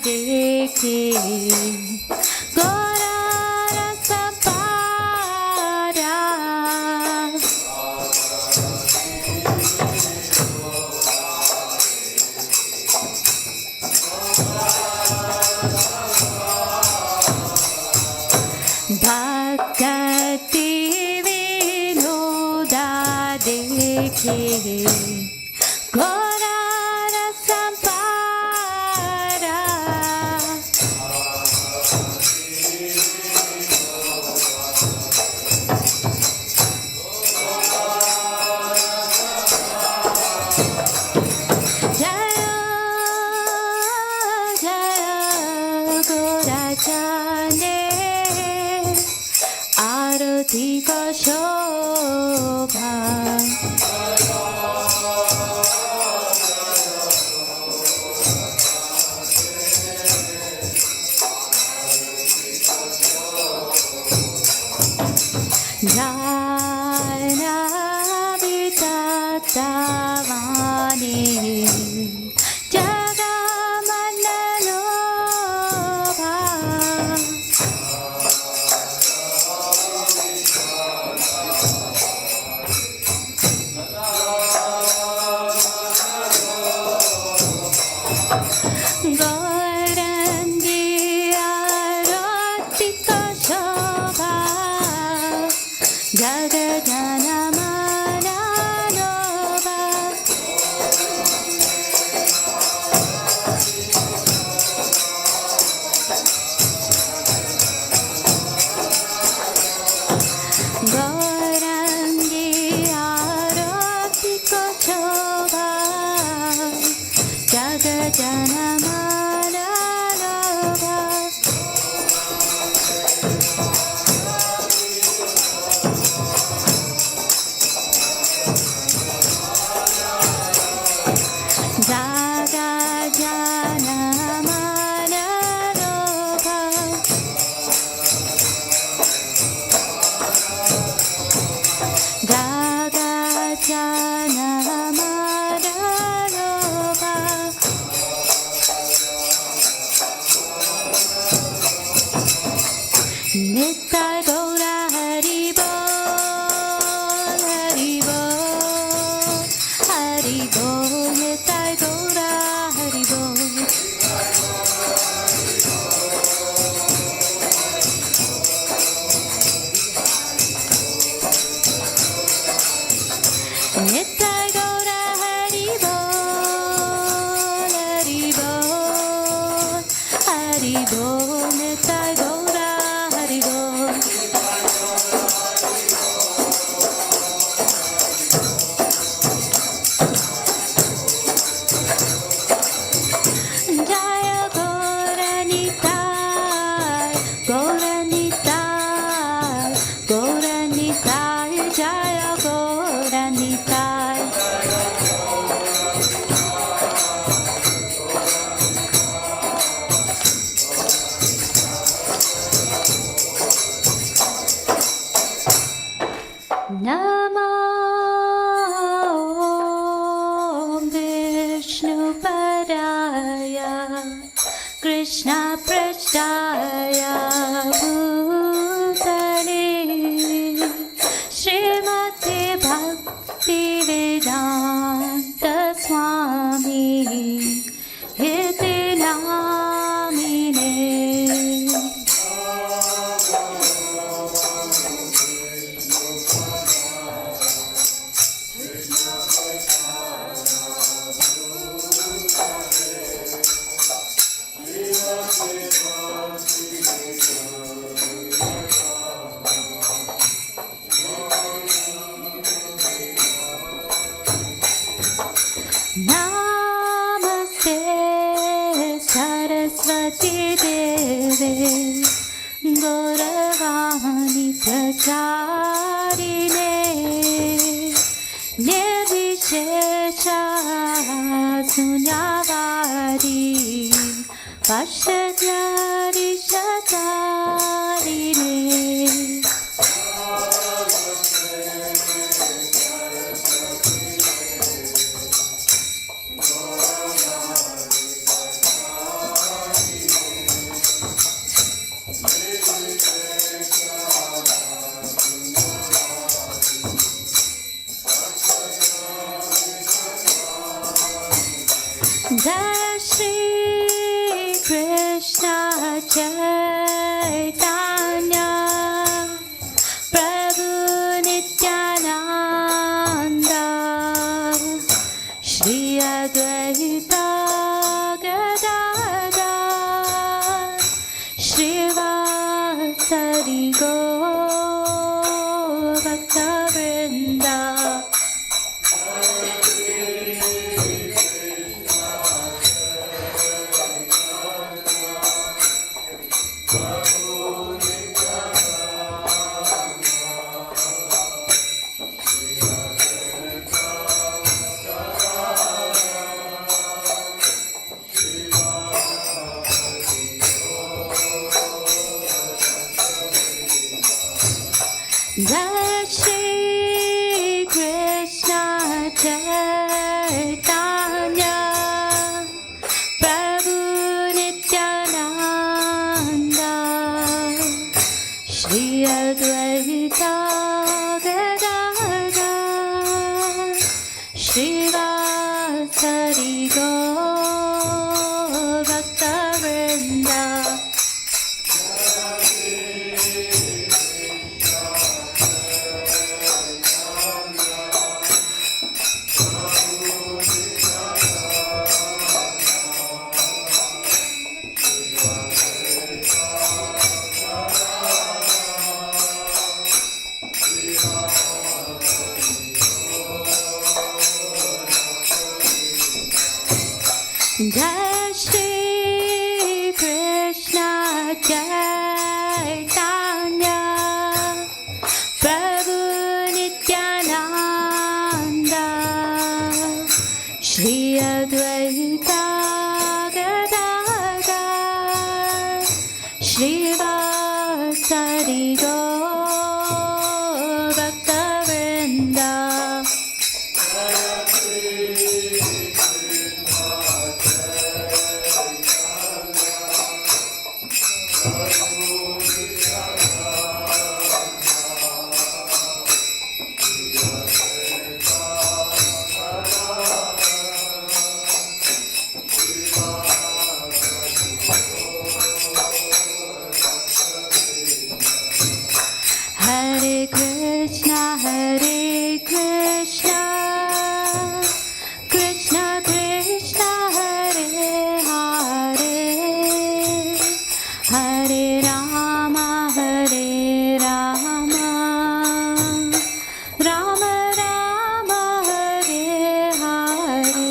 dekhe gora rasa para. Bhakti vinoda dekhe gora rasa para. Jaya Jaya Gora Chande Arati ka shobha. Bhaktavane Jagamanalobha Gaurangiaratika Shobha Jagajanamana Gaurangi Aratika Shobha Jagajanamana Nittai Gaura Hari Bol, Hari Bol, Hari Bol, Nittai Gaura Hari Bol. Nittai Gaura Hari Bol, Hari Bol, Hari Bol, Nittai Gaura Hari Bol. Jaya Gauranitai, Gauranitai, Gauranitai, Jaya Gauranitai. Namo Vishnu Padaya Krishna Prasthaya Bhutale Srimati Bhaktivedanta Swami Iti Namine. Namaste Saraswati Deve Gauravani Pracharine Nirvishesha Sunyavari Pashadyari Shatarine. Jai Shri Krishna Chaitanya Prabhu Nityananda Shri Advaita Gadadhar Shri Vasari Gaur Bhaktivinoda. Chaitanya Prabhu Nityananda Shri Advaita Gadadhara Srivasari Gaur Bhaktivinoda Jai Shri Krishna Chaitanya Prabhu Nityananda Shri Advaita Gadadhara Srivasari Gaur Bhaktivinoda Hare Krishna, Krishna Krishna, Hare Hare, Hare Rama, Rama Rama, Hare Hare.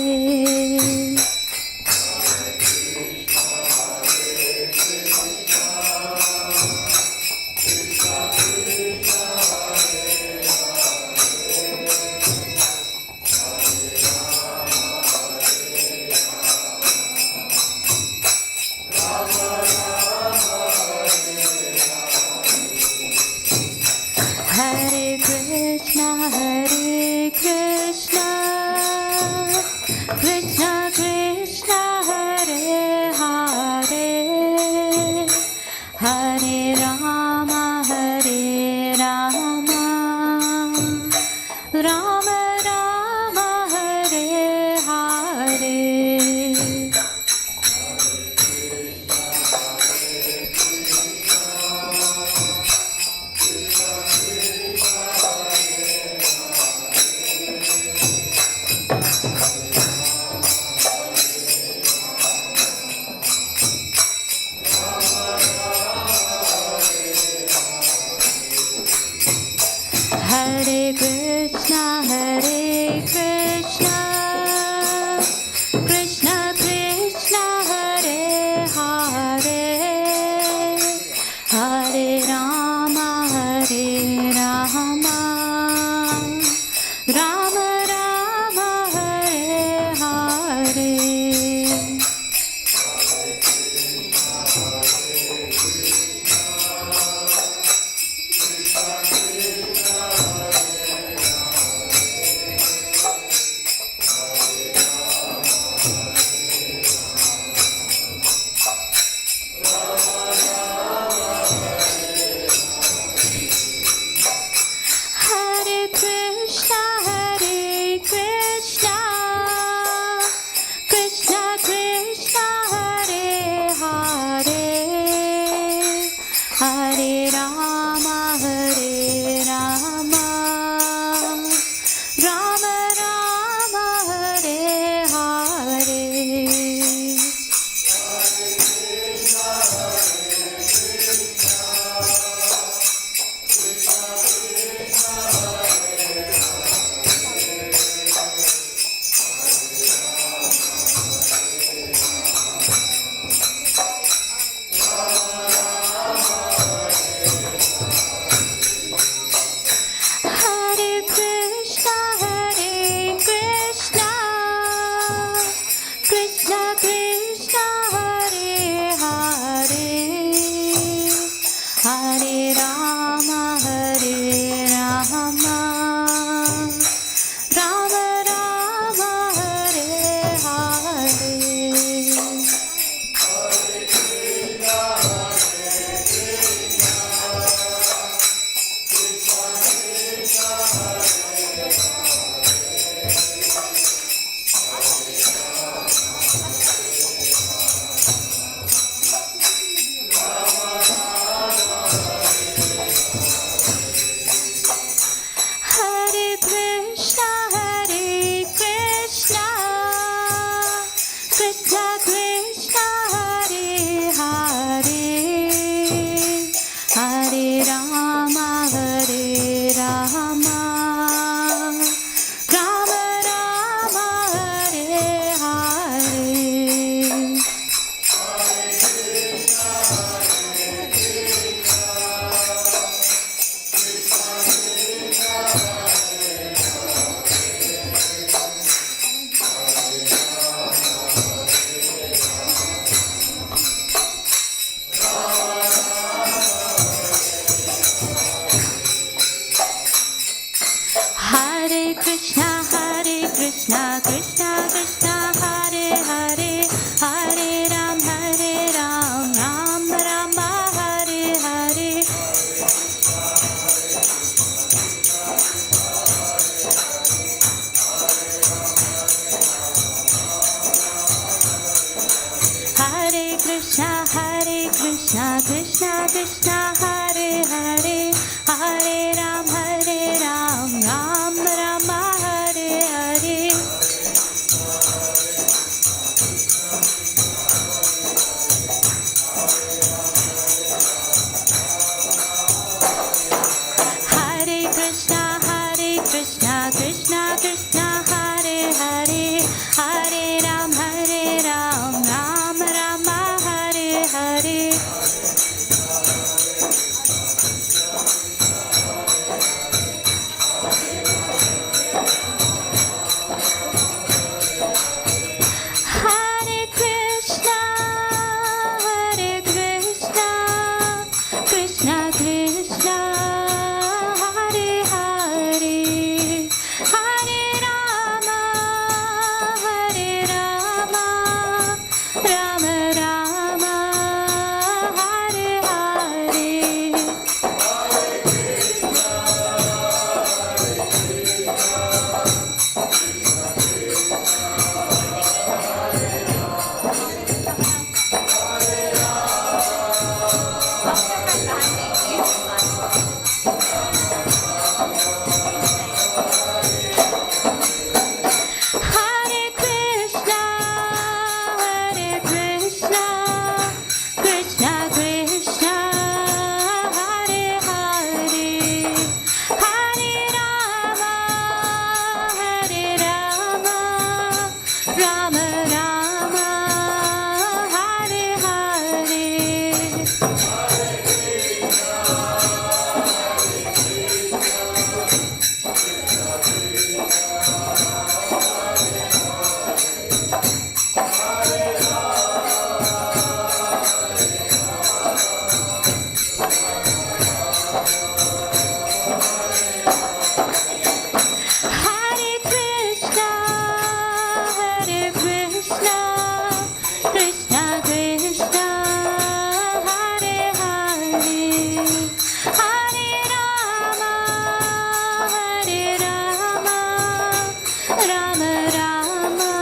Rama,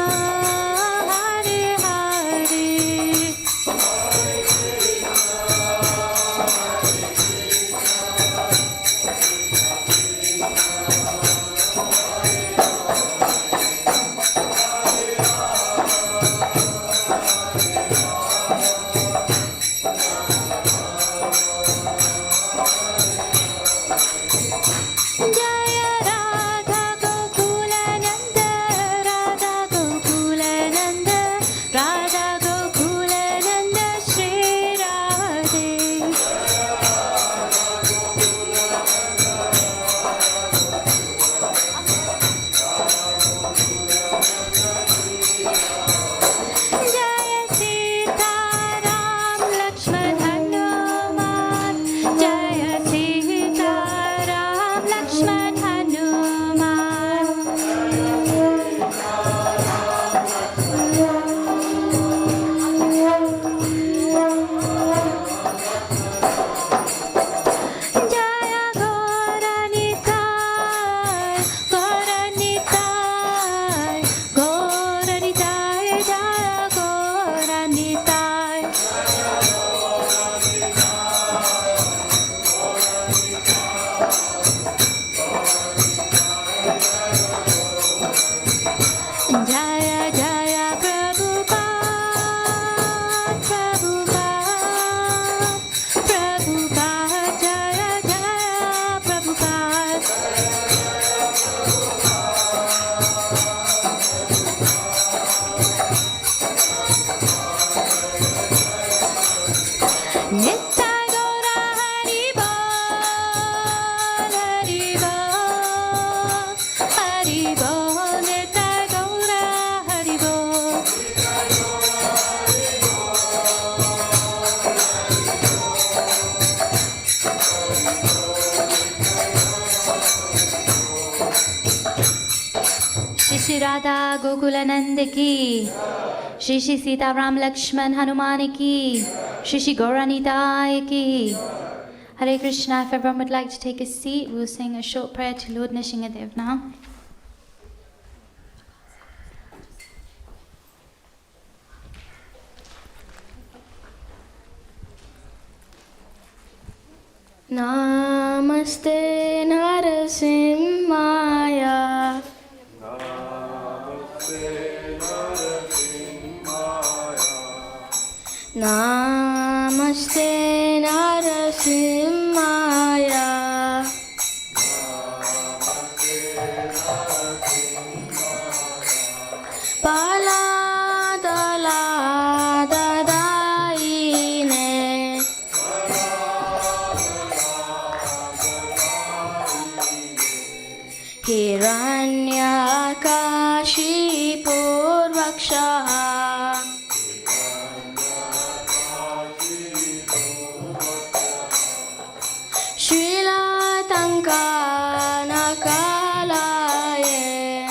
Hare Hare. Jaya Radha Gokulananda, Radha Gokulananda, Radha Gokulananda, Shri Radhe. Jaya Sita Ram Lakshman Hanuman, Jaya Sita Ram Lakshman Hanuman. Jaya Gauranitai, Gauranitai, Gauranitai, Jaya Gauranitai. Jaya Jaya Prabhupada, Prabhupada, Prabhupada, Jaya Jaya Prabhupada. Nittai Gaura Hari Bol, Hari Bol, Hari Bol, Nittai Gaura Hari Bol. Shri Shri Radha Gokulanand ki, Shri Shri Sita Ram Lakshman Hanuman ki, Shri Shri Gauranitai ki. Hare Krishna. If everyone would like to take a seat, we'll sing a short prayer to Lord Nishingadev now. Namaste Narasimhaya. Namaste Narasimhaya. Paladala dadaine. Hiranyakashipurvakshaha. Shrilatankanakalaye.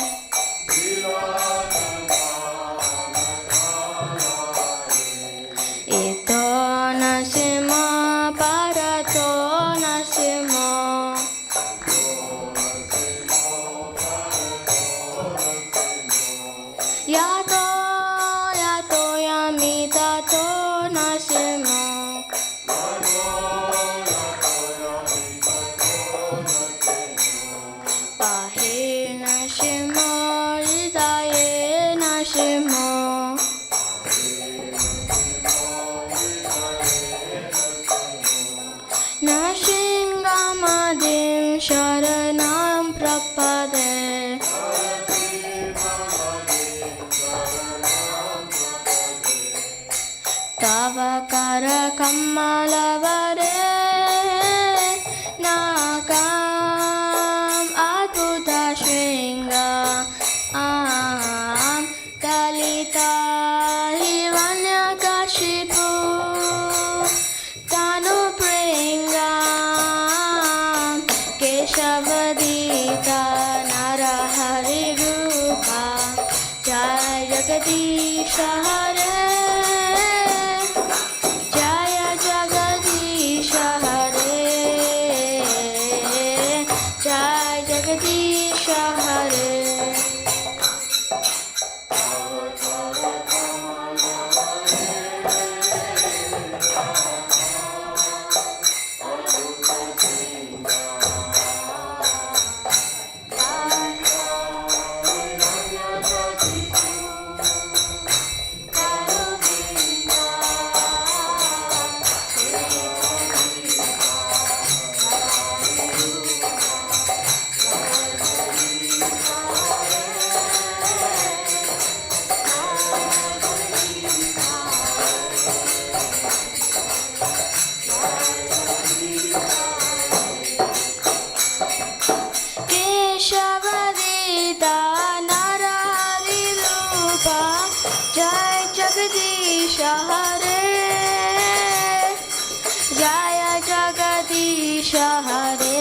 Ito nasimo parato nasimo. Yato yato yamitato nasimo. Pahir nasimo, hridaye nasimo. Nashingamadim sharanam prapade. Tava kara kamalavare nakam adbhuta shringa dalita hiranyakashipu tanu pringa keshavadita narahari rupa jai jagadisha hare. Jaya Jagadisha Hare. Jai Jagadisha Hare. Prabhupada, Jai Jagadish Hare, Jai Jagadish Hare,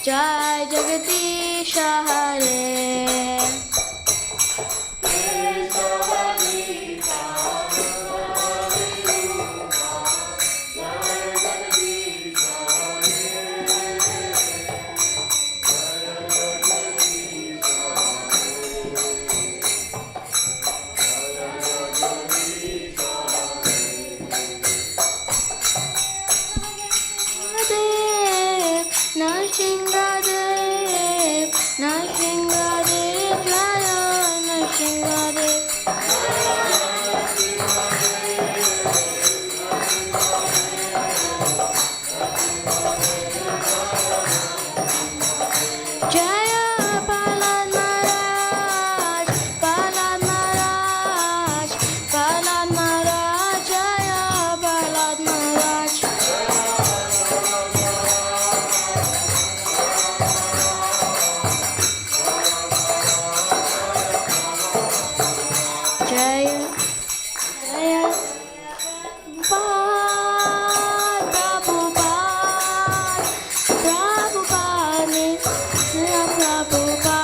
Jai Jagadish Hare. Nrsimhadev, Nrsimhadev, Jaya Nrsimhadev. Jaya Prahlad Maharaj, Prahlad Maharaj, Prahlad Maharaj, Jaya Prahlad Maharaj. Jaya, Jaya, Prabhupada, Prabhupada, Prabhupada.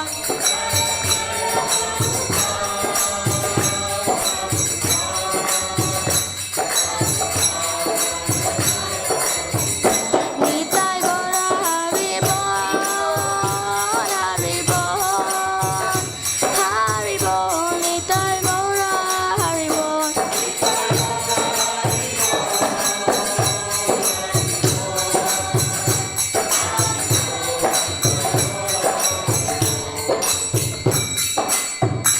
Nitai Gaura Hari Bol, Hari Bol, Hari Bol, Nitai Gaura Hari Bol.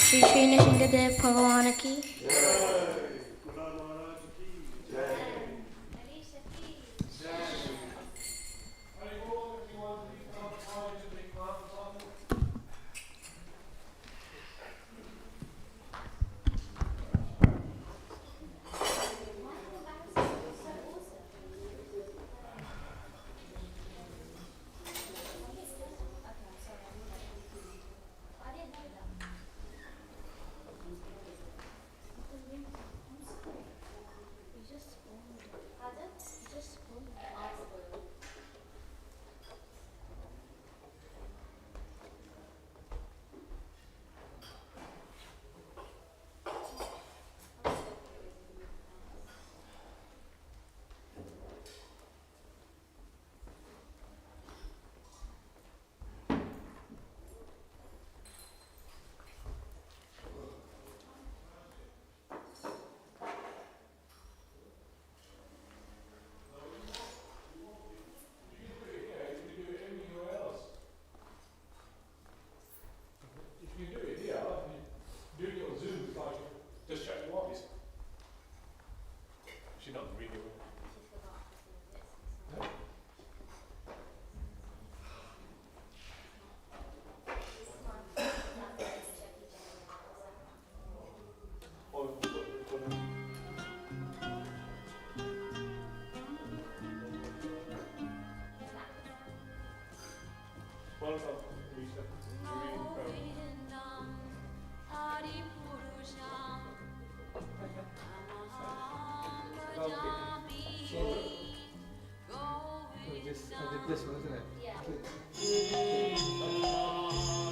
Shri Shri Nrsimhadev Bhagavan ki. This one, isn't it? Yeah.